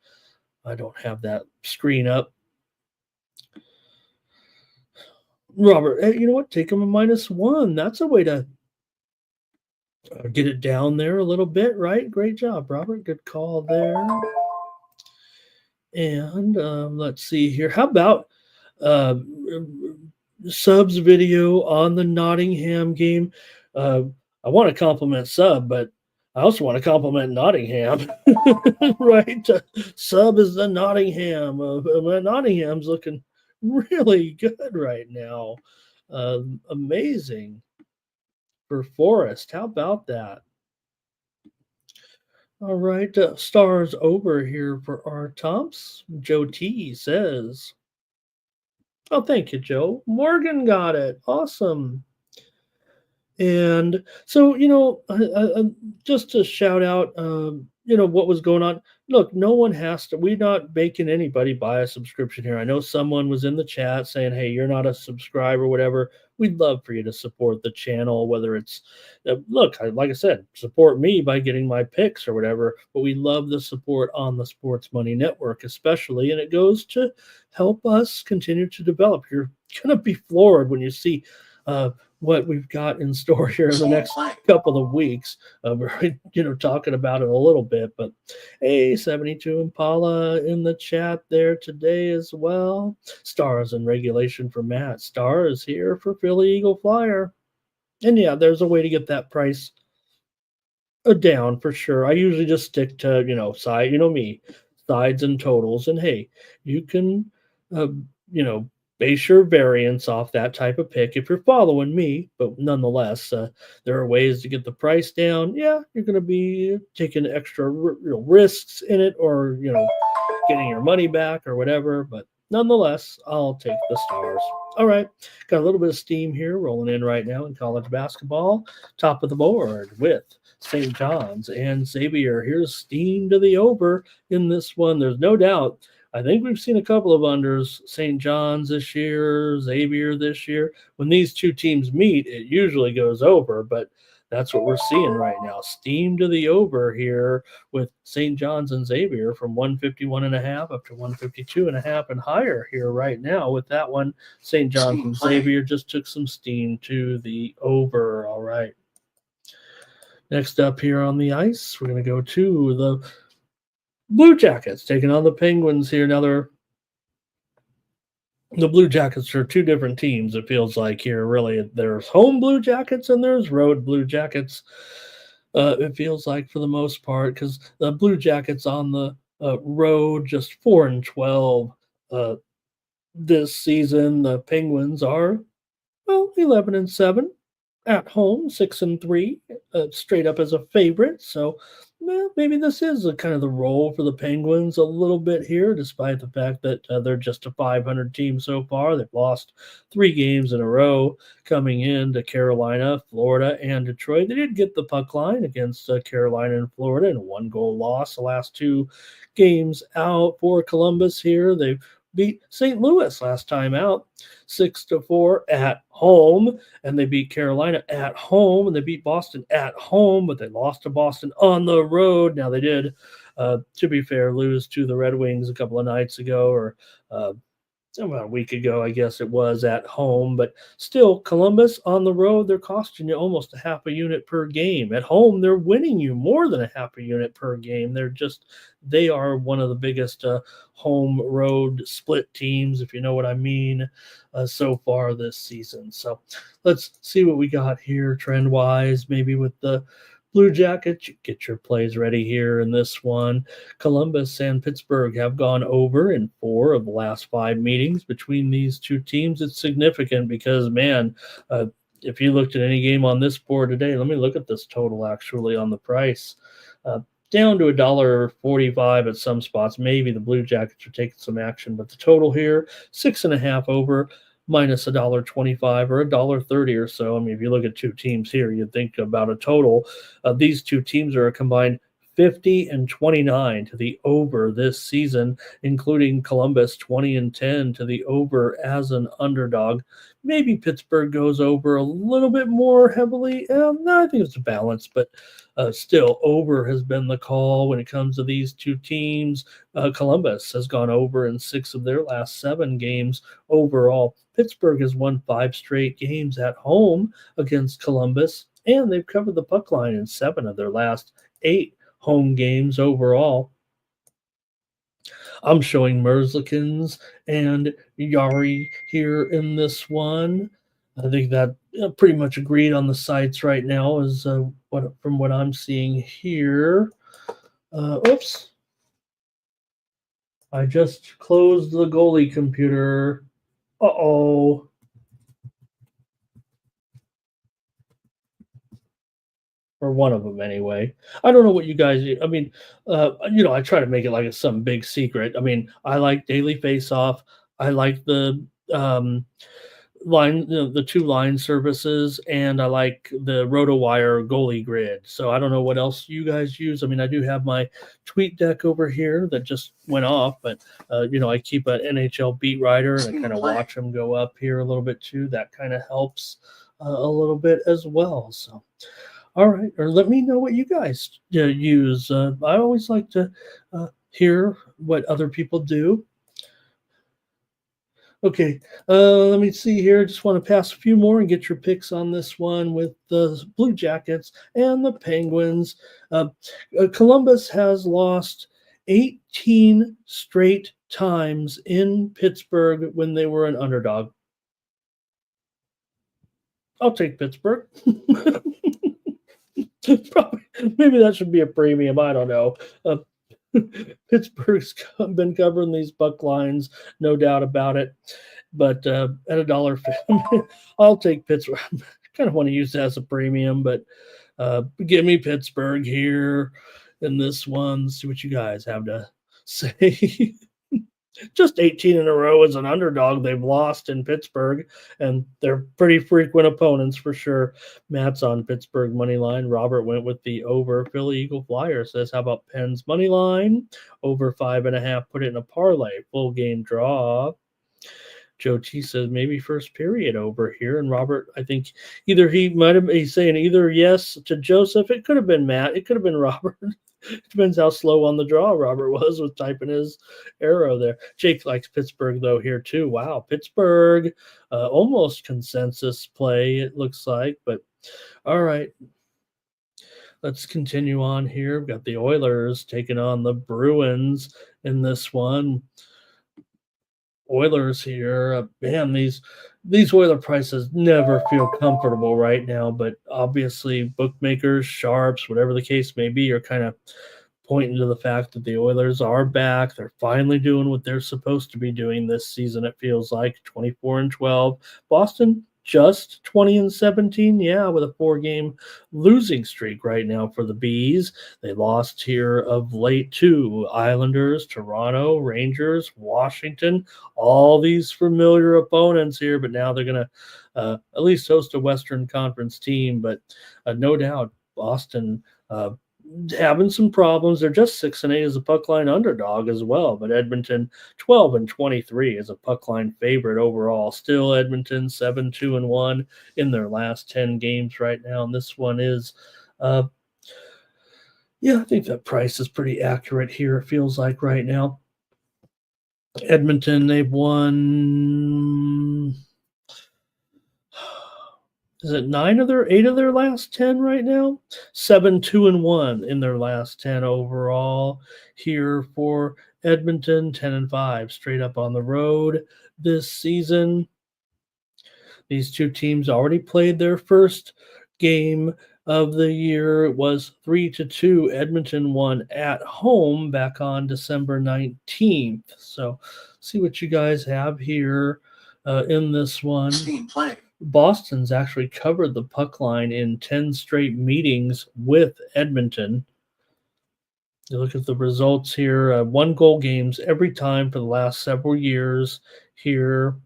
I don't have that screen up. Robert, hey, you know what? Take them a -1. That's a way to get it down there a little bit, right? Great job, Robert. Good call there. And let's see here. How about Sub's video on the Nottingham game? I want to compliment Sub, but I also want to compliment Nottingham, right? Sub is the Nottingham. Nottingham's looking really good right now. Amazing for Forest. How about that? All right, stars over here for our Tomps. Joe T says, oh, thank you, Joe. Morgan got it. Awesome. And so, just to shout out, what was going on. Look, no one has to. We're not making anybody buy a subscription here. I know someone was in the chat saying, hey, you're not a subscriber, whatever. We'd love for you to support the channel, whether it's, like I said, support me by getting my picks or whatever. But we love the support on the Sports Money Network, especially. And it goes to help us continue to develop. You're going to be floored when you see what we've got in store here in the next couple of weeks. We're talking about it a little bit, but hey, 72 Impala in the chat there today as well. Stars in regulation for Matt. Stars here for Philly Eagle Flyer. And yeah, there's a way to get that price down for sure. I usually just stick to, side, me, sides and totals. And hey, you can, base your variance off that type of pick if you're following me, but nonetheless, there are ways to get the price down. Yeah, you're going to be taking extra risks in it, or getting your money back or whatever, but nonetheless, I'll take the stars. All right, got a little bit of steam here rolling in right now in college basketball. Top of the board with St. John's and Xavier. Here's steam to the over in this one. There's no doubt. I think we've seen a couple of unders. St. John's this year, Xavier this year. When these two teams meet, it usually goes over, but that's what we're seeing right now. Steam to the over here with St. John's and Xavier from 151.5 up to 152.5 and higher here right now with that one. St. John's and Xavier just took some steam to the over. All right. Next up here on the ice, we're going to go to the Blue Jackets taking on the Penguins here. Now the Blue Jackets are two different teams, it feels like here. Really, there's home Blue Jackets and there's road Blue Jackets. It feels like for the most part, because the Blue Jackets on the road just 4-12 this season. The Penguins are 11-7 at home, 6-3, straight up as a favorite. So maybe this is a kind of the role for the Penguins a little bit here, despite the fact that they're just a 500 team so far. They've lost 3 games in a row coming into Carolina, Florida, and Detroit. They did get the puck line against Carolina and Florida in a 1-goal loss the last 2 games out for Columbus here. They've beat St. Louis last time out 6-4 at home, and they beat Carolina at home, and they beat Boston at home, but they lost to Boston on the road. Now they did, to be fair, lose to the Red Wings a couple of nights ago, or about a week ago, I guess it was, at home. But still, Columbus on the road, they're costing you almost a half a unit per game. At home, they're winning you more than a half a unit per game. They are one of the biggest home road split teams, if you know what I mean, so far this season. So let's see what we got here trend wise, maybe with the Blue Jackets. Get your plays ready here in this one. Columbus and Pittsburgh have gone over in 4 of the last 5 meetings between these two teams. It's significant because, man, if you looked at any game on this board today, let me look at this total actually on the price. Down to $1.45 at some spots. Maybe the Blue Jackets are taking some action, but the total here, 6.5 over, minus $1.25 or $1.30 or so. I mean, if you look at two teams here, you'd think about a total. These two teams are a combined 50-29 to the over this season, including Columbus 20-10 to the over as an underdog. Maybe Pittsburgh goes over a little bit more heavily. No, I think it's a balance, but still, over has been the call when it comes to these two teams. Columbus has gone over in 6 of their last 7 games overall. Pittsburgh has won 5 straight games at home against Columbus, and they've covered the puck line in 7 of their last 8 home games overall. I'm showing Merzlikins and Yari here in this one. I think that pretty much agreed on the sites right now is from what I'm seeing here. Oops. I just closed the goalie computer. Uh-oh. Or one of them anyway. I don't know what you guys. I mean, I try to make it like it's some big secret. I mean, I like Daily Face Off. I like the line, the 2 line services, and I like the RotoWire goalie grid. So I don't know what else you guys use. I mean, I do have my tweet deck over here that just went off, but I keep an NHL beat writer and I kind of watch them go up here a little bit too. That kind of helps a little bit as well. So. All right, or let me know what you guys use. I always like to hear what other people do. Okay, let me see here. Just want to pass a few more and get your picks on this one with the Blue Jackets and the Penguins. Columbus has lost 18 straight times in Pittsburgh when they were an underdog. I'll take Pittsburgh. Probably, maybe that should be a premium. I don't know. Pittsburgh's been covering these buck lines, no doubt about it. But at $1.50, I'll take Pittsburgh. I kind of want to use that as a premium, but give me Pittsburgh here in this one. See what you guys have to say. just 18 in a row as an underdog. They've lost in Pittsburgh, and they're pretty frequent opponents for sure. Matt's on Pittsburgh money line. Robert went with the over. Philly Eagle Flyer says, how about Penn's money line? Over 5.5. Put it in a parlay. Full game draw. Joe T says maybe first period over here. And Robert, I think either he's saying either yes to Joseph. It could have been Matt. It could have been Robert. It depends how slow on the draw Robert was with typing his arrow there. Jake likes Pittsburgh, though, here, too. Wow, Pittsburgh, almost consensus play, it looks like. But, all right, let's continue on here. We've got the Oilers taking on the Bruins in this one. Oilers here, man, these Oiler prices never feel comfortable right now, but obviously bookmakers, sharps, whatever the case may be, are kind of pointing to the fact that the Oilers are back. They're finally doing what they're supposed to be doing this season. It feels like 24-12. Boston just 20-17, yeah, with a 4-game losing streak right now for the Bees. They lost here of late to Islanders, Toronto, Rangers, Washington, all these familiar opponents here, but now they're going to at least host a Western Conference team. But no doubt Boston having some problems. They're just 6-8 as a puck line underdog as well, but Edmonton 12-23 as a puck line favorite overall. Still Edmonton 7-2-1 in their last 10 games right now, and this one is yeah, I think that price is pretty accurate here, it feels like right now. Edmonton, they've won, is it 8 of their last 10 right now? 7-2-1 in their last 10 overall here for Edmonton, 10-5 straight up on the road this season. These two teams already played their first game of the year. It was 3-2. Edmonton won at home back on December 19th. So see what you guys have here in this one. Team play. Boston's actually covered the puck line in 10 straight meetings with Edmonton. You look at the results here, 1-goal games every time for the last several years here.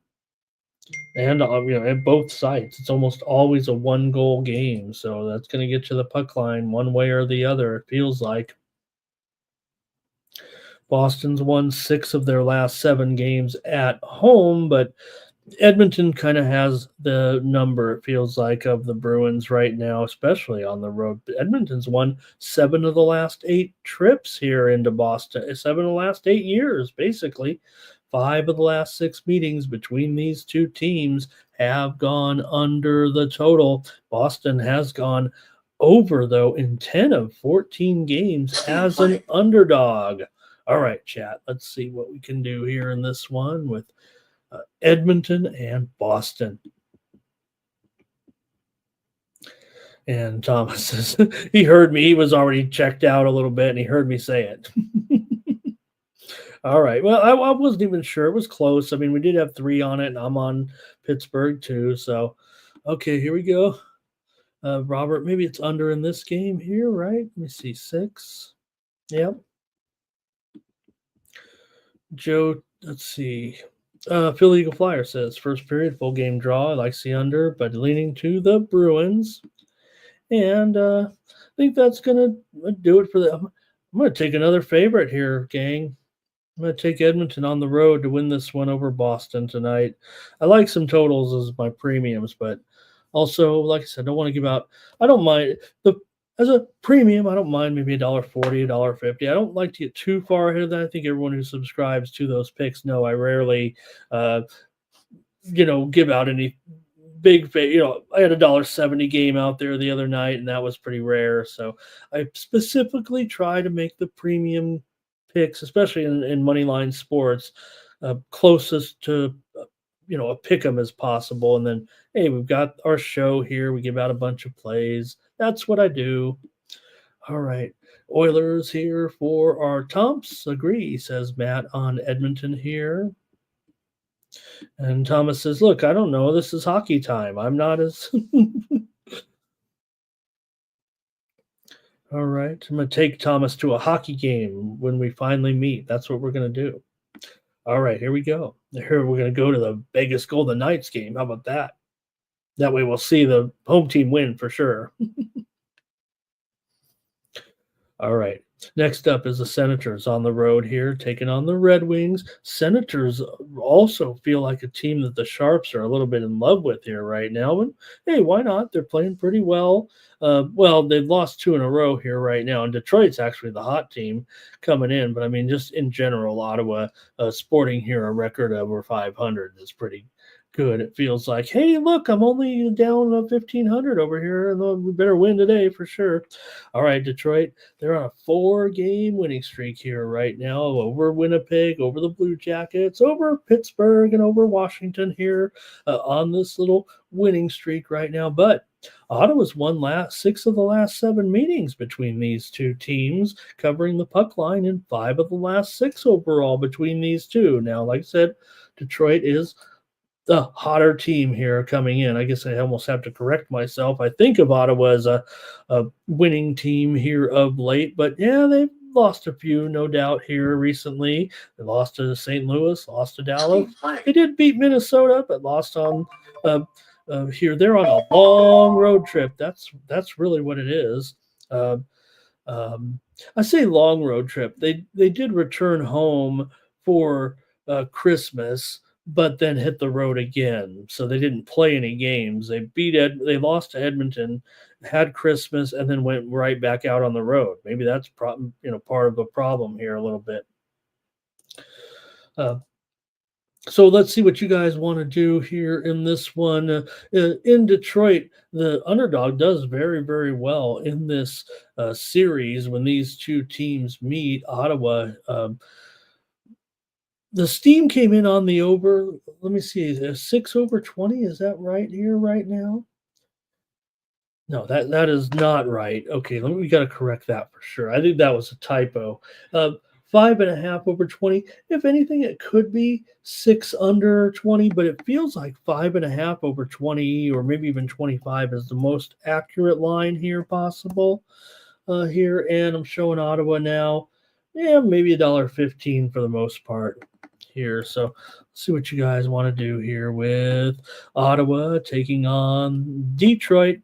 And at both sides, it's almost always a 1-goal game. So that's going to get you the puck line one way or the other, it feels like. Boston's won 6 of their last 7 games at home, but Edmonton kind of has the number, it feels like, of the Bruins right now, especially on the road. Edmonton's won 7 of the last 8 trips here into Boston, 7 of the last 8 years, basically. 5 of the last 6 meetings between these two teams have gone under the total. Boston has gone over, though, in 10 of 14 games as an underdog. All right, chat, let's see what we can do here in this one with Edmonton and Boston. And Thomas says he heard me. He was already checked out a little bit, and he heard me say it. All right. Well, I wasn't even sure. It was close. I mean, we did have 3 on it, and I'm on Pittsburgh too. So, okay, here we go. Robert, maybe it's under in this game here, right? Let me see. 6. Yep. Joe, let's see. Philly Eagle Flyer says first period, full game draw. I like the under, but leaning to the Bruins. And I think that's going to do it for the. I'm going to take another favorite here, gang. I'm going to take Edmonton on the road to win this one over Boston tonight. I like some totals as my premiums, but also, like I said, I don't want to give out. I don't mind as a premium. I don't mind maybe $1.40, $1.50. I don't like to get too far ahead of that. I think everyone who subscribes to those picks know I rarely, give out any big. I had a $1.70 game out there the other night, and that was pretty rare. So I specifically try to make the premium picks, especially in moneyline sports, closest to a pick 'em as possible. And then, hey, we've got our show here. We give out a bunch of plays. That's what I do. All right. Oilers here for our Tomps. Agree, says Matt on Edmonton here. And Thomas says, look, I don't know. This is hockey time. I'm not as. All right. I'm going to take Thomas to a hockey game when we finally meet. That's what we're going to do. All right, here we go. Here we're going to go to the Vegas Golden Knights game. How about that? That way we'll see the home team win for sure. All right. Next up is the Senators on the road here, taking on the Red Wings. Senators also feel like a team that the Sharps are a little bit in love with here right now. And hey, why not? They're playing pretty well. Well, they've lost two in a row here right now, and Detroit's actually the hot team coming in. But I mean, just in general, Ottawa sporting here a record over 500 is pretty good. It feels like, hey, look, I'm only down 1,500 over here, and we better win today for sure. All right, Detroit, they're on a 4-game winning streak here right now over Winnipeg, over the Blue Jackets, over Pittsburgh, and over Washington here on this little winning streak right now. But Ottawa's won 6 of the last 7 meetings between these two teams, covering the puck line in 5 of the last 6 overall between these two. Now, like I said, Detroit is the hotter team here coming in. I guess I almost have to correct myself. I think of Ottawa as a winning team here of late, but yeah, they've lost a few, no doubt, here recently. They lost to St. Louis, lost to Dallas. They did beat Minnesota, but lost on here. They're on a long road trip. That's really what it is. I say long road trip. They did return home for Christmas, but then hit the road again. So they didn't play any games. They lost to Edmonton, had Christmas, and then went right back out on the road. Maybe that's part of the problem here a little bit. So let's see what you guys want to do here in this one. In Detroit, the underdog does very, very well in this series when these two teams meet. Ottawa, the steam came in on the over. Let me see, 6 over 20. Is that right here right now? No, that is not right. Okay, we got to correct that for sure. I think that was a typo. 5.5 over 20. If anything, it could be 6 under 20, but it feels like 5.5 over 20, or maybe even 25 is the most accurate line here possible here. And I'm showing Ottawa now. Yeah, maybe $1.15 for the most part here. So let's see what you guys want to do here with Ottawa taking on Detroit.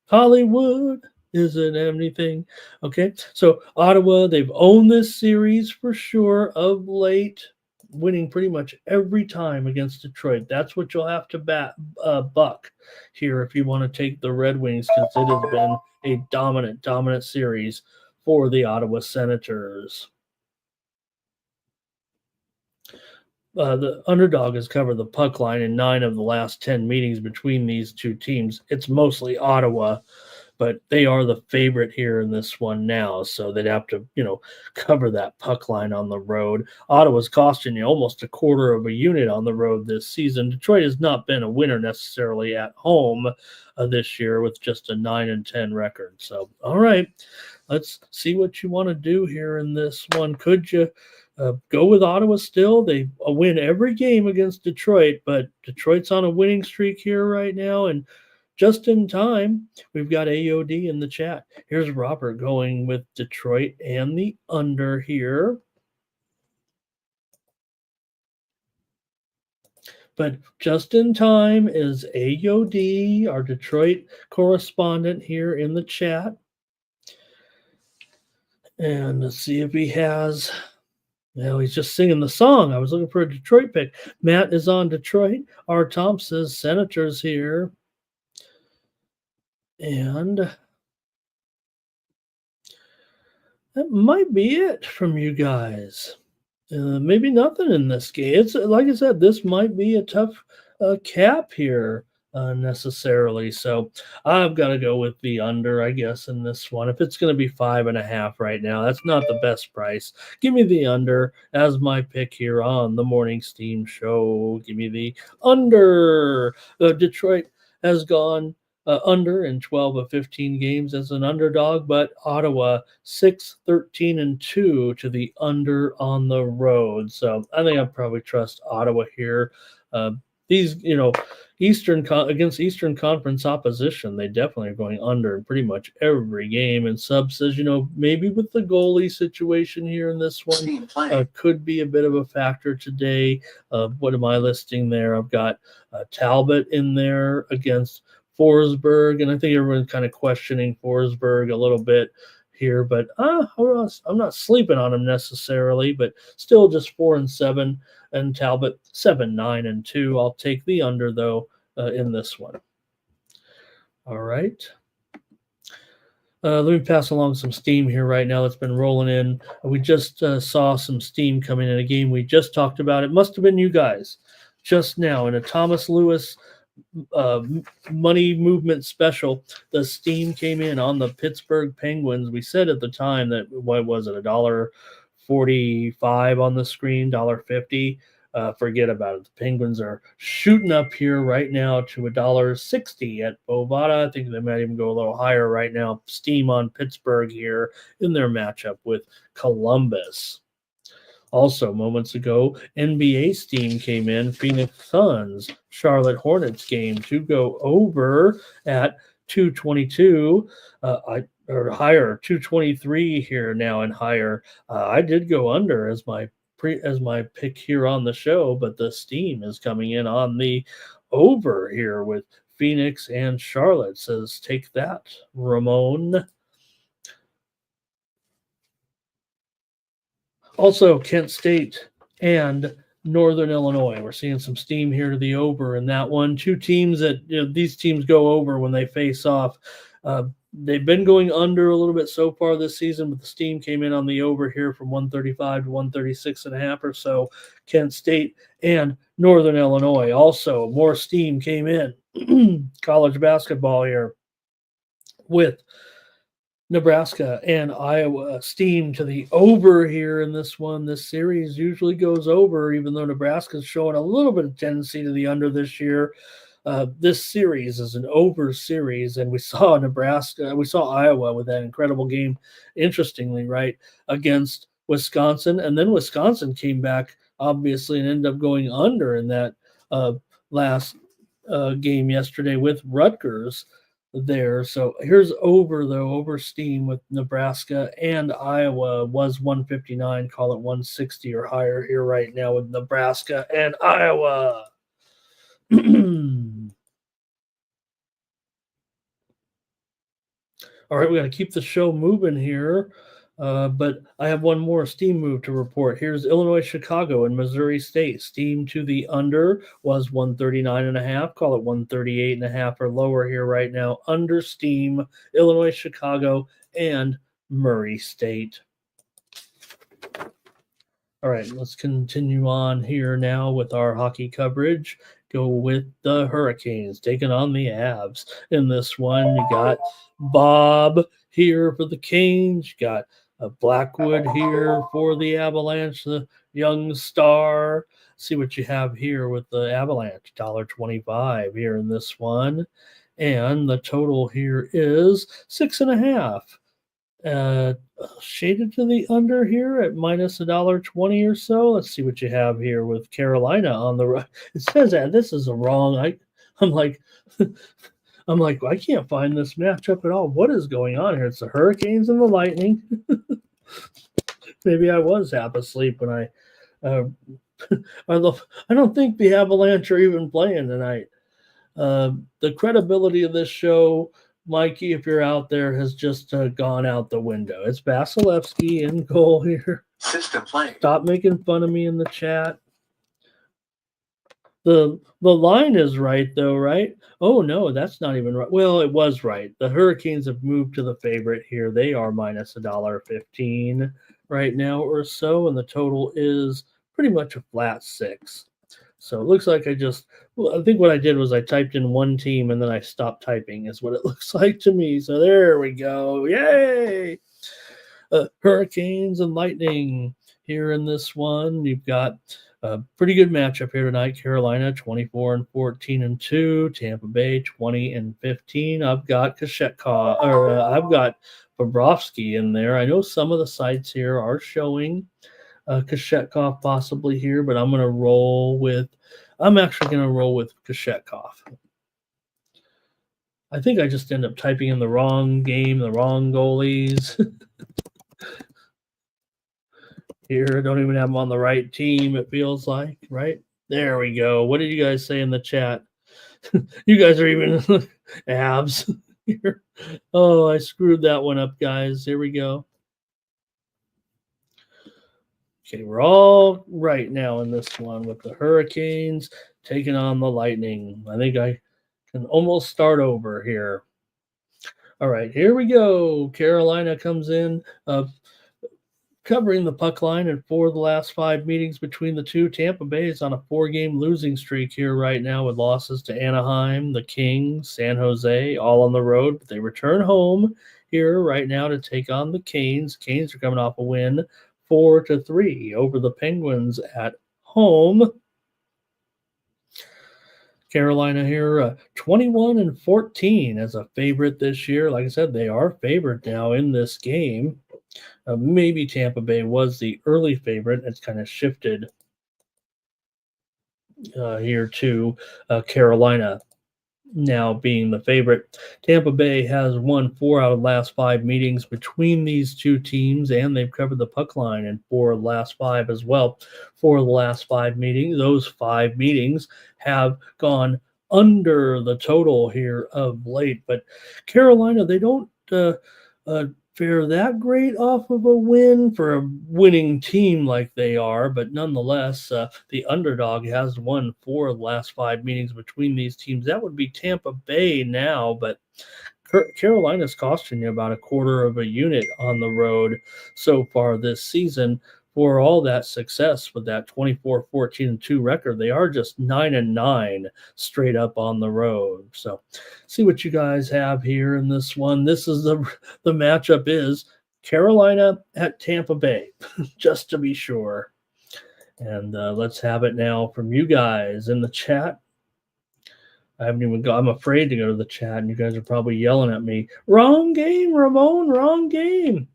Hollywood isn't anything. Okay, so Ottawa, they've owned this series for sure of late, winning pretty much every time against Detroit. That's what you'll have to buck here if you want to take the Red Wings, because it has been a dominant series for the Ottawa Senators. The underdog has covered the puck line in 9 of the last 10 meetings between these two teams. It's mostly Ottawa, but they are the favorite here in this one now, so they'd have to, cover that puck line on the road. Ottawa's costing you almost a quarter of a unit on the road this season. Detroit has not been a winner necessarily at home this year with just a 9-10 record. So, all right, let's see what you want to do here in this one. Could you go with Ottawa still? They win every game against Detroit, but Detroit's on a winning streak here right now. And just in time, we've got AOD in the chat. Here's Robert going with Detroit and the under here. But just in time is AOD, our Detroit correspondent here in the chat. And let's see if he has... Well, he's just singing the song. I was looking for a Detroit pick. Matt is on Detroit. R. Tom says Senators here. And that might be it from you guys. Maybe nothing in this game. It's like I said, this might be a tough cap here necessarily. So I've got to go with the under, I guess, in this one. If it's going to be 5.5 right now, that's not the best price. Give me the under as my pick here on the Morning Steam Show. Give me the under. Detroit has gone under in 12 of 15 games as an underdog, but Ottawa 6-13-2 to the under on the road. So I think I'd probably trust Ottawa here. these, against Eastern Conference opposition, they definitely are going under in pretty much every game. And Sub says, maybe with the goalie situation here in this one, could be a bit of a factor today. What am I listing there? I've got Talbot in there against Forsberg, and I think everyone's kind of questioning Forsberg a little bit here, but I'm not sleeping on him necessarily, but still just 4-7, and Talbot 7-9-2. I'll take the under though in this one. All right. Let me pass along some steam here right now that's been rolling in. We just saw some steam coming in a game we just talked about. It must have been you guys just now in a Thomas Lewis money movement special. The steam came in on the Pittsburgh Penguins. We said at the time that, what was it, $1.45 on the screen, $1.50. Forget about it. The Penguins are shooting up here right now to $1.60 at Bovada. I think they might even go a little higher right now. Steam on Pittsburgh here in their matchup with Columbus. Also, moments ago, NBA steam came in. Phoenix Suns, Charlotte Hornets game to go over at 222, or higher, 223 here now and higher. I did go under as my pick here on the show, but the steam is coming in on the over here with Phoenix and Charlotte. Says take that, Ramon. Also, Kent State and Northern Illinois. We're seeing some steam here to the over in that one. Two teams that these teams go over when they face off. They've been going under a little bit so far this season, but the steam came in on the over here from 135 to 136.5 or so. Kent State and Northern Illinois. Also, more steam came in. College basketball here with Nebraska and Iowa. Steam to the over here in this one. This series usually goes over, even though Nebraska's showing a little bit of tendency to the under this year. This series is an over series, and we saw Iowa with that incredible game, interestingly, right, against Wisconsin. And then Wisconsin came back, obviously, and ended up going under in that last game yesterday with Rutgers there. So here's over steam with Nebraska and Iowa. Was 159, call it 160 or higher here right now with Nebraska and Iowa. All right, we got to keep the show moving here. But I have one more steam move to report. Here's Illinois, Chicago, and Missouri State. Steam to the under was 139.5. Call it 138.5 or lower here right now. Under steam, Illinois, Chicago, and Murray State. All right, let's continue on here now with our hockey coverage. Go with the Hurricanes taking on the Avs. In this one, you got Bob here for the Canes. You got Blackwood here for the Avalanche, the young star. See what you have here with the Avalanche, $1.25 here in this one. And the total here is 6.5. Shaded to the under here at minus $1.20 or so. Let's see what you have here with Carolina on the right. It says that this is a wrong. I'm like, I can't find this matchup at all. What is going on here? It's the Hurricanes and the Lightning. Maybe I was half asleep when I don't think the Avalanche are even playing tonight. The credibility of this show, Mikey, if you're out there, has just gone out the window. It's Vasilevsky in goal here. System play. Stop making fun of me in the chat. The line is right, though, right? Oh, no, that's not even right. Well, it was right. The Hurricanes have moved to the favorite here. They are minus $1.15 right now or so, and the total is pretty much a flat 6. So it looks like I think what I did was I typed in one team and then I stopped typing is what it looks like to me. So there we go. Yay! Hurricanes and Lightning here in this one. You've got a pretty good matchup here tonight. Carolina 24-14-2. Tampa Bay 20-15. I've got I've got Bobrovsky in there. I know some of the sites here are showing Kashetkov possibly here, but I'm going to roll with I'm actually going to roll with Kochetkov. I think I just end up typing in the wrong game, the wrong goalies. Here, don't even have them on the right team, it feels like, right? There we go. What did you guys say in the chat? You guys are even abs. Here. Oh, I screwed that one up, guys. Here we go. Okay, we're all right now in this one with the Hurricanes taking on the Lightning. I think I can almost start over here. All right, here we go. Carolina comes in, covering the puck line in 4 of the last 5 meetings between the two. Tampa Bay is on a 4-game losing streak here right now with losses to Anaheim, the Kings, San Jose, all on the road. But they return home here right now to take on the Canes. Canes are coming off a win 4-3 over the Penguins at home. Carolina here, 21-14 as a favorite this year. Like I said, they are favored now in this game. Maybe Tampa Bay was the early favorite. It's kind of shifted here to Carolina now being the favorite. Tampa Bay has won 4 out of the last 5 meetings between these two teams, and they've covered the puck line in 4 of the last 5 as well. 4 of the last 5 meetings, those 5 meetings have gone under the total here of late. But Carolina, they don't fare that great off of a win for a winning team like they are, but nonetheless, the underdog has won 4 of the last 5 meetings between these teams. That would be Tampa Bay now, but Carolina's costing you about a quarter of a unit on the road so far this season. For all that success with that 24-14-2 record, they are just 9-9 straight up on the road. So see what you guys have here in this one. This is the matchup is Carolina at Tampa Bay, just to be sure. And let's have it now from you guys in the chat. I haven't even got, I'm afraid to go to the chat, and you guys are probably yelling at me. Wrong game, Ramon, wrong game.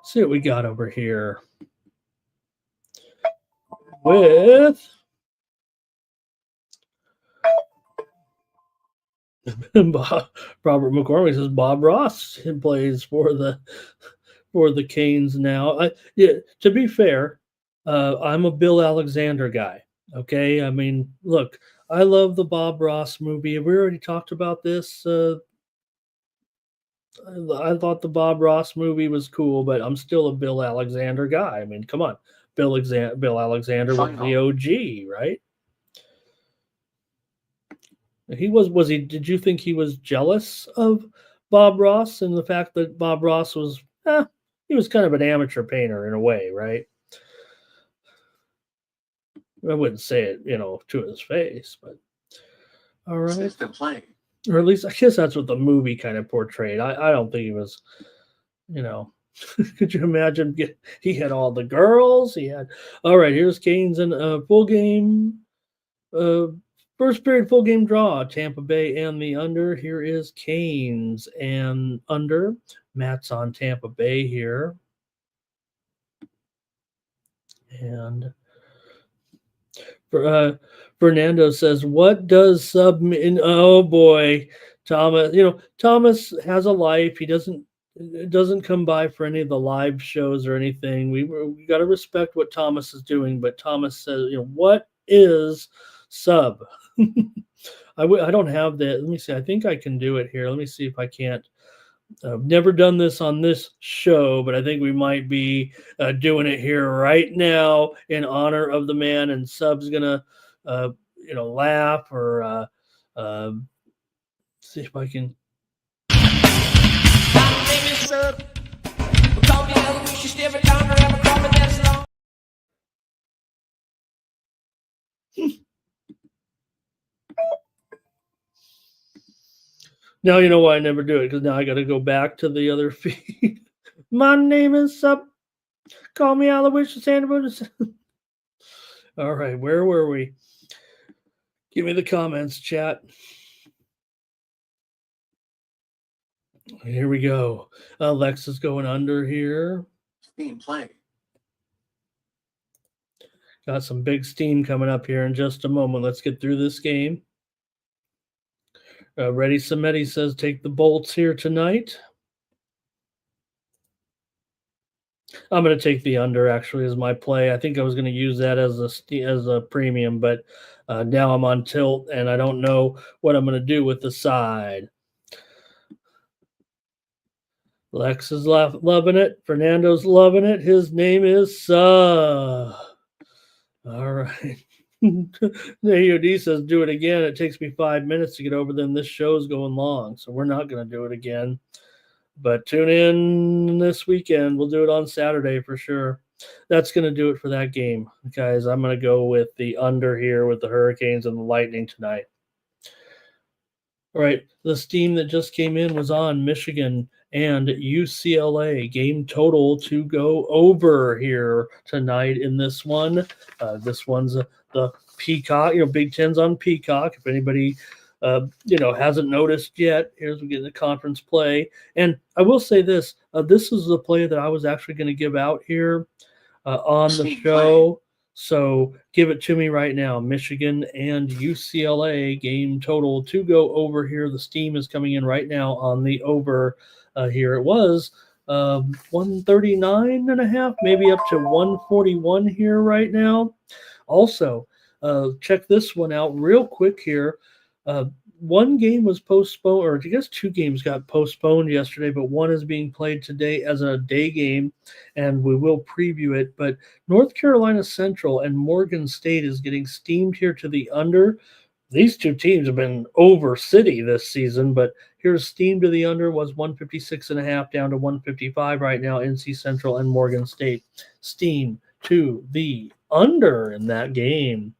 See what we got over here with Robert McCormick says Bob Ross plays for the Canes now. To be fair, I'm a Bill Alexander guy. Okay, I mean, look, I love the Bob Ross movie. We already talked about this. I thought the Bob Ross movie was cool, but I'm still a Bill Alexander guy. I mean, come on, Bill Alexander was the OG, right? He was he? Did you think he was jealous of Bob Ross and the fact that Bob Ross was? He was kind of an amateur painter in a way, right? I wouldn't say it, to his face, but all right. System play. Or at least I guess that's what the movie kind of portrayed. I don't think he was, could you imagine? He had all the girls. He had. All right, here's Canes in a full game. First period full game draw. Tampa Bay and the under. Here is Canes and under. Matt's on Tampa Bay here. And Fernando says, what does sub mean? Oh boy, Thomas. Thomas has a life. He doesn't come by for any of the live shows or anything. We got to respect what Thomas is doing. But Thomas says, what is sub? I don't have that. Let me see. I think I can do it here. Let me see if I can't. I've never done this on this show, but I think we might be doing it here right now in honor of the man. And Sub's gonna, laugh or see if I can. Now you know why I never do it, because now I got to go back to the other feed. My name is Sub. Call me Aloysius Sanders. All right, where were we? Give me the comments, chat. Here we go. Alexa's going under here. Team play. Got some big steam coming up here in just a moment. Let's get through this game. Ready Samedi says take the Bolts here tonight. I'm going to take the under actually as my play. I think I was going to use that as a premium, but now I'm on tilt and I don't know what I'm going to do with the side. Lex is loving it. Fernando's loving it. His name is all right. AOD says do it again. It takes me 5 minutes to get over them. This show's going long, so we're not going to do it again. But tune in this weekend. We'll do it on Saturday for sure. That's going to do it for that game, guys. I'm going to go with the under here with the Hurricanes and the Lightning tonight. All right, the steam that just came in was on Michigan and UCLA. Game total to go over here tonight in this one. This one's the Peacock, Big Ten's on Peacock. If anybody hasn't noticed yet, here's we get the conference play. And I will say this, this is the play that I was actually going to give out here on the show. So give it to me right now. Michigan and UCLA game total to go over here. The steam is coming in right now on the over here. It was 139 and a half, maybe up to 141 here right now. Also, check this one out real quick here. One game was postponed, or I guess two games got postponed yesterday, but one is being played today as a day game, and we will preview it. But North Carolina Central and Morgan State is getting steamed here to the under. These two teams have been over city this season, but here's steam to the under was 156.5 down to 155 right now. NC Central and Morgan State steam to the under in that game.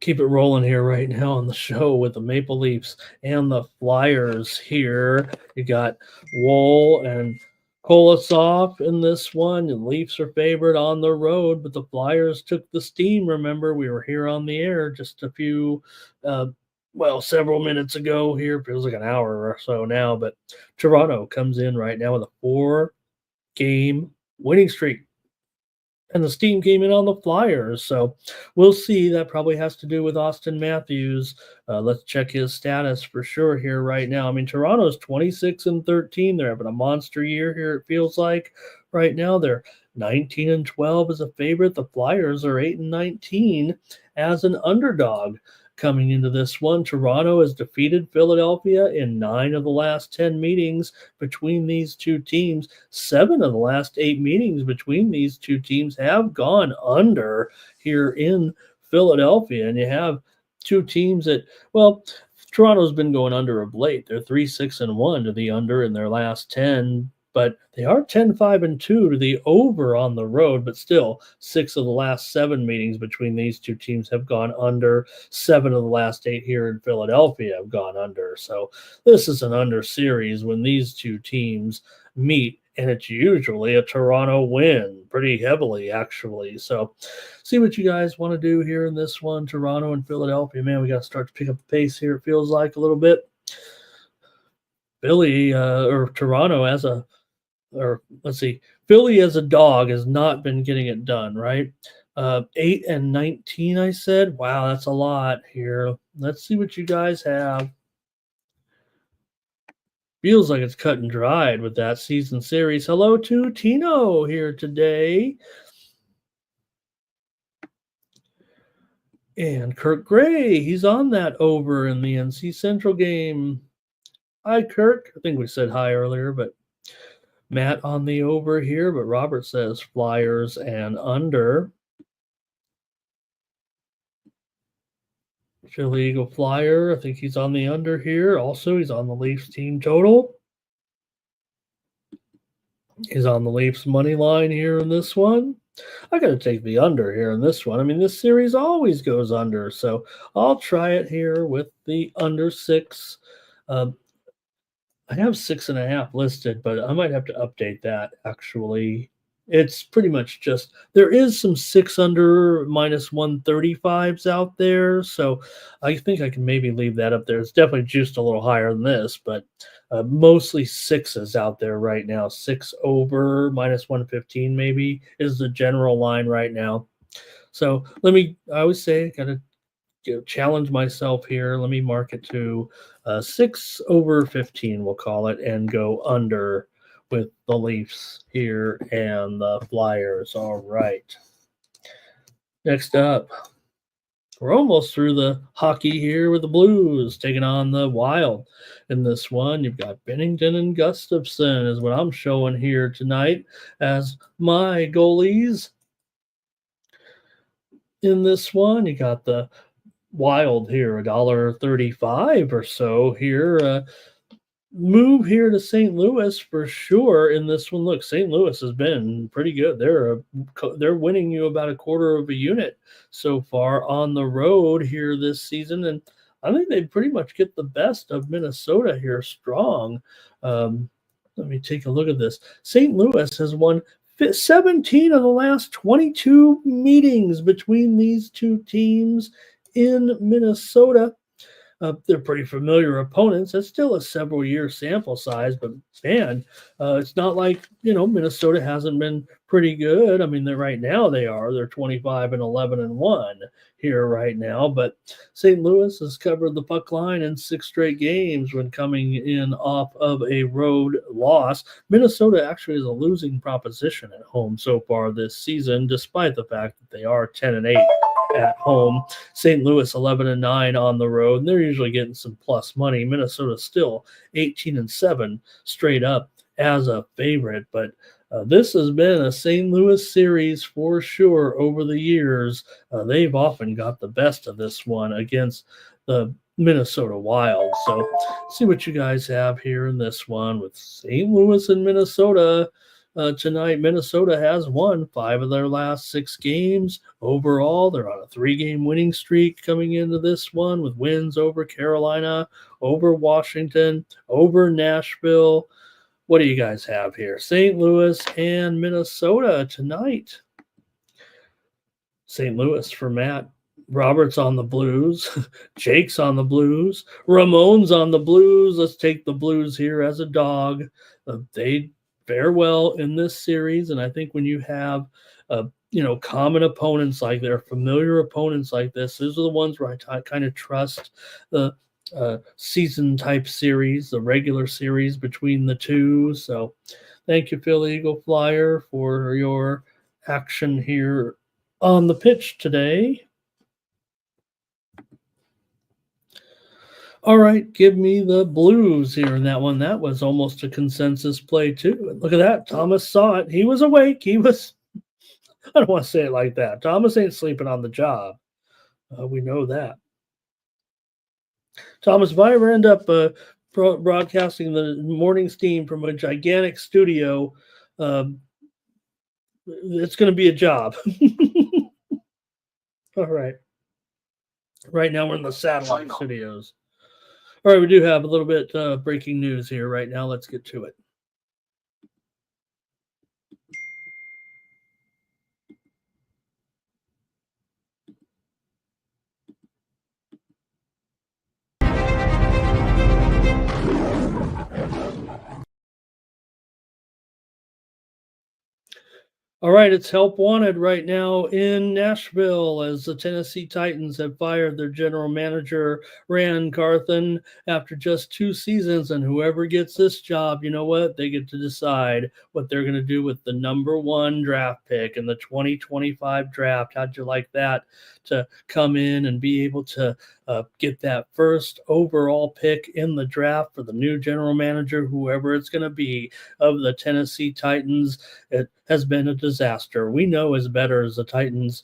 Keep it rolling here right now on the show with the Maple Leafs and the Flyers here. You got Woll and Kolosov in this one. The Leafs are favored on the road, but the Flyers took the steam. Remember, we were here on the air just a few, several minutes ago here. Feels like an hour or so now, but Toronto comes in right now with a 4-game winning streak. And the steam came in on the Flyers. So we'll see. That probably has to do with Austin Matthews. Let's check his status for sure here right now. I mean, Toronto's 26-13. They're having a monster year here, it feels like. Right now, they're 19-12 as a favorite. The Flyers are 8-19 as an underdog. Coming into this one, Toronto has defeated Philadelphia in 9 of the last 10 meetings between these two teams. 7 of the last 8 meetings between these two teams have gone under here in Philadelphia. And you have two teams that, Toronto's been going under of late. They're 3-6-1 to the under in their last 10. But they are 10-5-2 to the over on the road, but still 6 of the last 7 meetings between these two teams have gone under. 7 of the last 8 here in Philadelphia have gone under. So this is an under series when these two teams meet, and it's usually a Toronto win pretty heavily, actually. So see what you guys want to do here in this one, Toronto and Philadelphia. Man, we got to start to pick up the pace here, it feels like a little bit. Philly or Toronto Philly as a dog has not been getting it done, right? 8-19, I said. Wow, that's a lot here. Let's see what you guys have. Feels like it's cut and dried with that season series. Hello to Tino here today. And Kirk Gray, he's on that over in the NC Central game. Hi, Kirk. I think we said hi earlier, but Matt on the over here, but Robert says Flyers and under. Philly Eagle Flyer, I think he's on the under here. Also, he's on the Leafs team total. He's on the Leafs money line here in this one. I got to take the under here in this one. I mean, this series always goes under, so I'll try it here with the under 6. I have 6.5 listed, but I might have to update that actually. It's pretty much just there is some 6 under minus 135s out there, so I think I can maybe leave that up there. It's definitely juiced a little higher than this, but mostly sixes out there right now. 6 over minus 115 maybe is the general line right now. So I always say, got to challenge myself here. Let me mark it to 6 over 15, we'll call it, and go under with the Leafs here and the Flyers. All right. Next up, we're almost through the hockey here with the Blues taking on the Wild. In this one, you've got Bennington and Gustafson is what I'm showing here tonight as my goalies. In this one, you got the Wild here, $1.35 or so here. Move here to St. Louis for sure in this one. Look, St. Louis has been pretty good. They're winning you about a quarter of a unit so far on the road here this season, and I think they pretty much get the best of Minnesota here strong. Let me take a look at this. St. Louis has won 17 of the last 22 meetings between these two teams in Minnesota. They're pretty familiar opponents. It's still a several-year sample size, but man, it's not like Minnesota hasn't been pretty good. I mean, right now they're 25 and 11 and 1 here right now. But St. Louis has covered the puck line in 6 straight games when coming in off of a road loss. Minnesota actually is a losing proposition at home so far this season, despite the fact that they are 10 and 8. At home. St. Louis 11 and 9 on the road, and they're usually getting some plus money. Minnesota still 18 and 7 straight up as a favorite, but this has been a St. Louis series for sure over the years. They've often got the best of this one against the Minnesota Wild. So see what you guys have here in this one with St. Louis and Minnesota. Tonight, Minnesota has won 5 of their last 6 games. Overall, they're on a 3-game winning streak coming into this one with wins over Carolina, over Washington, over Nashville. What do you guys have here? St. Louis and Minnesota tonight. St. Louis for Matt. Robert's on the Blues. Jake's on the Blues. Ramon's on the Blues. Let's take the Blues here as a dog. They fare well in this series, and I think when you have common opponents like their familiar opponents like this, those are the ones where I kind of trust the season type series, the regular series between the two. So thank you, Philly Eagle Flyer, for your action here on the pitch today. All right, give me the Blues here in that one. That was almost a consensus play, too. Look at that. Thomas saw it. He was awake. I don't want to say it like that. Thomas ain't sleeping on the job. We know that. Thomas, if I ever end up broadcasting the morning steam from a gigantic studio, it's going to be a job. All right. Right now we're in the satellite studios. All right, we do have a little bit breaking news here right now. Let's get to it. All right, it's help wanted right now in Nashville as the Tennessee Titans have fired their general manager, Ran Carthon, after just 2 seasons. And whoever gets this job, you know what? They get to decide what they're going to do with the number 1 draft pick in the 2025 draft. How'd you like that to come in and be able to get that first overall pick in the draft for the new general manager, whoever it's going to be, of the Tennessee Titans? It has been a disaster. We know as better as the Titans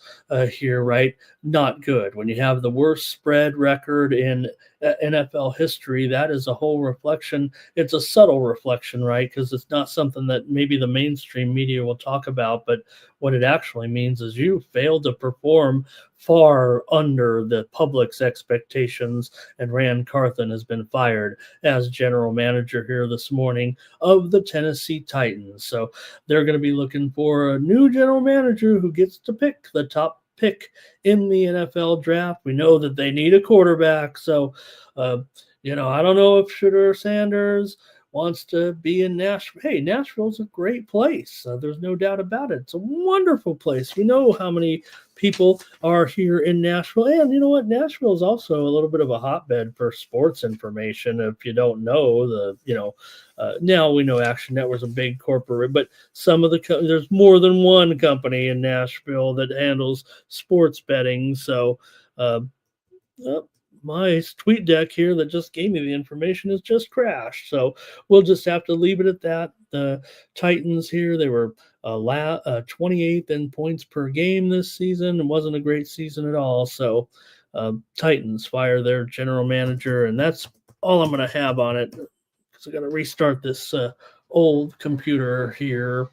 here, right? Not good. When you have the worst spread record in NFL history, that is a whole reflection. It's a subtle reflection, right? Because it's not something that maybe the mainstream media will talk about, but what it actually means is you failed to perform far under the public's expectations, and Rand Carthen has been fired as general manager here this morning of the Tennessee Titans. So they're going to be looking for a new general manager who gets to pick the top pick in the NFL draft. We know that they need a quarterback. So, I don't know if Shedeur Sanders wants to be in Nashville. Hey, Nashville's a great place. There's no doubt about it. It's a wonderful place. We know how many people are here in Nashville. And you know what? Nashville is also a little bit of a hotbed for sports information. If you don't know, now we know Action Network's a big corporate, but there's more than one company in Nashville that handles sports betting. So, my tweet deck here that just gave me the information has just crashed. So we'll just have to leave it at that. The Titans here, they were 28th in points per game this season. It wasn't a great season at all. So Titans fire their general manager, and that's all I'm going to have on it because I got to restart this old computer here.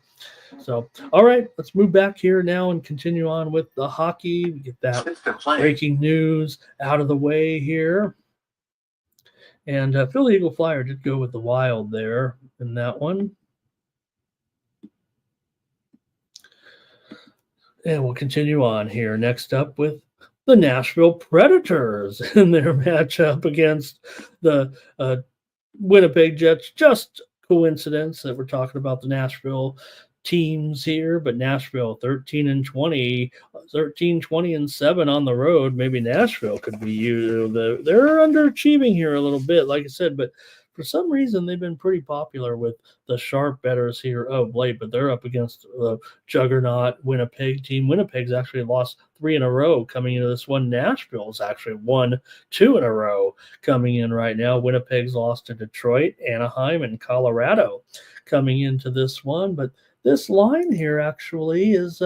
So, all right, let's move back here now and continue on with the hockey. We get that breaking news out of the way here. And Philly Eagle Flyer did go with the Wild there in that one. And we'll continue on here. Next up with the Nashville Predators in their matchup against the Winnipeg Jets. Just coincidence that we're talking about the Nashville teams here, but Nashville 13-20 and 7 on the road. Maybe Nashville could be they're underachieving here a little bit, like I said, but for some reason they've been pretty popular with the sharp bettors here of late, but they're up against the juggernaut Winnipeg team. Winnipeg's actually lost 3 in a row coming into this one. Nashville's actually won 2 in a row coming in right now. Winnipeg's lost to Detroit, Anaheim, and Colorado coming into this one, but this line here actually has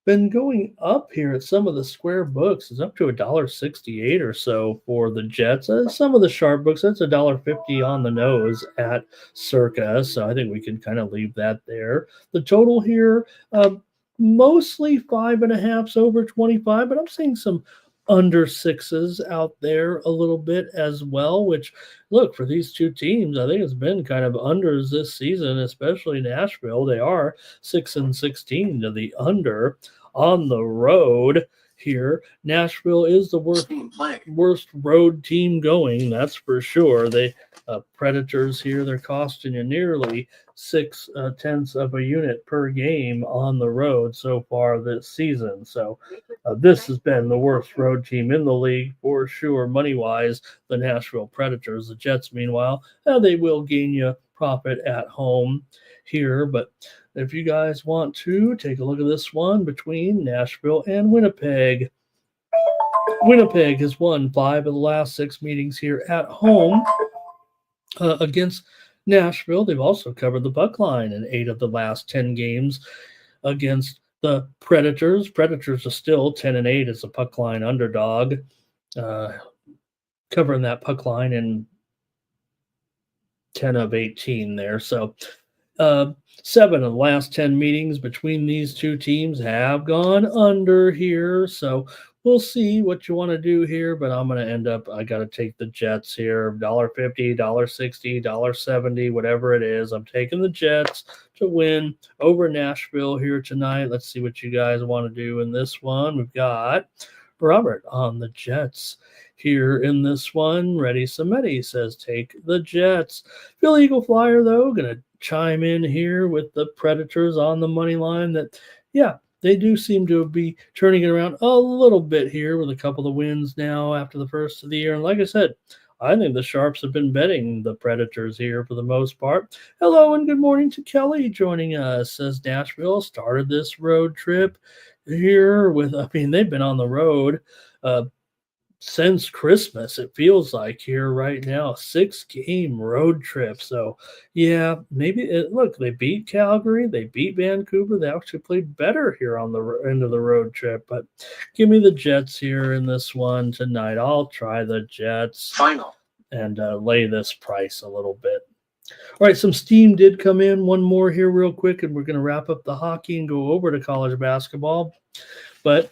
been going up here at some of the square books. It's up to $1.68 or so for the Jets. Some of the sharp books, that's $1.50 on the nose at circa. So I think we can kind of leave that there. The total here, mostly 5.5s over 25, but I'm seeing some under 6s out there a little bit as well, which look, for these two teams, I think it's been kind of unders this season, especially Nashville. They are 6-16 to the under on the road here. Nashville is the worst road team going, that's for sure. They Predators here, they're costing you nearly 0.6 of a unit per game on the road so far this season. So this has been the worst road team in the league for sure, money-wise, the Nashville Predators. The Jets, meanwhile, they will gain you profit at home here. But if you guys want to take a look at this one between Nashville and Winnipeg, Winnipeg has won 5 of the last 6 meetings here at home against Nashville. They've also covered the puck line in 8 of the last 10 games against the Predators. Predators are still 10-8 as a puck line underdog, covering that puck line in 10 of 18 there. So 7 of the last 10 meetings between these two teams have gone under here. So we'll see what you want to do here, but I'm going to end up, I got to take the Jets here, $1.50, $1.60, $1.70, whatever it is. I'm taking the Jets to win over Nashville here tonight. Let's see what you guys want to do in this one. We've got Robert on the Jets here in this one. Ready Samedi says take the Jets. Philly Eagle Flyer, though, going to chime in here with the Predators on the money line that, yeah, they do seem to be turning it around a little bit here with a couple of wins now after the first of the year. And like I said, I think the Sharps have been betting the Predators here for the most part. Hello and good morning to Kelly joining us. Says Nashville started this road trip here with, they've been on the road since Christmas, it feels like here right now, 6-game road trip. So yeah, look, they beat Calgary, they beat Vancouver, they actually played better here on the end of the road trip. But give me the Jets here in this one tonight. I'll try the Jets final and lay this price a little bit. All right, some steam did come in. One more here, real quick, and we're going to wrap up the hockey and go over to college basketball. But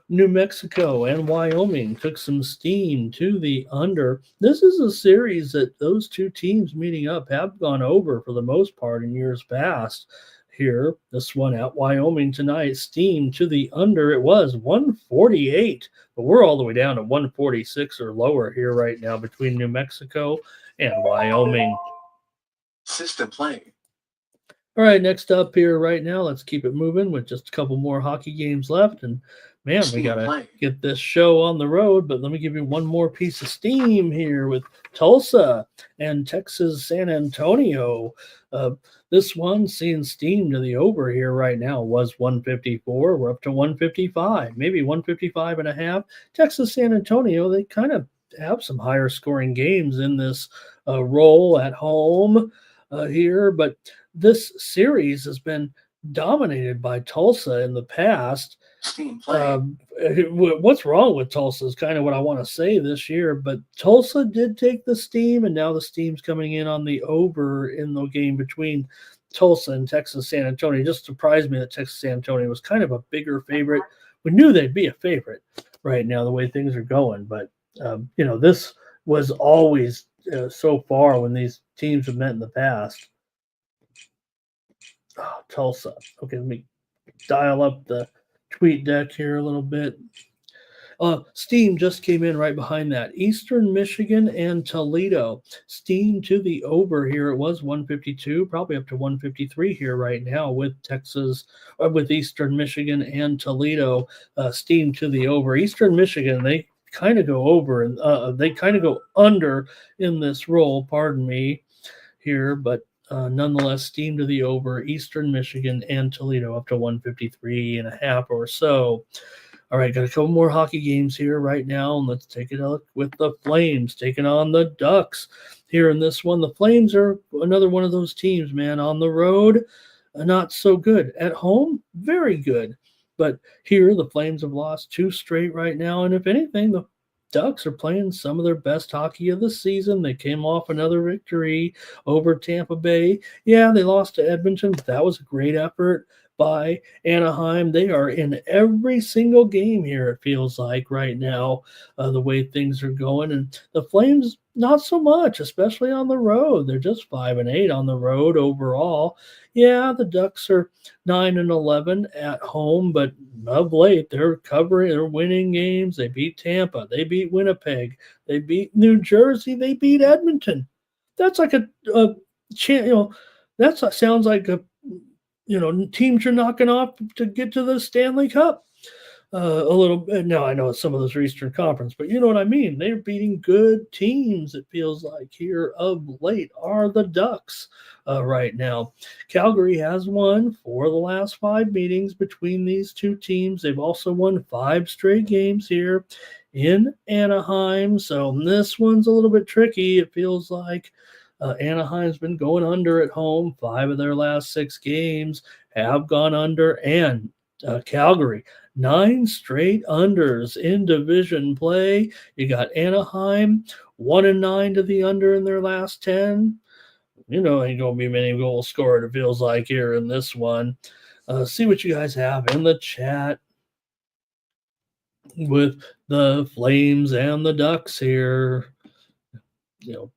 New Mexico and Wyoming took some steam to the under. This is a series that those two teams meeting up have gone over for the most part in years past. Here, this one at Wyoming tonight, steam to the under. It was 148, but we're all the way down to 146 or lower here right now between New Mexico and Wyoming. System playing. All right, next up here right now, let's keep it moving with just a couple more hockey games left. And man, we got to get this show on the road. But let me give you one more piece of steam here with Tulsa and Texas San Antonio. This one seeing steam to the over here right now was 154. We're up to 155, maybe 155 and a half. Texas San Antonio, they kind of have some higher scoring games in this role at home here, but this series has been dominated by Tulsa in the past. What's wrong with Tulsa is kind of what I want to say this year, but Tulsa did take the steam, and now the steam's coming in on the over in the game between Tulsa and Texas San Antonio. It just surprised me that Texas San Antonio was kind of a bigger favorite. We knew they'd be a favorite right now, the way things are going, but this was always so far when these teams have met in the past. Oh, Tulsa. Okay, let me dial up the tweet deck here a little bit. Steam just came in right behind that. Eastern Michigan and Toledo. Steam to the over here. It was 152, probably up to 153 here right now with with Eastern Michigan and Toledo. Steam to the over. Eastern Michigan, they kind of go over and they kind of go under in this roll, pardon me here, but nonetheless, steam to the over. Eastern Michigan and Toledo up to 153 and a half or so. All right, got a couple more hockey games here right now, and let's take it out with the Flames taking on the Ducks here in this one. The Flames are another one of those teams, man. On the road, not so good. At home, very good. But here, the Flames have lost 2 straight right now, and if anything, the Ducks are playing some of their best hockey of the season. They came off another victory over Tampa Bay. Yeah, they lost to Edmonton, but that was a great effort by Anaheim. They are in every single game here, it feels like right now, the way things are going. And the Flames, not so much, especially on the road. They're just 5-8 on the road overall. Yeah, the Ducks are 9-11 at home, but of late they're winning games. They beat Tampa, they beat Winnipeg, they beat New Jersey, they beat Edmonton. That's like that sounds like teams you're knocking off to get to the Stanley Cup. A little bit. Now, I know some of those are Eastern Conference, but you know what I mean. They're beating good teams, it feels like, here of late are the Ducks right now. Calgary has won 4 of the last 5 meetings between these two teams. They've also won 5 straight games here in Anaheim. So this one's a little bit tricky, it feels like. Anaheim's been going under at home. 5 of their last 6 games have gone under, and Calgary, 9 straight unders in division play. You got Anaheim 1-9 to the under in their last 10. Ain't gonna be many goals scored, it feels like, here in this one. See what you guys have in the chat with the Flames and the Ducks here.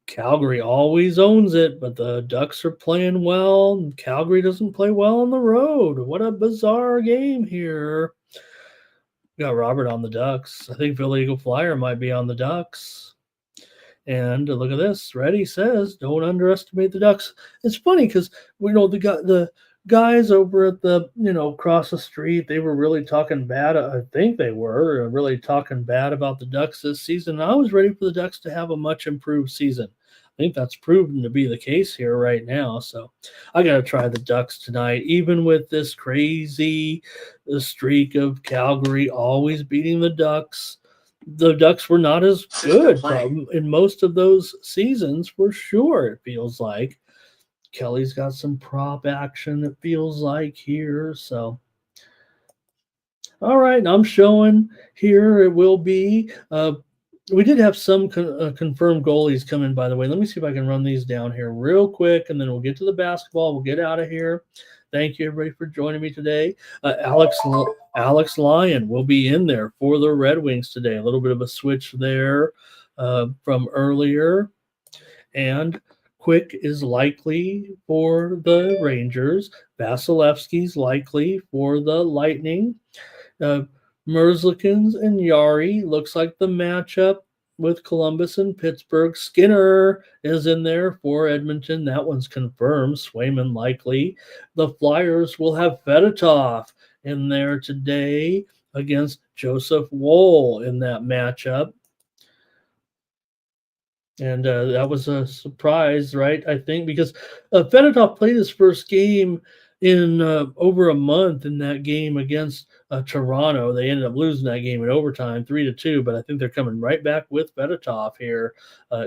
Calgary always owns it, but the Ducks are playing well. Calgary doesn't play well on the road. What a bizarre game here. We got Robert on the Ducks. I think Philly Eagle Flyer might be on the Ducks. And look at this. Reddy says, don't underestimate the Ducks. It's funny because the guys over at the, across the street, they were really talking bad. I think they were really talking bad about the Ducks this season. I was ready for the Ducks to have a much improved season. I think that's proven to be the case here right now. So I got to try the Ducks tonight, even with this crazy streak of Calgary always beating the Ducks. The Ducks were not as good in most of those seasons, for sure, it feels like. Kelly's got some prop action, it feels like, here. So, all right, I'm showing here it will be We did have some confirmed goalies come in, by the way. Let me see if I can run these down here real quick, and then we'll get to the basketball. We'll get out of here. Thank you, everybody, for joining me today. Alex Lyon will be in there for the Red Wings today. A little bit of a switch there from earlier. And Quick is likely for the Rangers. Vasilevsky's likely for the Lightning. Merzlikins and Yari looks like the matchup with Columbus and Pittsburgh. Skinner is in there for Edmonton. That one's confirmed. Swayman likely. The Flyers will have Fedotov in there today against Joseph Woll in that matchup. And that was a surprise, right? I think because Fedotov played his first game in over a month in that game against Toronto. They ended up losing that game in overtime, 3-2. But I think they're coming right back with Fedotov here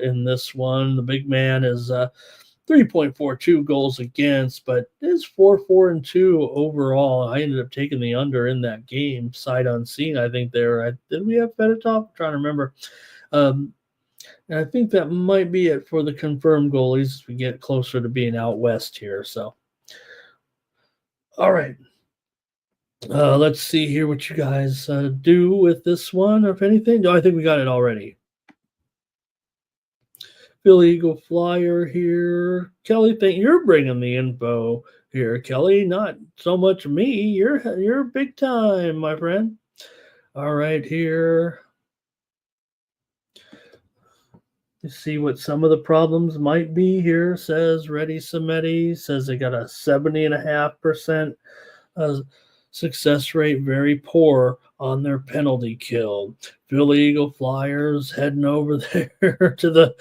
in this one. The big man is 3.42 goals against, but is 4-4-2 overall. I ended up taking the under in that game, sight unseen. I think there. Did we have Fedotov? I'm trying to remember. And I think that might be it for the confirmed goalies as we get closer to being out west here. So, all right. Let's see here what you guys do with this one, if anything. No, I think we got it already. Philly Eagle Flyer here. Kelly, think you're bringing the info here, Kelly. Not so much me. You're big time, my friend. All right, here. See what some of the problems might be here, says Reddy Samedi. Says they got a 70.5% success rate, very poor on their penalty kill. Philly Eagle Flyers heading over there to the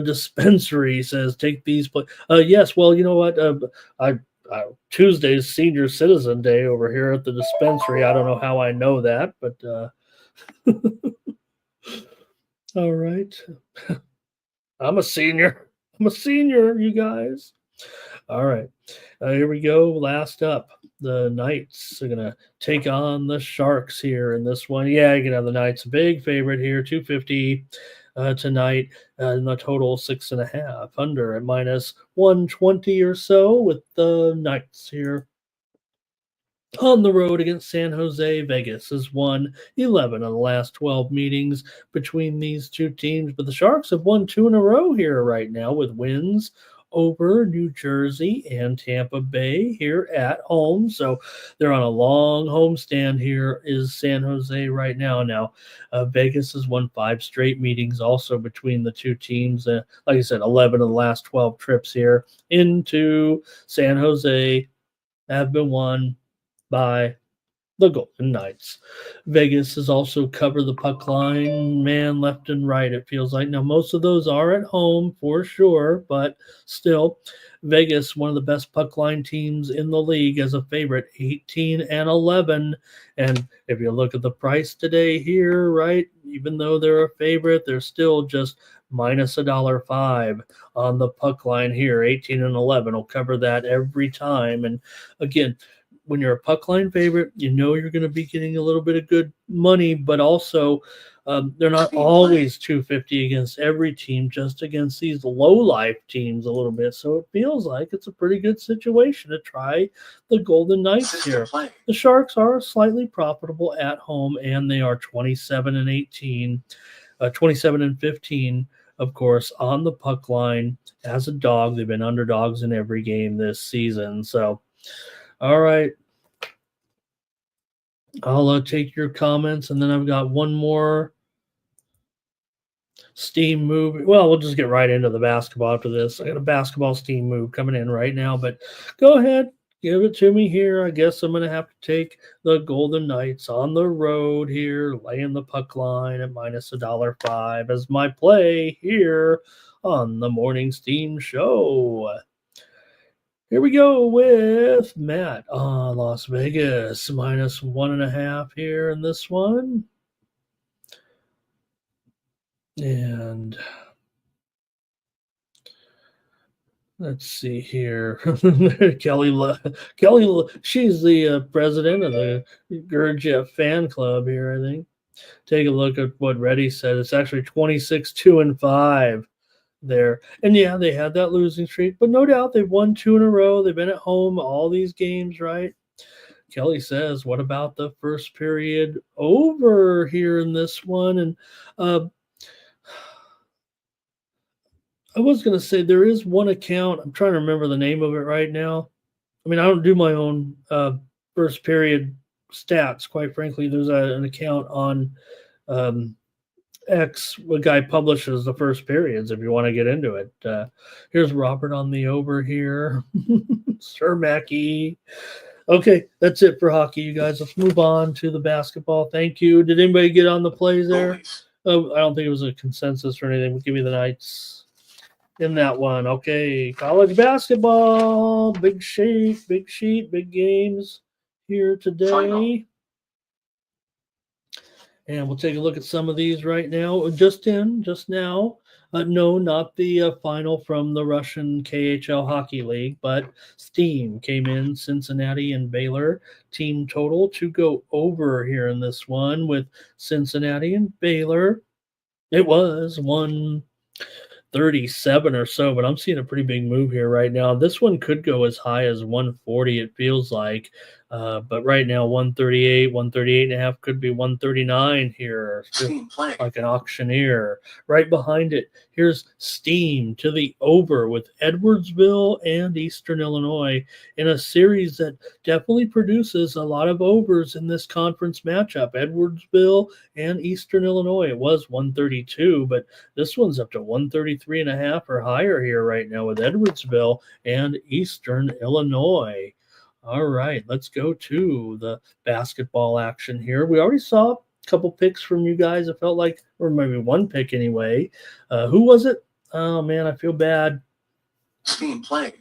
dispensary, says take these play. Yes, well, you know what? Tuesday's Senior Citizen Day over here at the dispensary. I don't know how I know that, but all right. I'm a senior, you guys. All right. Here we go. Last up, the Knights are going to take on the Sharks here in this one. Yeah, you can have the Knights. Big favorite here, 250 tonight. And the total 6.5 under at minus 120 or so with the Knights here. On the road against San Jose, Vegas has won 11 of the last 12 meetings between these two teams. But the Sharks have won 2 in a row here right now with wins over New Jersey and Tampa Bay here at home. So they're on a long homestand here is San Jose right now. Now, Vegas has won 5 straight meetings also between the two teams. Like I said, 11 of the last 12 trips here into San Jose have been won by the Golden Knights. Vegas has also covered the puck line, man, left and right, it feels like. Now, most of those are at home for sure, but still, Vegas, one of the best puck line teams in the league as a favorite, 18-11. And if you look at the price today here, right, even though they're a favorite, they're still just minus $1.05 on the puck line here. 18-11 will cover that every time. And again, when you're a puck line favorite, you know you're going to be getting a little bit of good money, but also they're not always 250 against every team, just against these low-life teams a little bit. So it feels like it's a pretty good situation to try the Golden Knights here. The Sharks are slightly profitable at home, and they are 27-18, 27-15, of course, on the puck line as a dog. They've been underdogs in every game this season. So, all right. I'll take your comments, and then I've got one more steam move. Well, we'll just get right into the basketball after this. I got a basketball steam move coming in right now, but go ahead. Give it to me here. I guess I'm going to have to take the Golden Knights on the road here, laying the puck line at minus $1.05 as my play here on the Morning Steam Show. Here we go with Matt on Las Vegas, minus 1.5 here in this one. And let's see here. Kelly, she's the president of the Gurdjieff fan club here, I think. take a look at what Reddy said. It's actually 26-2-5 there. And yeah, they had that losing streak, but no doubt they've won 2 in a row. They've been at home all these games, right? Kelly says, what about the first period over here in this one? And I was going to say there is one account. I'm trying to remember the name of it right now. I mean, I don't do my own first period stats, quite frankly. There's an account on X. A guy publishes the first periods if you want to get into it. Here's Robert on the over here. Sir Mackey. Okay, that's it for hockey, you guys. Let's move on to the basketball. Thank you. Did anybody get on the plays there? Oh, I don't think it was a consensus or anything. We'll give you the Knights in that one. Okay, college basketball. Big sheet, big games here today. Final. And we'll take a look at some of these right now. Just now. No, not the final from the Russian KHL Hockey League, but Steam came in, Cincinnati and Baylor. Team total to go over here in this one with Cincinnati and Baylor. It was 137 or so, but I'm seeing a pretty big move here right now. This one could go as high as 140, it feels like. But right now, 138, 138.5 could be 139 here, like an auctioneer. Right behind it, here's Steam to the over with Edwardsville and Eastern Illinois in a series that definitely produces a lot of overs in this conference matchup. Edwardsville and Eastern Illinois. It was 132, but this one's up to 133.5 or higher here right now with Edwardsville and Eastern Illinois. All right, let's go to the basketball action here. We already saw a couple picks from you guys. It felt like, or maybe one pick anyway. Who was it? Oh, man, I feel bad. Steam playing.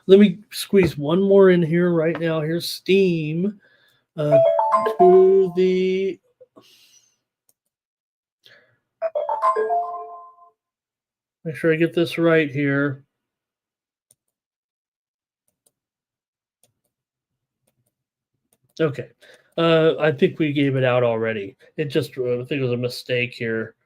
Let me squeeze one more in here right now. Here's Steam to the... Make sure I get this right here. Okay. I think we gave it out already. I think it was a mistake here.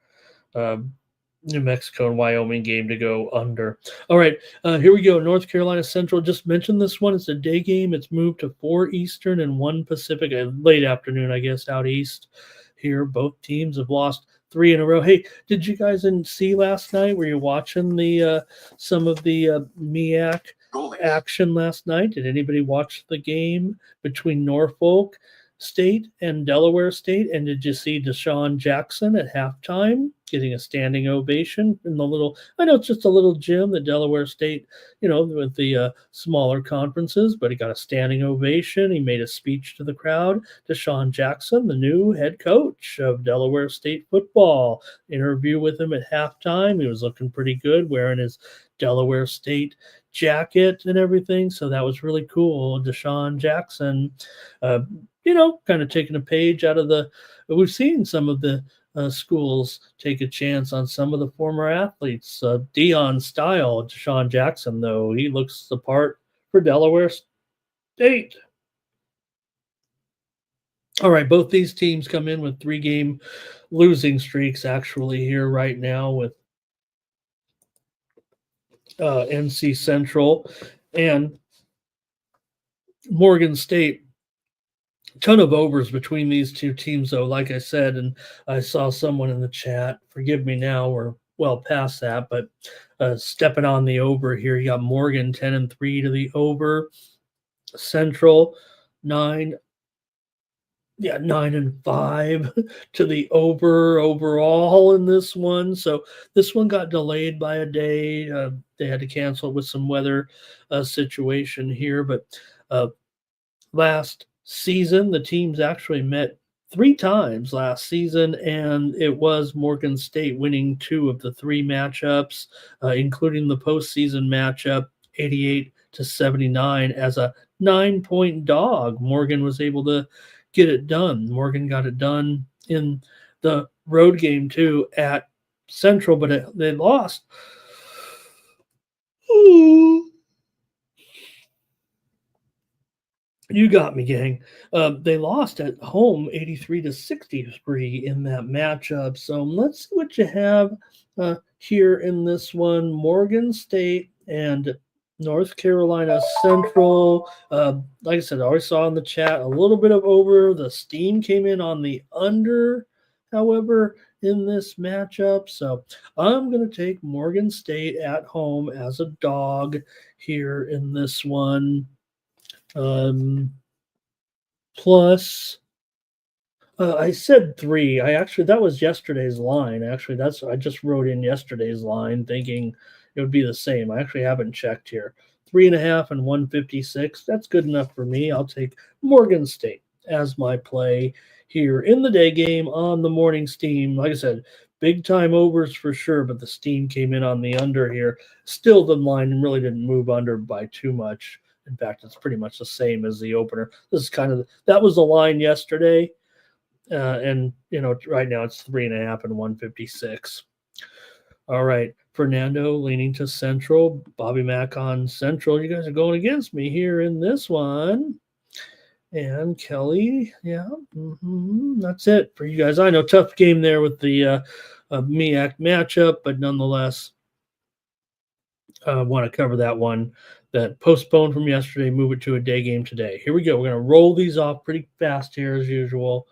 New Mexico and Wyoming game to go under. All right, here we go. North Carolina Central. Just mentioned this one. It's a day game. It's moved to 4 Eastern and 1 Pacific. Late afternoon, I guess, out east here. Both teams have lost 3 in a row. Hey, did you guys see last night? Were you watching the some of the MEAC action last night? Did anybody watch the game between Norfolk State and Delaware State? And did you see Deshaun Jackson at halftime getting a standing ovation in the little, I know it's just a little gym, the Delaware State, with the smaller conferences, but he got a standing ovation. He made a speech to the crowd. Deshaun Jackson, the new head coach of Delaware State football, interview with him at halftime. He was looking pretty good, wearing his Delaware State jacket and everything. So that was really cool. Deshaun Jackson, kind of taking a page out of we've seen some of the schools take a chance on some of the former athletes. Dion style. Deshaun Jackson, though, he looks the part for Delaware State. All right, both these teams come in with 3-game losing streaks actually here right now with NC Central and Morgan State. Ton of overs between these two teams, though, like I said, and I saw someone in the chat, forgive me now, we're well past that, but stepping on the over here, you got Morgan 10-3 to the over, Central 9-5 to the over overall in this one. So this one got delayed by a day. They had to cancel it with some weather situation here, but last season, the teams actually met 3 times last season, and it was Morgan State winning 2 of the 3 matchups, including the postseason matchup, 88-79 as a 9-point dog. Morgan was able to get it done. Morgan got it done in the road game too at Central, but they lost. Ooh. You got me, gang. They lost at home 83-63 in that matchup. So let's see what you have here in this one. Morgan State and North Carolina Central. Like I said, I already saw in the chat a little bit of over. The steam came in on the under, however, in this matchup. So I'm going to take Morgan State at home as a dog here in this one. Plus, I said 3. That was yesterday's line. Actually, I just wrote in yesterday's line thinking it would be the same. I actually haven't checked here. 3.5 and 156. That's good enough for me. I'll take Morgan State as my play here in the day game on the morning steam. Like I said, big time overs for sure, but the steam came in on the under here. Still, the line really didn't move under by too much. In fact, it's pretty much the same as the opener. This is that was the line yesterday. And right now it's 3.5 and 156. All right. Fernando leaning to Central. Bobby Mack on Central. You guys are going against me here in this one. And Kelly, that's it for you guys. I know, tough game there with the MEAC matchup, but nonetheless, want to cover that one that postponed from yesterday, move it to a day game today. Here we go. We're going to roll these off pretty fast here as usual.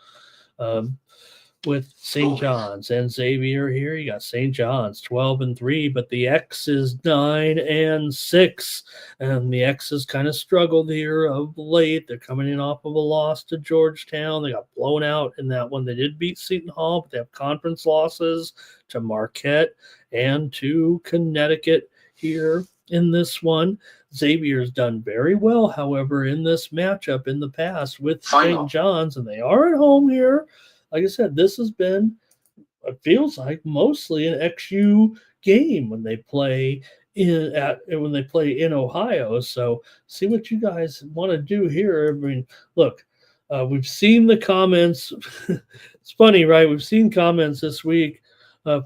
With St. John's and Xavier here. You got St. John's 12-3, but the X is 9-6, and the X's kind of struggled here of late. They're coming in off of a loss to Georgetown. They got blown out in that one. They did beat Seton Hall, but they have conference losses to Marquette and to Connecticut here in this one. Xavier's done very well, however, in this matchup in the past with St. John's, and they are at home here. Like I said, this has been, it feels like, mostly an XU game when they play in Ohio. So see what you guys want to do here. I mean, look, we've seen the comments. It's funny, right? We've seen comments this week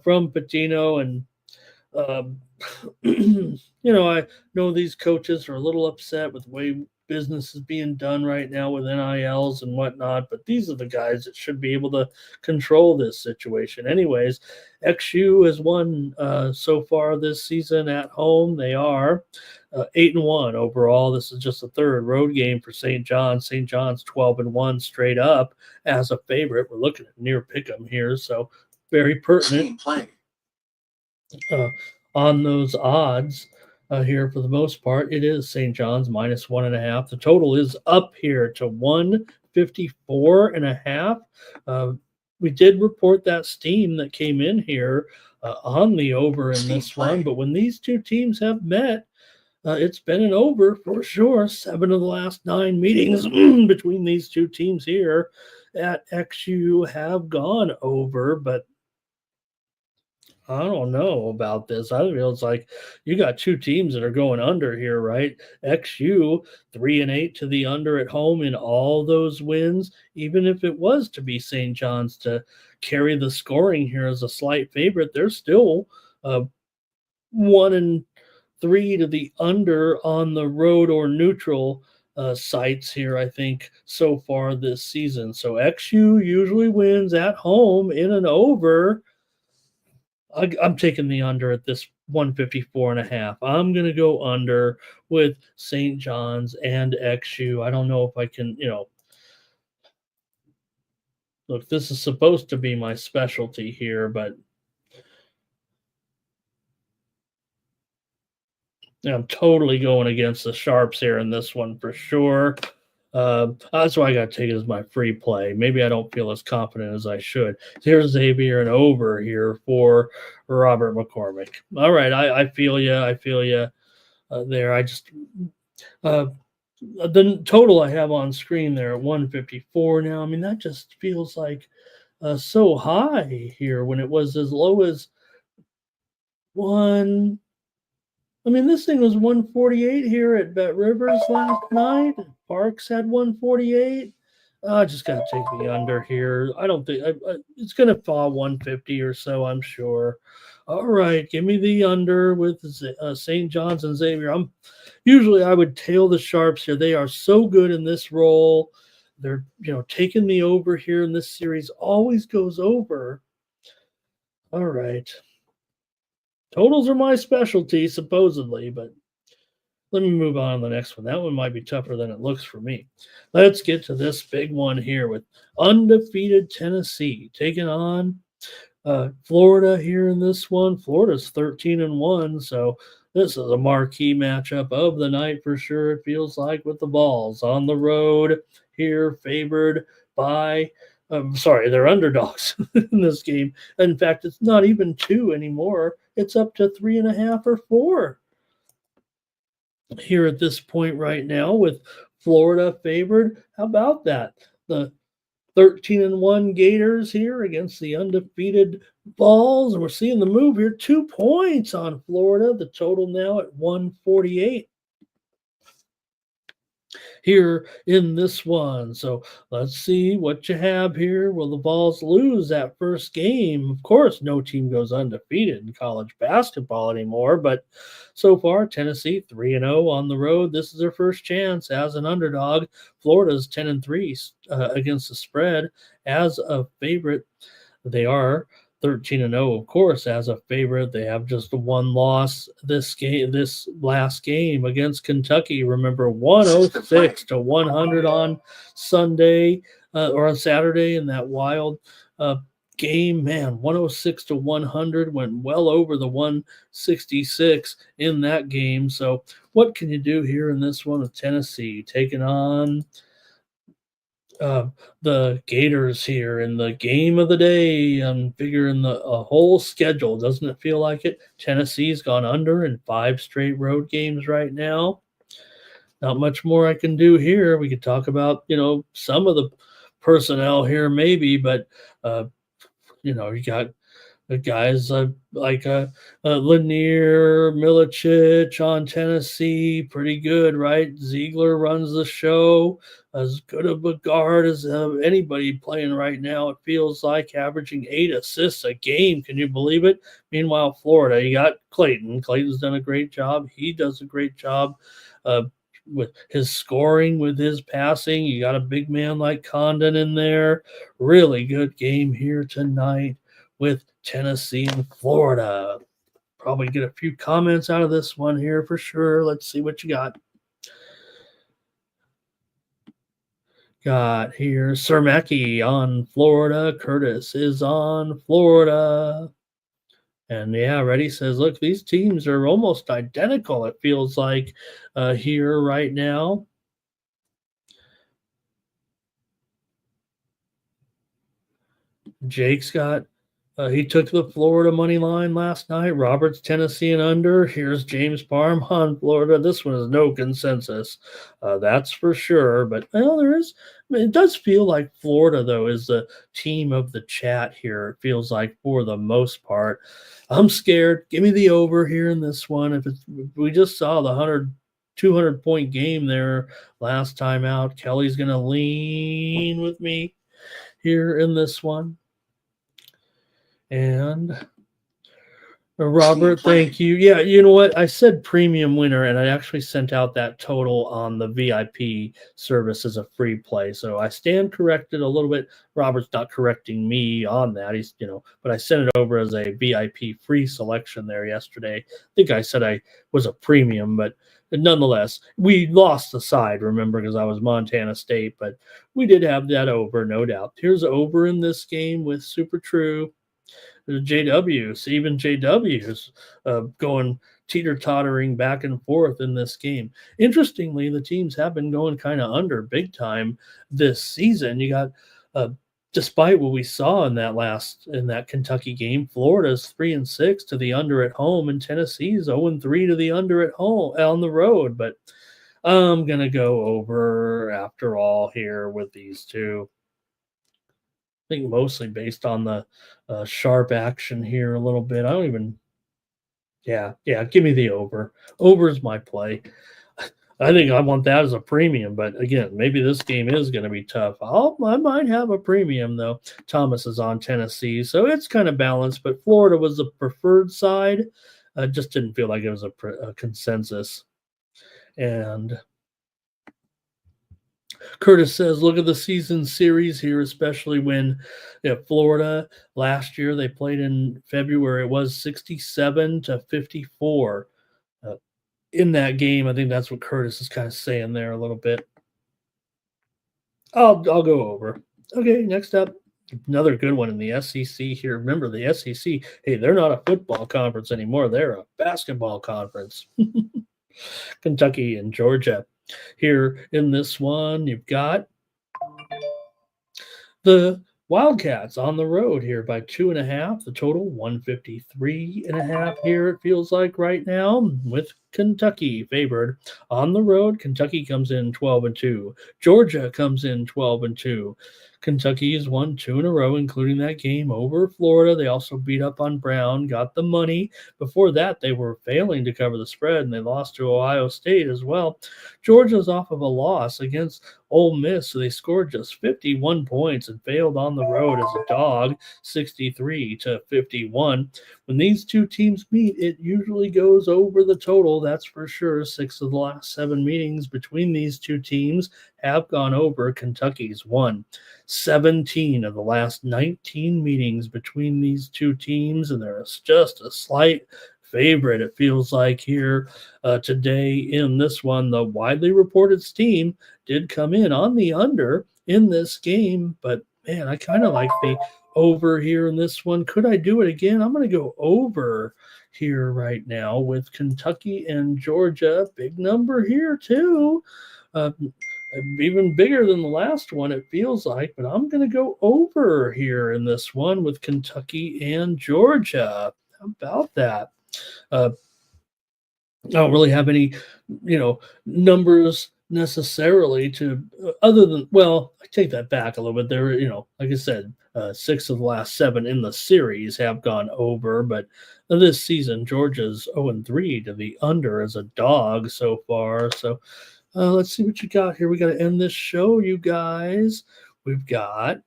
from Patino, and I know these coaches are a little upset with the way business is being done right now with NILs and whatnot, but these are the guys that should be able to control this situation. Anyways, XU has won so far this season at home. They are 8-1 overall. This is just a third road game for St. John's. St. John's 12-1 straight up as a favorite. We're looking at near pick'em here, so very pertinent on those odds. Here for the most part, it is St. John's minus 1.5. The total is up here to 154.5. We did report that steam that came in here on the over in this one, but when these two teams have met, it's been an over for sure. 7 of the last 9 meetings between these two teams here at XU have gone over, but I don't know about this. I feel it's like you got two teams that are going under here, right? XU 3-8 to the under at home in all those wins. Even if it was to be St. John's to carry the scoring here as a slight favorite, they're still 1-3 to the under on the road or neutral sites here, I think, so far this season. So XU usually wins at home in an over. I'm taking the under at this 154.5. I'm going to go under with St. John's and XU. I don't know if I can, look, this is supposed to be my specialty here, but I'm totally going against the Sharps here in this one for sure. That's why I got to take it as my free play. Maybe I don't feel as confident as I should. Here's Xavier and over here for Robert McCormick. All right, I feel you. I feel you there. I just the total I have on screen there at 154 now. I mean, that just feels like so high here when it was as low as one. I mean, this thing was 148 here at Bet Rivers last night. Parks had 148. I just got to take the under here. I don't think it's going to fall 150 or so, I'm sure. All right, give me the under with St. John's and Xavier. Usually I would tail the Sharps here. They are so good in this role. They're taking the over here in this series. Always goes over. All right. Totals are my specialty, supposedly, but let me move on to the next one. That one might be tougher than it looks for me. Let's get to this big one here with undefeated Tennessee taking on Florida here in this one. Florida's 13-1, so this is a marquee matchup of the night for sure. It feels like with the Vols on the road here, favored by. They're underdogs in this game. In fact, it's not even 2 anymore. It's up to 3.5 or 4 here at this point right now with Florida favored. How about that? The 13-1 Gators here against the undefeated Vols. And we're seeing the move here. 2 points on Florida. The total now at 148 here in this one. So let's see what you have here. Will the Vols lose that first game? Of course, no team goes undefeated in college basketball anymore, but so far, Tennessee 3-0 on the road. This is their first chance as an underdog. Florida's 10-3 against the spread as a favorite. They are 13-0, of course, as a favorite. They have just one loss this last game against Kentucky. Remember, 106 to 100 on Sunday or on Saturday in that wild game. Man, 106 to 100 went well over the 166 in that game. So, what can you do here in this one with Tennessee taking on the Gators here in the game of the day? I'm figuring the whole schedule. Doesn't it feel like it? Tennessee's gone under in 5 straight road games right now. Not much more I can do here. We could talk about, some of the personnel here maybe, but, you got the guys like Lanier, Milicic on Tennessee, pretty good, right? Ziegler runs the show. As good of a guard as anybody playing right now, it feels like, averaging 8 assists a game. Can you believe it? Meanwhile, Florida, you got Clayton. Clayton's done a great job. He does a great job with his scoring, with his passing. You got a big man like Condon in there. Really good game here tonight with Tennessee and Florida. Probably get a few comments out of this one here for sure. Let's see what you got. Got here Sir Mackey on Florida. Curtis is on Florida. And yeah, Reddy says, look, these teams are almost identical, it feels like, here right now. Jake's got he took the Florida money line last night. Roberts, Tennessee and under. Here's James Parham on Florida. This one is no consensus. That's for sure. But it does feel like Florida, though, is the team of the chat here. It feels like for the most part. I'm scared. Give me the over here in this one. If we just saw the 200-point game there last time out, Kelly's going to lean with me here in this one. And Robert, thank you. Yeah, you know what? I said premium winner, and I actually sent out that total on the VIP service as a free play. So I stand corrected a little bit. Robert's not correcting me on that. He's, but I sent it over as a VIP free selection there yesterday. I think I said I was a premium, but nonetheless, we lost the side, remember, because I was Montana State, but we did have that over, no doubt. Here's over in this game with Super True. JW, even JW is going teeter-tottering back and forth in this game. Interestingly, the teams have been going kind of under big time this season. You got, despite what we saw in that Kentucky game, Florida's 3-6 to the under at home, and Tennessee's 0-3 to the under at home on the road. But I'm gonna go over after all here with these two. I think mostly based on the sharp action here a little bit. Yeah, give me the over. Over is my play. I think I want that as a premium, but again, maybe this game is going to be tough. I might have a premium though. Thomas is on Tennessee, so it's kind of balanced. But Florida was the preferred side. Just didn't feel like it was a consensus. And Curtis says, look at the season series here, especially when Florida last year they played in February. It was 67-54. In that game, I think that's what Curtis is kind of saying there a little bit. I'll go over. Okay, next up, another good one in the SEC here. Remember, the SEC, hey, they're not a football conference anymore. They're a basketball conference. Kentucky and Georgia. Here in this one, you've got the Wildcats on the road here by 2.5. The total 153.5 here, it feels like right now, with Kentucky favored on the road. Kentucky comes in 12-2. Georgia comes in 12-2. Kentucky has won 2 in a row, including that game over Florida. They also beat up on Brown, got the money. Before that, they were failing to cover the spread, and they lost to Ohio State as well. Georgia's off of a loss against Ole Miss, so they scored just 51 points and failed on the road as a dog, 63-51. When these two teams meet, it usually goes over the total, that's for sure. 6 of the last 7 meetings between these two teams have gone over. Kentucky's won 17 of the last 19 meetings between these two teams, and there's just a slight favorite, it feels like, here today in this one. The widely reported steam did come in on the under in this game, but man, I kind of like the over here in this one. Could I do it again? I'm going to go over here right now with Kentucky and Georgia. Big number here too. Even bigger than the last one, it feels like, but I'm going to go over here in this one with Kentucky and Georgia. How about that? I don't really have any, numbers necessarily to other than, well, I take that back a little bit. There, like I said, 6 of the last 7 in the series have gone over, but this season, Georgia's 0-3 to the under as a dog so far. So let's see what you got here. We got to end this show, you guys. We've got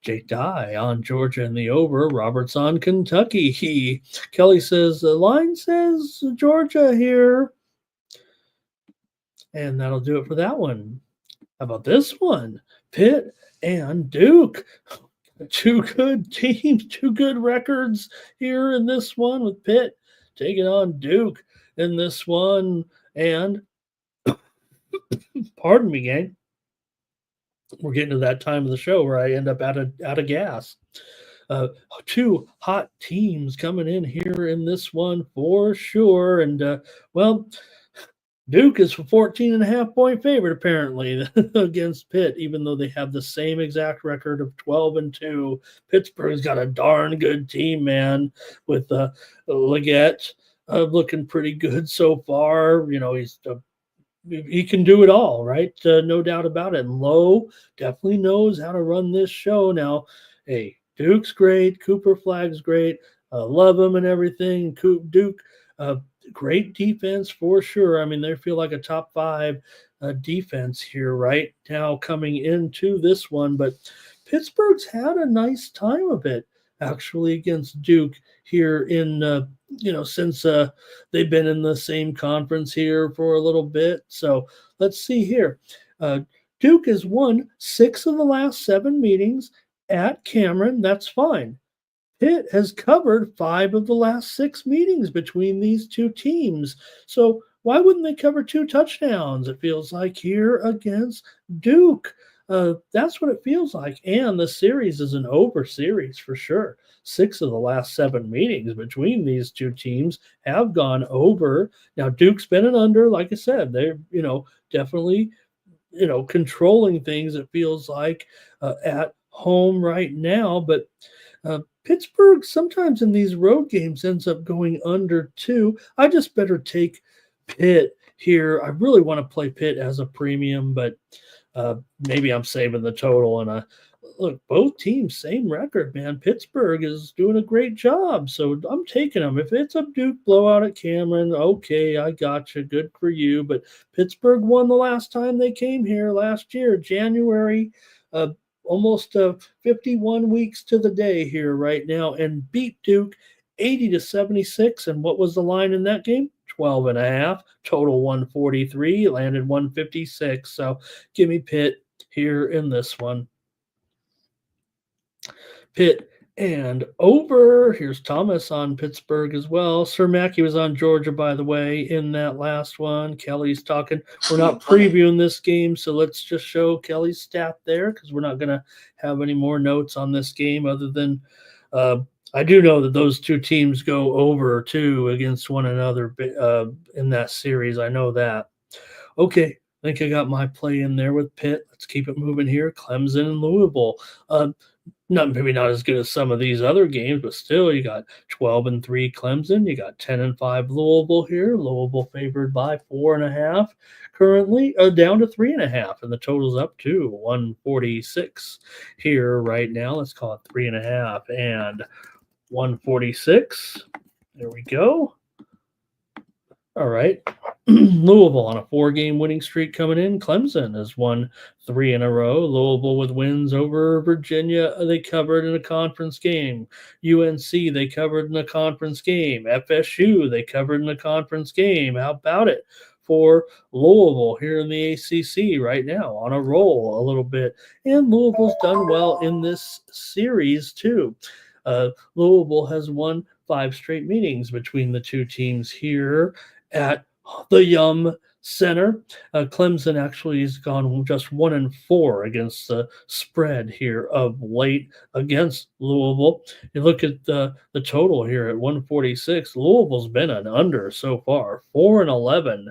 Jake Dye on Georgia in the over. Robert's on Kentucky. Kelly says, the line says Georgia here. And that'll do it for that one. How about this one? Pitt and Duke. 2 good teams, 2 good records here in this one, with Pitt taking on Duke in this one. And pardon me, gang, we're getting to that time of the show where I end up out of gas. 2 hot teams coming in here in this one for sure. And, Duke is a 14.5-point favorite, apparently, against Pitt, even though they have the same exact record of 12-2. Pittsburgh's got a darn good team, man, with Leggett looking pretty good so far. He can do it all, right? No doubt about it. And Lowe definitely knows how to run this show. Now, hey, Duke's great. Cooper Flagg's great. Love him and everything. Duke, great defense for sure. I mean, they feel like a top 5 defense here right now coming into this one. But Pittsburgh's had a nice time of it, actually, against Duke here in since they've been in the same conference here for a little bit. So let's see here. Duke has won 6 of the last 7 meetings at Cameron. That's fine. Pitt has covered 5 of the last 6 meetings between these two teams. So why wouldn't they cover 2 touchdowns, it feels like, here against Duke? That's what it feels like. And the series is an over series for sure. 6 of the last 7 meetings between these two teams have gone over. Now, Duke's been an under, like I said. They're, definitely, controlling things, it feels like, at home right now. But Pittsburgh sometimes in these road games ends up going under too. I just better take Pitt here. I really want to play Pitt as a premium, but maybe I'm saving the total and look, both teams, same record, man. Pittsburgh is doing a great job, so I'm taking them. If it's a Duke blowout at Cameron, okay, I got you. Good for you. But Pittsburgh won the last time they came here last year, January, uh, almost 51 weeks to the day here right now, and beat Duke 80-76. And what was the line in that game? 12 and a half, total 143, landed 156. So give me Pitt here in this one. Pitt and over. Here's Thomas on Pittsburgh as well. Sir Mackey was on Georgia, by the way, in that last one. Kelly's talking. We're not previewing this game, so let's just show Kelly's stat there because we're not going to have any more notes on this game other than I do know that those two teams go over, too, against one another in that series. I know that. Okay, I think I got my play in there with Pitt. Let's keep it moving here. Clemson and Louisville. Maybe not as good as some of these other games, but still, you got 12-3 Clemson. You got 10-5 Louisville here. Louisville favored by 4.5. Currently, down to 3.5, and the total's up to 146 here right now. Let's call it 3.5 and 146. There we go. All right. Louisville on a 4-game winning streak coming in. Clemson has won 3 in a row. Louisville with wins over Virginia. They covered in a conference game. UNC, they covered in a conference game. FSU, they covered in a conference game. How about it for Louisville here in the ACC right now? On a roll a little bit. And Louisville's done well in this series too. Louisville has won 5 straight meetings between the two teams here at the Yum Center. Clemson actually has gone just 1-4 against the spread here of late against Louisville. You look at the total here at 146. Louisville's been an under so far, 4-11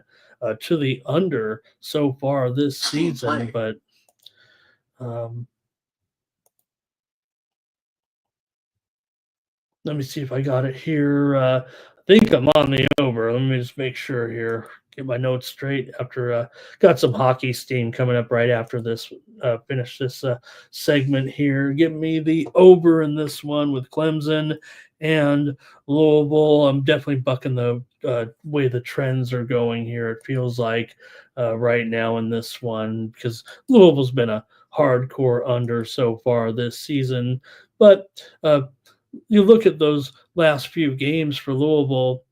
to the under so far this season. But let me see if I got it here. I think I'm on the over. Let me just make sure here. Get my notes straight after got some hockey steam coming up right after this. Finish this segment here. Give me the over in this one with Clemson and Louisville. I'm definitely bucking the way the trends are going here. It feels like right now in this one because Louisville's been a hardcore under so far this season. But you look at those last few games for Louisville,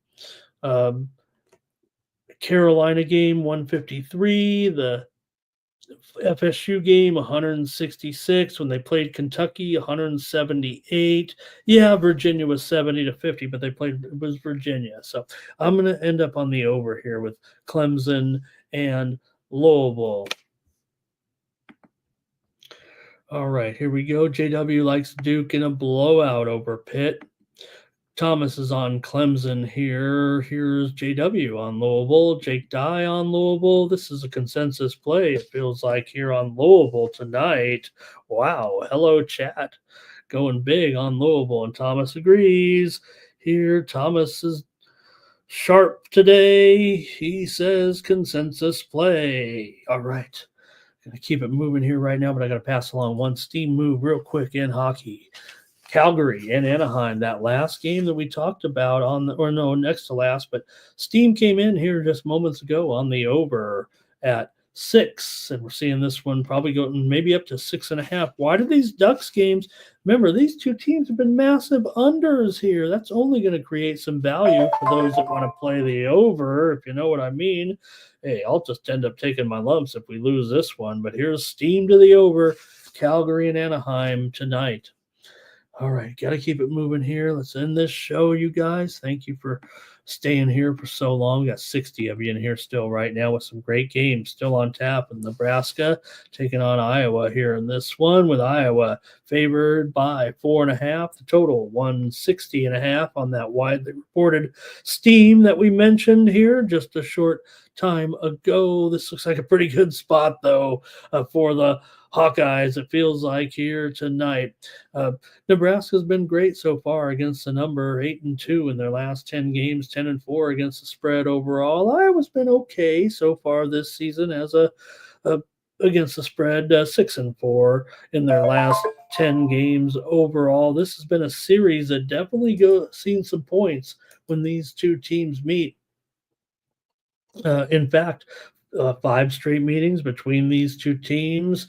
Carolina game 153, the FSU game 166. When they played Kentucky 178. Yeah, Virginia was 70-50, but it was Virginia. So I'm going to end up on the over here with Clemson and Louisville. All right, here we go. JW likes Duke in a blowout over Pitt. Thomas is on Clemson here. Here's JW on Louisville. Jake Dye on Louisville. This is a consensus play, it feels like, here on Louisville tonight. Wow. Hello, chat. Going big on Louisville, and Thomas agrees. Here, Thomas is sharp today. He says consensus play. All right. Going to keep it moving here right now, but I got to pass along one steam move real quick in hockey. Calgary and Anaheim, that last game that we talked about next to last, but steam came in here just moments ago on the over at 6, and we're seeing this one probably go maybe up to 6.5. Why do these Ducks games? Remember, these two teams have been massive unders here. That's only going to create some value for those that want to play the over, if you know what I mean. Hey, I'll just end up taking my lumps if we lose this one, but here's steam to the over, Calgary and Anaheim tonight. All right, got to keep it moving here. Let's end this show, you guys. Thank you for staying here for so long. Got 60 of you in here still right now with some great games still on tap. In Nebraska taking on Iowa here in this one, with Iowa favored by 4.5. The total 160.5 on that widely reported steam that we mentioned here just a short time ago. This looks like a pretty good spot, though, for the Hawkeyes, it feels like, here tonight. Nebraska's been great so far against the number, 8-2 in their last 10 games, 10-4 against the spread overall. Iowa's been okay so far this season as against the spread, 6-4 in their last 10 games overall. This has been a series that definitely seen some points when these two teams meet. In fact, 5 straight meetings between these two teams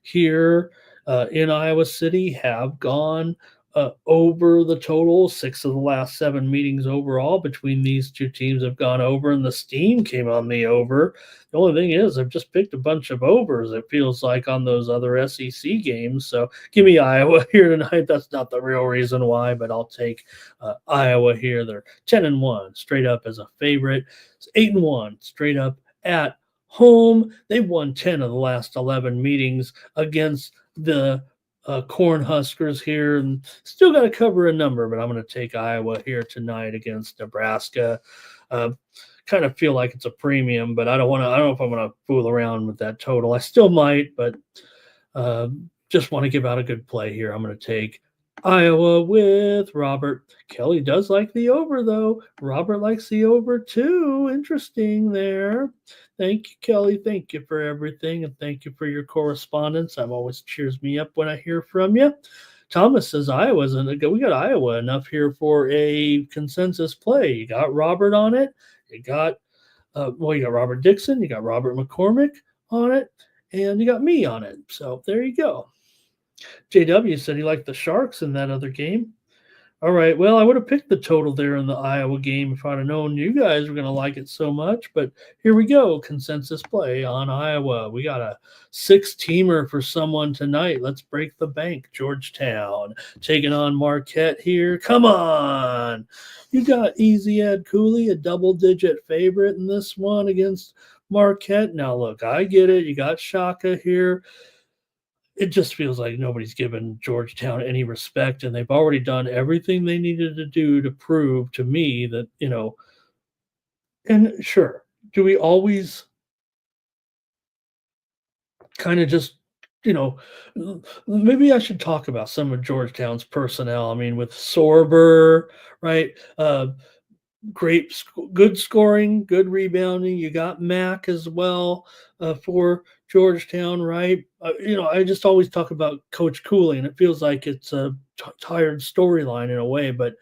here in Iowa City have gone over the total. 6 of the last 7 meetings overall between these two teams have gone over, and the steam came on the over. The only thing is, I've just picked a bunch of overs, it feels like, on those other SEC games. So give me Iowa here tonight. That's not the real reason why, but I'll take Iowa here. They're 10-1 straight up as a favorite. It's 8-1 straight up at home. They've won 10 of the last 11 meetings against the Cornhuskers here, and still got to cover a number, but I'm going to take Iowa here tonight against Nebraska. Kind of feel like it's a premium, but I don't know if I'm going to fool around with that total. I still might, but just want to give out a good play here. I'm going to take Iowa with Robert. Kelly does like the over, though. Robert likes the over, too. Interesting there. Thank you, Kelly. Thank you for everything, and thank you for your correspondence. That always cheers me up when I hear from you. Thomas says Iowa's in we got Iowa enough here for a consensus play. You got Robert on it. You got you got Robert Dixon. You got Robert McCormick on it, and you got me on it. So there you go. JW said he liked the Sharks in that other game. All right. Well, I would have picked the total there in the Iowa game if I'd have known you guys were going to like it so much. But here we go. Consensus play on Iowa. We got a 6-teamer for someone tonight. Let's break the bank. Georgetown taking on Marquette here. Come on. You got Easy Ed Cooley, a double-digit favorite in this one against Marquette. Now, look, I get it. You got Shaka here. It just feels like nobody's given Georgetown any respect, and they've already done everything they needed to do to prove to me that, and sure, do we always kind of just, maybe I should talk about some of Georgetown's personnel. I mean, with Sorber, right? Good scoring, good rebounding. You got Mac as well for Georgetown, right? I just always talk about Coach Cooley, and it feels like it's a tired storyline in a way, but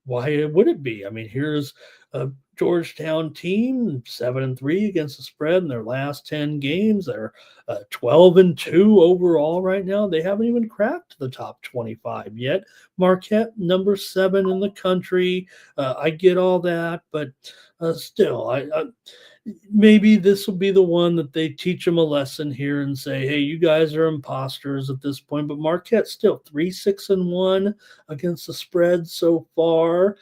why would it be? I mean, here's a Georgetown team 7-3 against the spread in their last 10 games. They're 12-2 overall right now. They haven't even cracked the top 25 yet. Marquette, number 7 in the country. I get all that, but still, maybe this will be the one that they teach them a lesson here and say, hey, you guys are imposters at this point. But Marquette still 3-6-1 against the spread so far.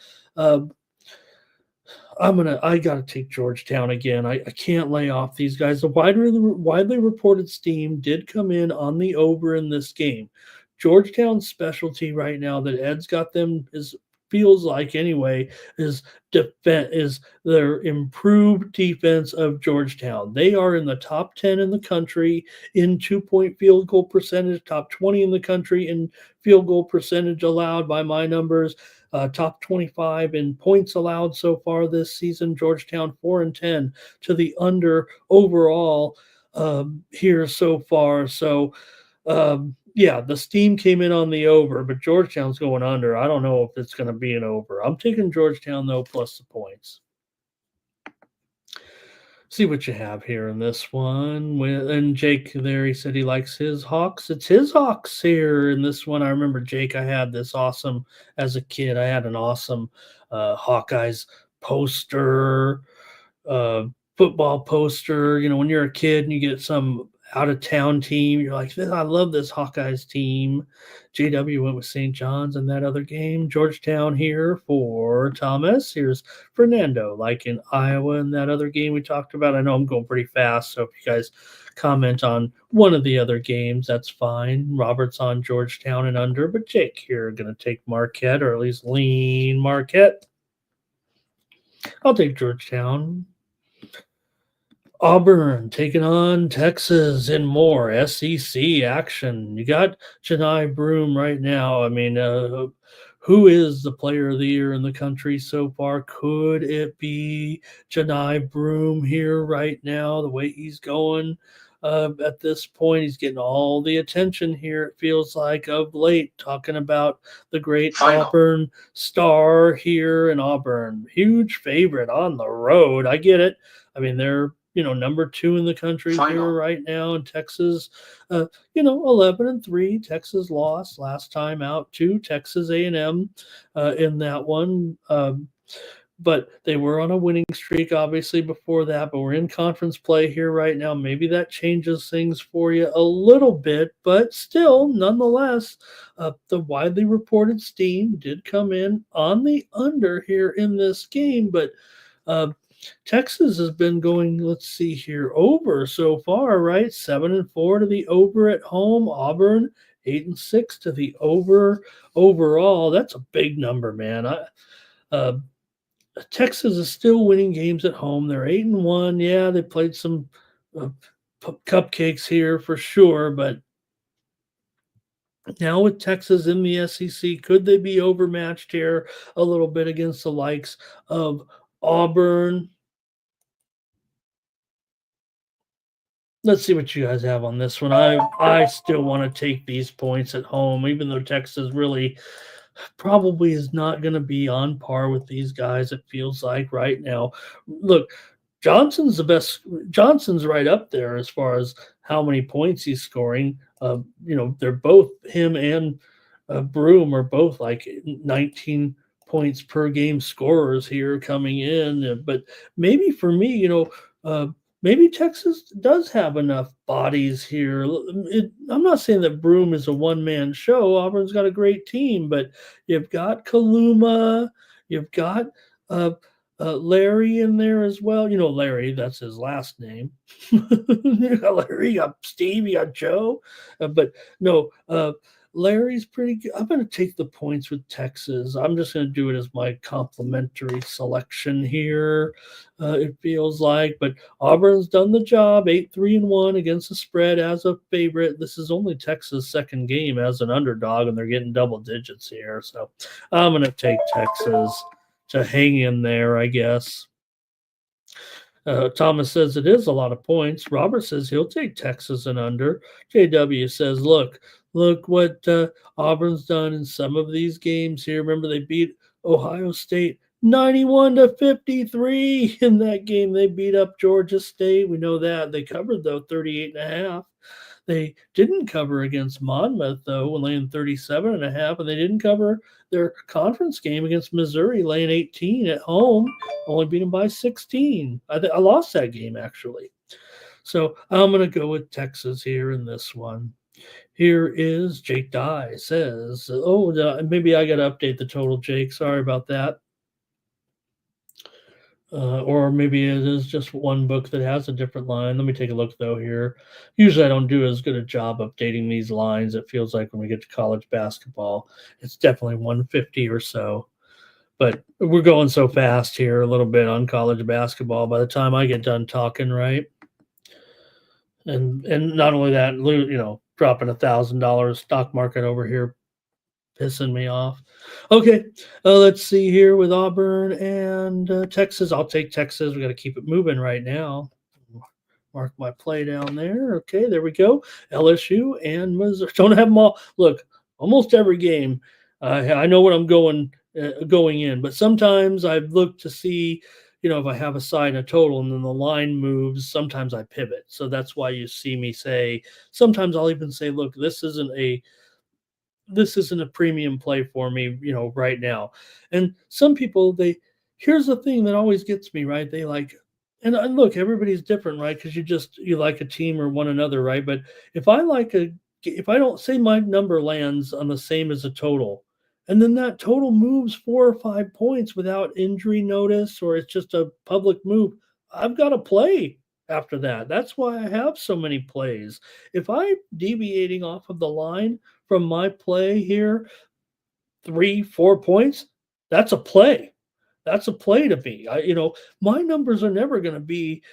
I gotta take Georgetown again. I can't lay off these guys. The widely reported steam did come in on the over in this game. Georgetown's specialty right now that Ed's got them feels like anyway is defense, is their improved defense of Georgetown. They are in the top 10 in the country in 2-point field goal percentage, top 20 in the country in field goal percentage allowed by my numbers. Top 25 in points allowed so far this season. Georgetown 4-10 to the under overall here so far. So, yeah, the steam came in on the over, but Georgetown's going under. I don't know if it's going to be an over. I'm taking Georgetown, though, plus the points. See what you have here in this one. And Jake there, he said he likes his Hawks. It's his Hawks here in this one. I remember, Jake, I had this awesome, as a kid, I had an awesome Hawkeyes poster, football poster. When you're a kid and you get some out-of-town team, you're like, I love this Hawkeyes team. JW went with St. John's in that other game. Georgetown here for Thomas. Here's Fernando, like in Iowa in that other game we talked about. I know I'm going pretty fast, so if you guys comment on one of the other games, that's fine. Robert's on Georgetown and under, but Jake here going to take Marquette, or at least lean Marquette. I'll take Georgetown. Auburn taking on Texas and more SEC action. You got Janai Broome right now. I mean, who is the player of the year in the country so far? Could it be Janai Broome here right now, the way he's going? at this point. He's getting all the attention here, it feels like, of late, talking about the great Final. Auburn star here in Auburn. Huge favorite on the road. I get it. I mean, they're number 2 in the country Final. here right now in Texas. 11-3. Texas lost last time out to Texas A&M in that one. But they were on a winning streak, obviously, before that. But we're in conference play here right now. Maybe that changes things for you a little bit, but still, nonetheless, the widely reported steam did come in on the under here in this game. But Texas has been going, let's see here, over so far, right? 7-4 to the over at home. Auburn 8-6 to the over overall. That's a big number, man. Texas is still winning games at home. They're 8-1. Yeah, they played some cupcakes here for sure, but now with Texas in the SEC, could they be overmatched here a little bit against the likes of Auburn? Let's see what you guys have on this one. I still want to take these points at home, even though Texas really probably is not going to be on par with these guys, it feels like right now. Look, Johnson's the best. Johnson's right up there as far as how many points he's scoring. They're both, him and Broom are both like 19 points per game scorers here coming in. But maybe for me, maybe Texas does have enough bodies here. I'm not saying that Broom is a one-man show. Auburn's got a great team, but you've got Kaluma, you've got Larry in there as well. Larry, that's his last name. You got Larry, you got Steve, you got Joe. But no, Larry's pretty good. I'm going to take the points with Texas. I'm just going to do it as my complimentary selection here, it feels like. But Auburn's done the job, 8-3-1 against the spread as a favorite. This is only Texas' second game as an underdog, and they're getting double digits here. So I'm going to take Texas to hang in there, I guess. Thomas says it is a lot of points. Robert says he'll take Texas and under. JW says, look what Auburn's done in some of these games here. Remember, they beat Ohio State 91-53 in that game. They beat up Georgia State. We know that. They covered, though, 38.5. They didn't cover against Monmouth, though, laying 37.5, and they didn't cover their conference game against Missouri, laying 18 at home, only beat them by 16. I lost that game, actually. So I'm going to go with Texas here in this one. Here is Jake Dye says, maybe I got to update the total, Jake. Sorry about that. Or maybe it is just one book that has a different line. Let me take a look, though, here. Usually I don't do as good a job updating these lines. It feels like when we get to college basketball, it's definitely 150 or so. But we're going so fast here a little bit on college basketball by the time I get done talking, right? And not only that, dropping $1,000 stock market over here, pissing me off. Okay, let's see here with Auburn and Texas. I'll take Texas. We got to keep it moving right now. Mark my play down there. Okay, there we go. LSU and Missouri. Don't have them all. Look, almost every game, I know what I'm going in, but sometimes I've looked to see, if I have a side and a total and then the line moves, sometimes I pivot. So that's why you see me say, sometimes I'll even say, look, this isn't a premium play for me, right now. And some people, here's the thing that always gets me, right? They like, and look, everybody's different, right? Because you like a team or one another, right? But if I don't say my number lands on the same as a total, and then that total moves 4 or 5 points without injury notice, or it's just a public move, I've got to play after that. That's why I have so many plays. If I'm deviating off of the line from my play here, 3-4 points, that's a play. That's a play to me. My numbers are never going to be,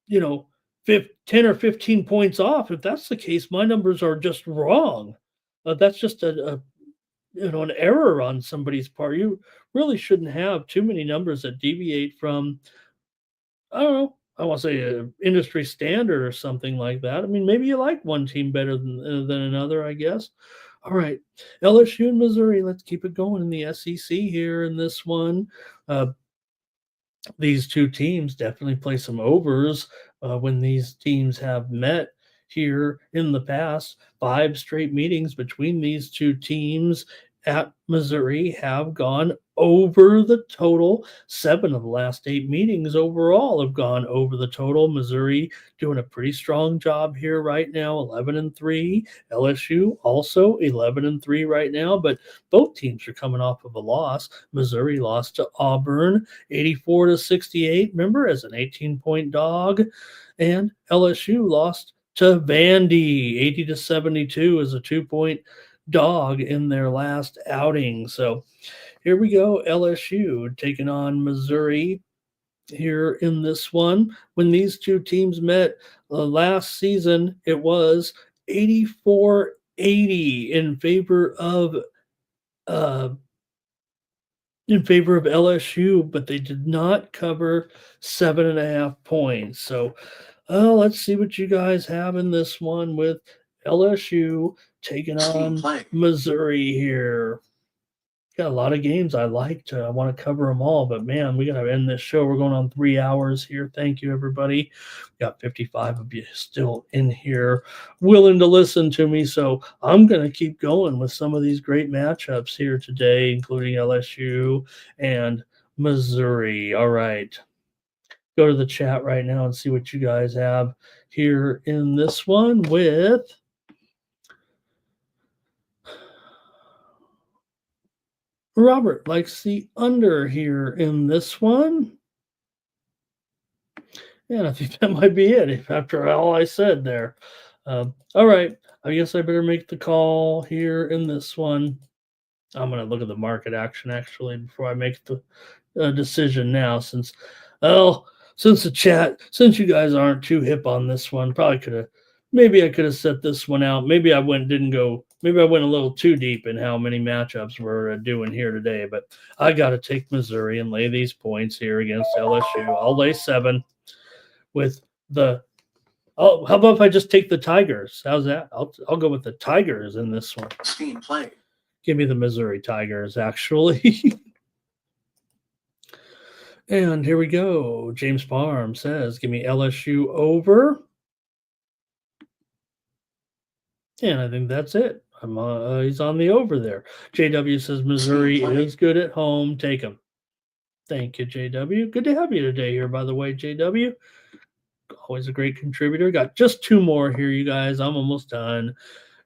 10 or 15 points off. If that's the case, my numbers are just wrong. That's just an error on somebody's part. You really shouldn't have too many numbers that deviate from, I don't know, I want to say a industry standard or something like that. I mean, maybe you like one team better than another, I guess. All right, LSU and Missouri. Let's keep it going in the SEC here in this one. Uh, these two teams definitely play some overs when these teams have met here in the past. 5 straight meetings between these two teams at Missouri have gone over the total. 7 of the last 8 meetings overall have gone over the total. Missouri doing a pretty strong job here right now, 11-3. LSU also 11-3 right now, but both teams are coming off of a loss. Missouri lost to Auburn 84-68, remember, as an 18-point dog, and LSU lost to Vandy 80-72 as a 2-point dog in their last outing. So here we go, LSU taking on Missouri here in this one. When these two teams met last season, it was 84-80 uh, in favor of LSU, but they did not cover 7.5 points. So let's see what you guys have in this one with LSU taking on Missouri here. Got a lot of games I want to cover them all, but man, we got to end this show. We're going on 3 hours here. Thank you, everybody. We got 55 of you still in here willing to listen to me. So I'm going to keep going with some of these great matchups here today, including LSU and Missouri. All right. Go to the chat right now and see what you guys have here in this one with Robert likes the under here in this one. And I think that might be it after all I said there. All right. I guess I better make the call here in this one. I'm going to look at the market action actually before I make the decision now since you guys aren't too hip on this one, maybe I could have set this one out. Maybe I went a little too deep in how many matchups we're doing here today, but I got to take Missouri and lay these points here against LSU. I'll lay 7 with the how about if I just take the Tigers? How's that? I'll go with the Tigers in this one. Steam play. Give me the Missouri Tigers, actually. And here we go. James Farm says, give me LSU over. And I think that's it. He's on the over there. JW says Missouri is good at home. Take him. Thank you, JW. Good to have you today here, by the way, JW. Always a great contributor. Got just 2 more here, you guys. I'm almost done.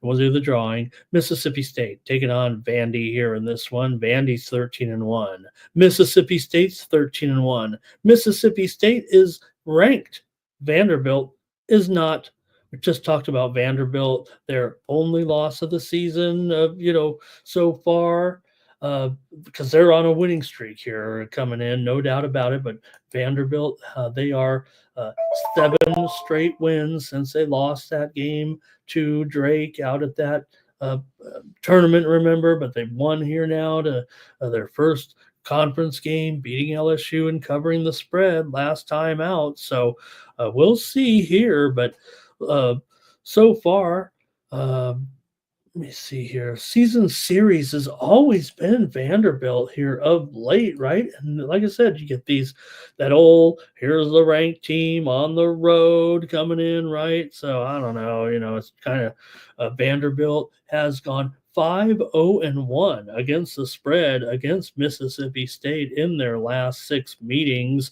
We'll do the drawing. Mississippi State taking on Vandy here in this one. Vandy's 13-1. Mississippi State's 13-1. Mississippi State is ranked. Vanderbilt is not. We just talked about Vanderbilt, their only loss of the season, so far, because they're on a winning streak here coming in, no doubt about it. But Vanderbilt, they are 7 straight wins since they lost that game to Drake out at that tournament, remember? But they've won here now to their first conference game, beating LSU and covering the spread last time out. So we'll see here. But so far, let me see here. Season series has always been Vanderbilt here of late, right? And like I said, you get here's the ranked team on the road coming in, right? So I don't know, it's kind of Vanderbilt has gone 5-0-1 against the spread against Mississippi State in their last 6 meetings.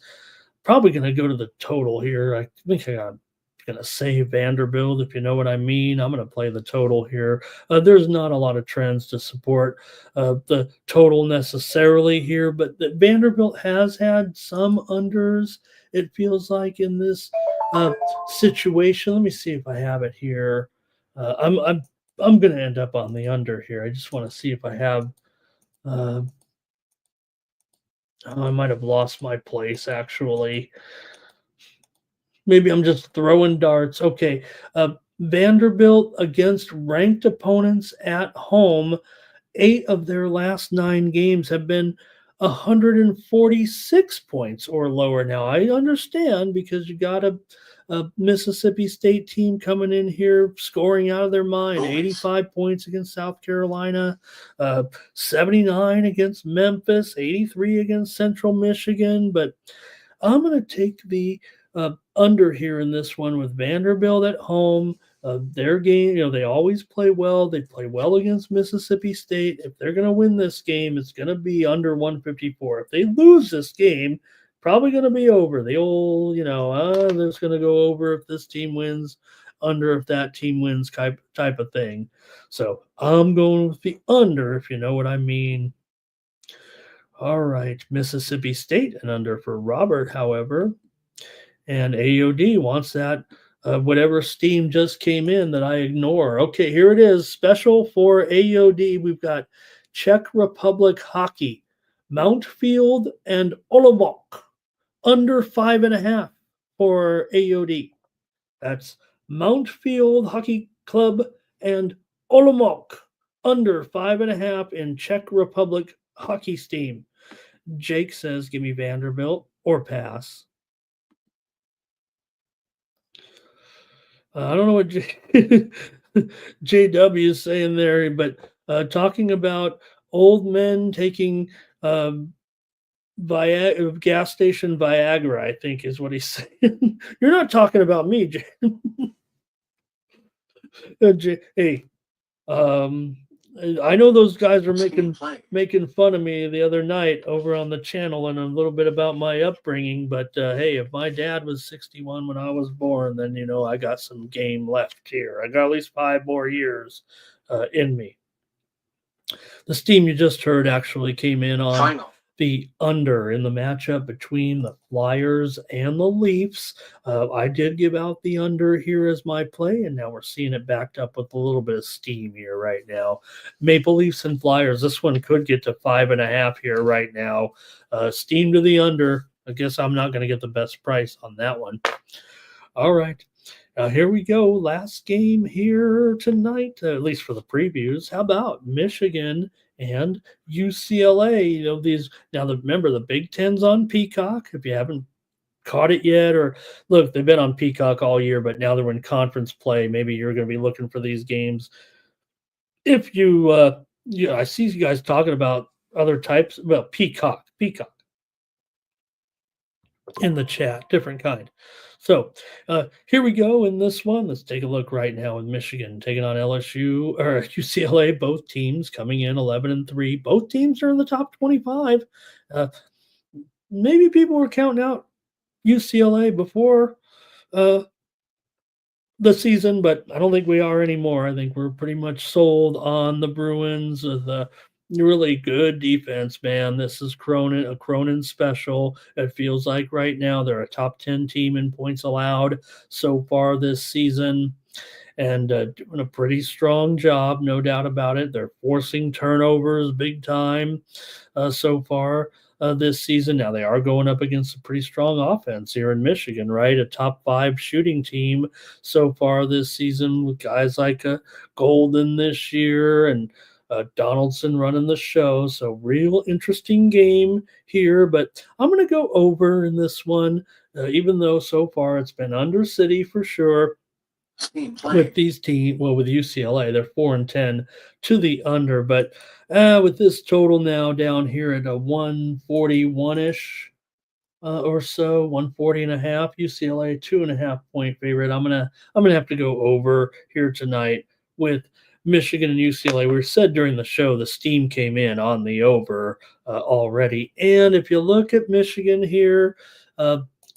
Probably going to go to the total here. I think I'm going to say Vanderbilt, if you know what I mean. I'm going to play the total here. There's not a lot of trends to support the total necessarily here, but Vanderbilt has had some unders, it feels like, in this situation. Let me see if I have it here. I'm going to end up on the under here. I just want to see if I have I might have lost my place, actually. Maybe I'm just throwing darts. Okay. Vanderbilt against ranked opponents at home. 8 of their last 9 games have been 146 points or lower. Now, I understand because you got a Mississippi State team coming in here scoring out of their mind. 85 points against South Carolina, 79 against Memphis, 83 against Central Michigan. But I'm going to take the under here in this one with Vanderbilt at home. Their game, they always play well. They play well against Mississippi State. If they're going to win this game, it's going to be under 154. If they lose this game, probably going to be over. The old, there's going to go over if this team wins, under if that team wins type of thing. So I'm going with the under, if you know what I mean. All right, Mississippi State and under for Robert, however. And AOD wants that whatever steam just came in that I ignore. Okay, here it is. Special for AOD. We've got Czech Republic hockey, Mountfield and Olomouc, under 5.5 for AOD. That's Mountfield Hockey Club and Olomouc, under 5.5 in Czech Republic hockey steam. Jake says, give me Vanderbilt or pass. I don't know what JW is saying there, but talking about old men taking gas station Viagra, I think is what he's saying. You're not talking about me, Jay. Hey, I know those guys are making fun of me the other night over on the channel and a little bit about my upbringing. But hey, if my dad was 61 when I was born, then I got some game left here. I got at least 5 more years in me. The steam you just heard actually came in on the under in the matchup between the Flyers and the Leafs. I did give out the under here as my play, and now we're seeing it backed up with a little bit of steam here right now. Maple Leafs and Flyers, this one could get to 5.5 here right now. Steam to the under. I guess I'm not going to get the best price on that one. All right. Here we go. Last game here tonight, at least for the previews. How about Michigan and UCLA? Remember the Big Ten's on Peacock. If you haven't caught it yet, or look, they've been on Peacock all year, but now they're in conference play. Maybe you're going to be looking for these games. If you, I see you guys talking about other types. Well, Peacock in the chat, different kind. So here we go in this one. Let's take a look right now with Michigan taking on LSU or UCLA. Both teams coming in 11-3. Both teams are in the top 25. Maybe people were counting out UCLA before the season, but I don't think we are anymore. I think we're pretty much sold on the Bruins with a really good defense, man. This is a Cronin special. It feels like right now they're a top 10 team in points allowed so far this season, and doing a pretty strong job, no doubt about it. They're forcing turnovers big time so far this season. Now they are going up against a pretty strong offense here in Michigan, right? A top 5 shooting team so far this season with guys like Golden this year and Donaldson running the show. So real interesting game here, but I'm going to go over in this one, even though so far it's been under City for sure. With these teams, with UCLA, they're 4-10 to the under, but with this total now down here at a 141-ish or so, 140.5, UCLA 2.5 point favorite. I'm gonna have to go over here tonight with Michigan and UCLA. We said during the show the steam came in on the over already. And if you look at Michigan here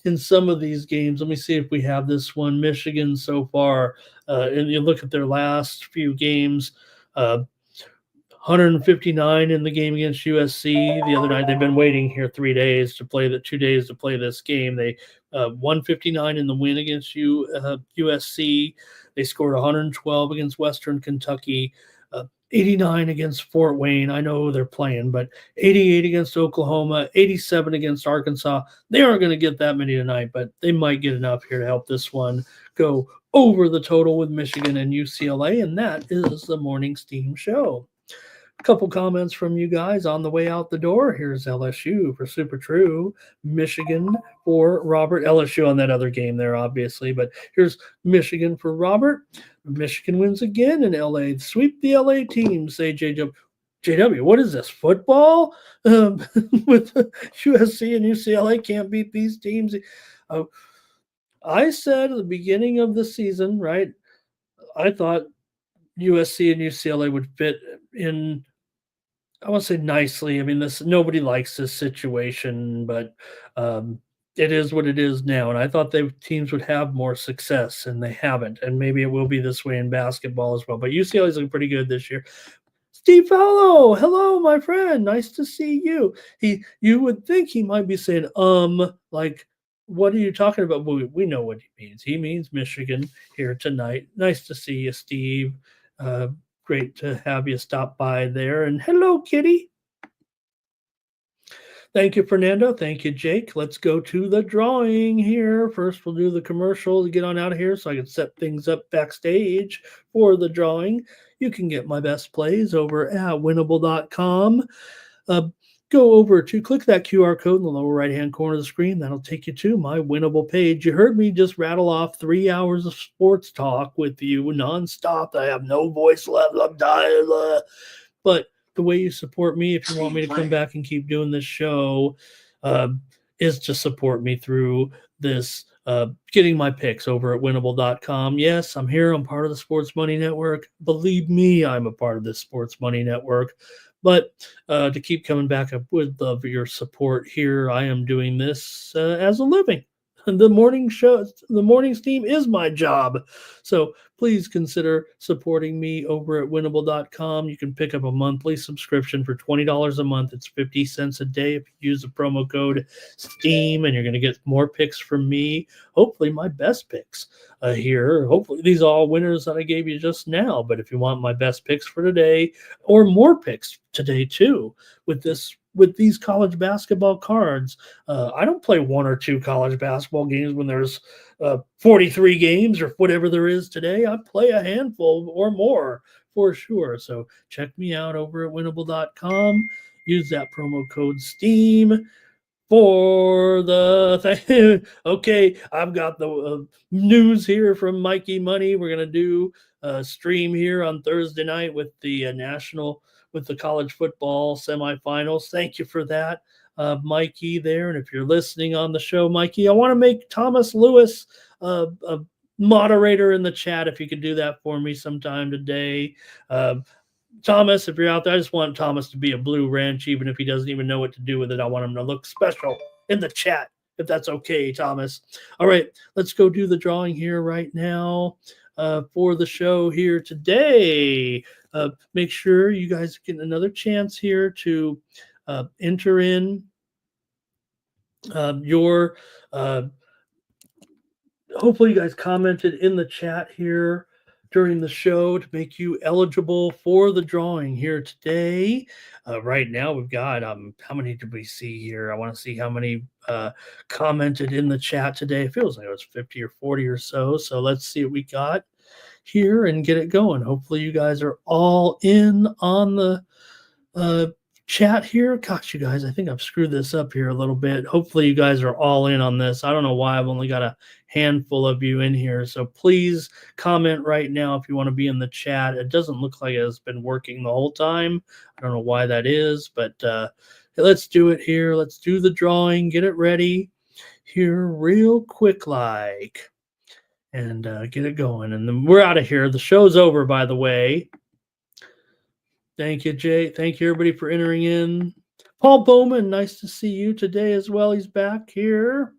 in some of these games, let me see if we have this one. Michigan so far, and you look at their last few games, 159 in the game against USC the other night. They've been waiting here 2 days to play this game. They 159 in the win against USC. They scored 112 against Western Kentucky, 89 against Fort Wayne. I know they're playing, but 88 against Oklahoma, 87 against Arkansas. They aren't going to get that many tonight, but they might get enough here to help this one go over the total with Michigan and UCLA, and that is the Morning Steam Show. Couple comments from you guys on the way out the door. Here's LSU for Super True, Michigan for Robert. LSU on that other game there, obviously, but here's Michigan for Robert. Michigan wins again in LA. Sweep the LA team, say JW, what is this, football? With USC and UCLA can't beat these teams. Uh, I said at the beginning of the season, right, I thought USC and UCLA would fit in, I want to say nicely. I mean, this nobody likes this situation, but it is what it is now. And I thought the teams would have more success, and they haven't. And maybe it will be this way in basketball as well. But UCLA is looking pretty good this year. Steve Fallow, hello, my friend. Nice to see you. You would think he might be saying, like, what are you talking about? We know what he means. He means Michigan here tonight. Nice to see you, Steve. Great to have you stop by there. And hello, Kitty. Thank you, Fernando. Thank you, Jake. Let's go to the drawing here. First, we'll do the commercial to get on out of here so I can set things up backstage for the drawing. You can get my best plays over at winnable.com. Go over to click that QR code in the lower right-hand corner of the screen. That'll take you to my Winnable page. You heard me just rattle off 3 hours of sports talk with you nonstop. I have no voice left. I'm dying. But the way you support me, if you want me to come back and keep doing this show, is to support me through this, getting my picks over at winnable.com. Yes, I'm here. I'm part of the Sports Money Network. Believe me, I'm a part of this Sports Money Network. But to keep coming back, I would love your support here. I am doing this as a living. The morning show, the morning steam is my job. So please consider supporting me over at winnable.com. You can pick up a monthly subscription for $20 a month. It's 50 cents a day if you use the promo code STEAM, and you're going to get more picks from me. Hopefully my best picks here. Hopefully these are all winners that I gave you just now. But if you want my best picks for today or more picks today too with these college basketball cards, I don't play 1 or 2 college basketball games when there's 43 games or whatever there is today. I play a handful or more for sure. So check me out over at winnable.com. Use that promo code STEAM for the thing. Okay, I've got the news here from Mikey Money. We're going to do a stream here on Thursday night with the with the college football semifinals. Thank you for that, Mikey, there. And if you're listening on the show, Mikey, I want to make Thomas Lewis a moderator in the chat. If you could do that for me sometime today. Thomas, if you're out there, I just want Thomas to be a blue wrench, even if he doesn't even know what to do with it. I want him to look special in the chat, if that's okay, Thomas. All right, let's go do the drawing here right now for the show here today. Make sure you guys get another chance here to enter in your hopefully you guys commented in the chat here during the show to make you eligible for the drawing here today. Right now we've got how many did we see here? I want to see how many commented in the chat today. It feels like it was 50 or 40 or so. So let's see what we got here and get it going. Hopefully you guys are all in on the chat here. Gosh, you guys, I think I've screwed this up here a little bit. Hopefully you guys are all in on this. I don't know why I've only got a handful of you in here. So please comment right now if you want to be in the chat. It doesn't look like it's been working the whole time. I don't know why that is, but let's do it here. Let's do the drawing, get it ready here real quick like, and get it going. And then we're out of here. The show's over, by the way. Thank you, Jay. Thank you, everybody, for entering in. Paul Bowman, nice to see you today as well. He's back here.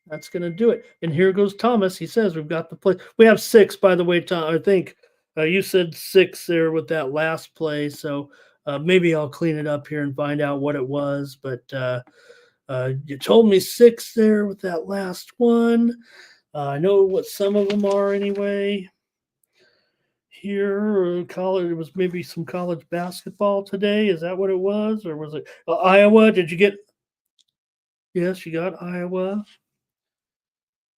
That's going to do it. And here goes Thomas. He says we've got the play. We have 6, by the way, Tom. I think you said 6 there with that last play. So maybe I'll clean it up here and find out what it was. But you told me 6 there with that last one. I know what some of them are anyway. Here, college. It was maybe some college basketball today. Is that what it was, or was it Iowa? Did you get? Yes, you got Iowa.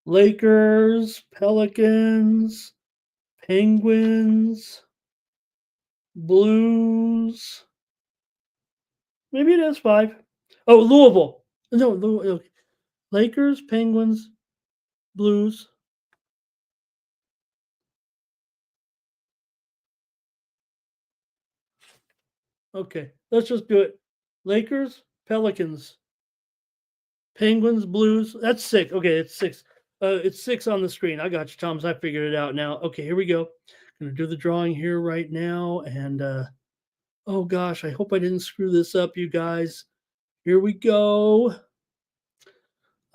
Lakers, Pelicans, Penguins, Blues. Maybe it is 5. Oh, Louisville. No, okay. Lakers, Penguins, Blues. Okay, let's just do it. Lakers, Pelicans, Penguins, Blues. That's 6. Okay, it's 6. It's 6 on the screen. I got you, Thomas. I figured it out now. Okay, here we go. Gonna do the drawing here right now. And oh gosh, I hope I didn't screw this up, you guys. Here we go.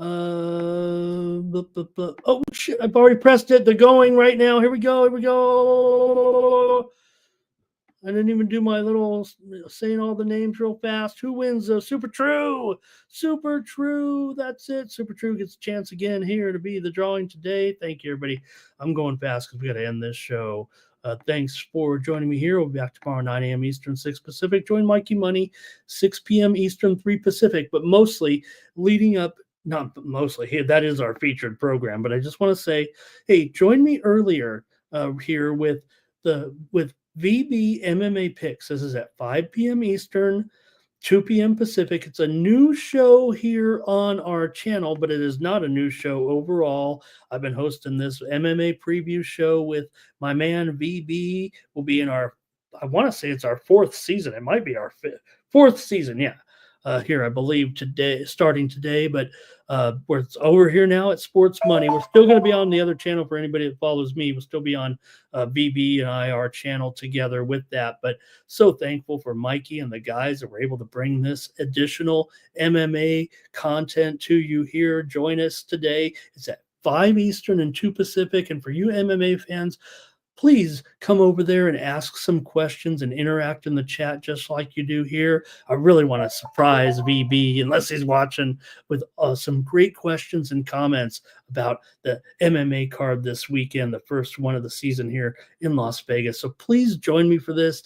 Oh shit! I've already pressed it. They're going right now. Here we go. Here we go. I didn't even do my little saying all the names real fast. Who wins? Super True. Super True. That's it. Super True gets a chance again here to be the drawing today. Thank you, everybody. I'm going fast because we got to end this show. Thanks for joining me here. We'll be back tomorrow, 9 a.m. Eastern, 6 Pacific. Join Mikey Money, 6 p.m. Eastern, 3 Pacific. But mostly leading up, not mostly, here, that is our featured program. But I just want to say, hey, join me earlier here with VB MMA Picks. This is at 5 p.m. Eastern, 2 p.m. Pacific. It's a new show here on our channel, but it is not a new show overall. I've been hosting this MMA preview show with my man VB. We'll be in our, I want to say it's our 4th season. It might be our 4th season, yeah. Here, I believe today, starting today, but we're over here now at Sports Money. We're still going to be on the other channel for anybody that follows me. We'll still be on VB and IR channel together with that. But so thankful for Mikey and the guys that were able to bring this additional MMA content to you here. Join us today. It's at 5 Eastern and 2 Pacific. And for you MMA fans, please come over there and ask some questions and interact in the chat just like you do here. I really want to surprise VB, unless he's watching, with some great questions and comments about the MMA card this weekend, the first one of the season here in Las Vegas. So please join me for this.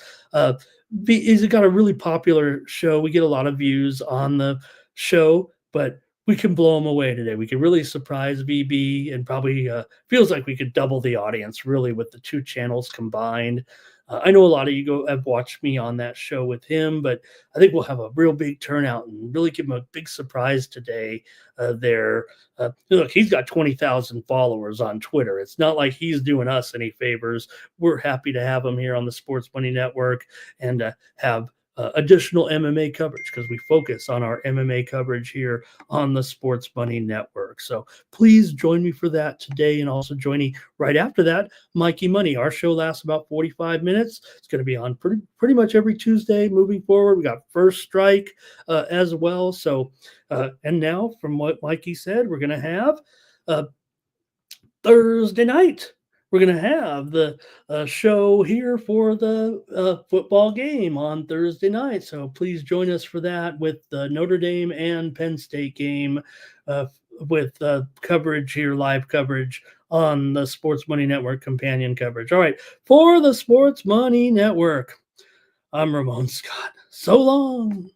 He's got a really popular show. We get a lot of views on the show, but we can blow them away today. We can really surprise VB, and probably feels like we could double the audience really with the 2 channels combined. I know a lot of you have watched me on that show with him, but I think we'll have a real big turnout and really give him a big surprise today there. Look, he's got 20,000 followers on Twitter. It's not like he's doing us any favors. We're happy to have him here on the Sports Money Network and have additional MMA coverage, because we focus on our MMA coverage here on the Sports Money Network. So please join me for that today, and also join me right after that, Mikey Money. Our show lasts about 45 minutes. It's going to be on pretty much every Tuesday moving forward. We got First Strike as well. So and now, from what Mikey said, we're going to have Thursday night. We're going to have the show here for the football game on Thursday night. So please join us for that, with the Notre Dame and Penn State game, with coverage here, live coverage on the Sports Money Network companion coverage. All right, for the Sports Money Network, I'm Ramon Scott. So long.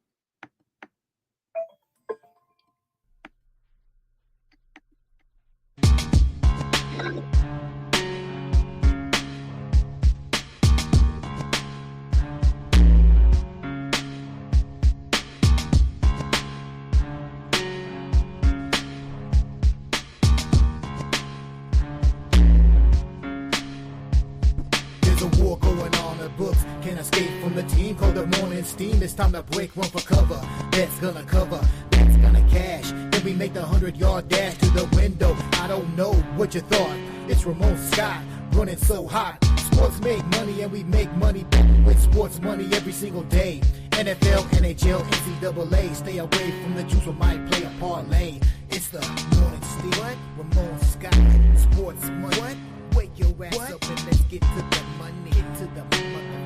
Can't escape from the team, called the morning steam. It's time to break, run for cover. That's gonna cover, that's gonna cash. Then we make the 100-yard dash to the window. I don't know what you thought. It's Ramon Scott, running so hot. Sports make money and we make money with sports money every single day. NFL, NHL, NCAA. Stay away from the juice, we might play a parlay. It's the morning steam. What? Ramon Scott, sports money. What? Wake your ass up and let's get to the money. Get to the money.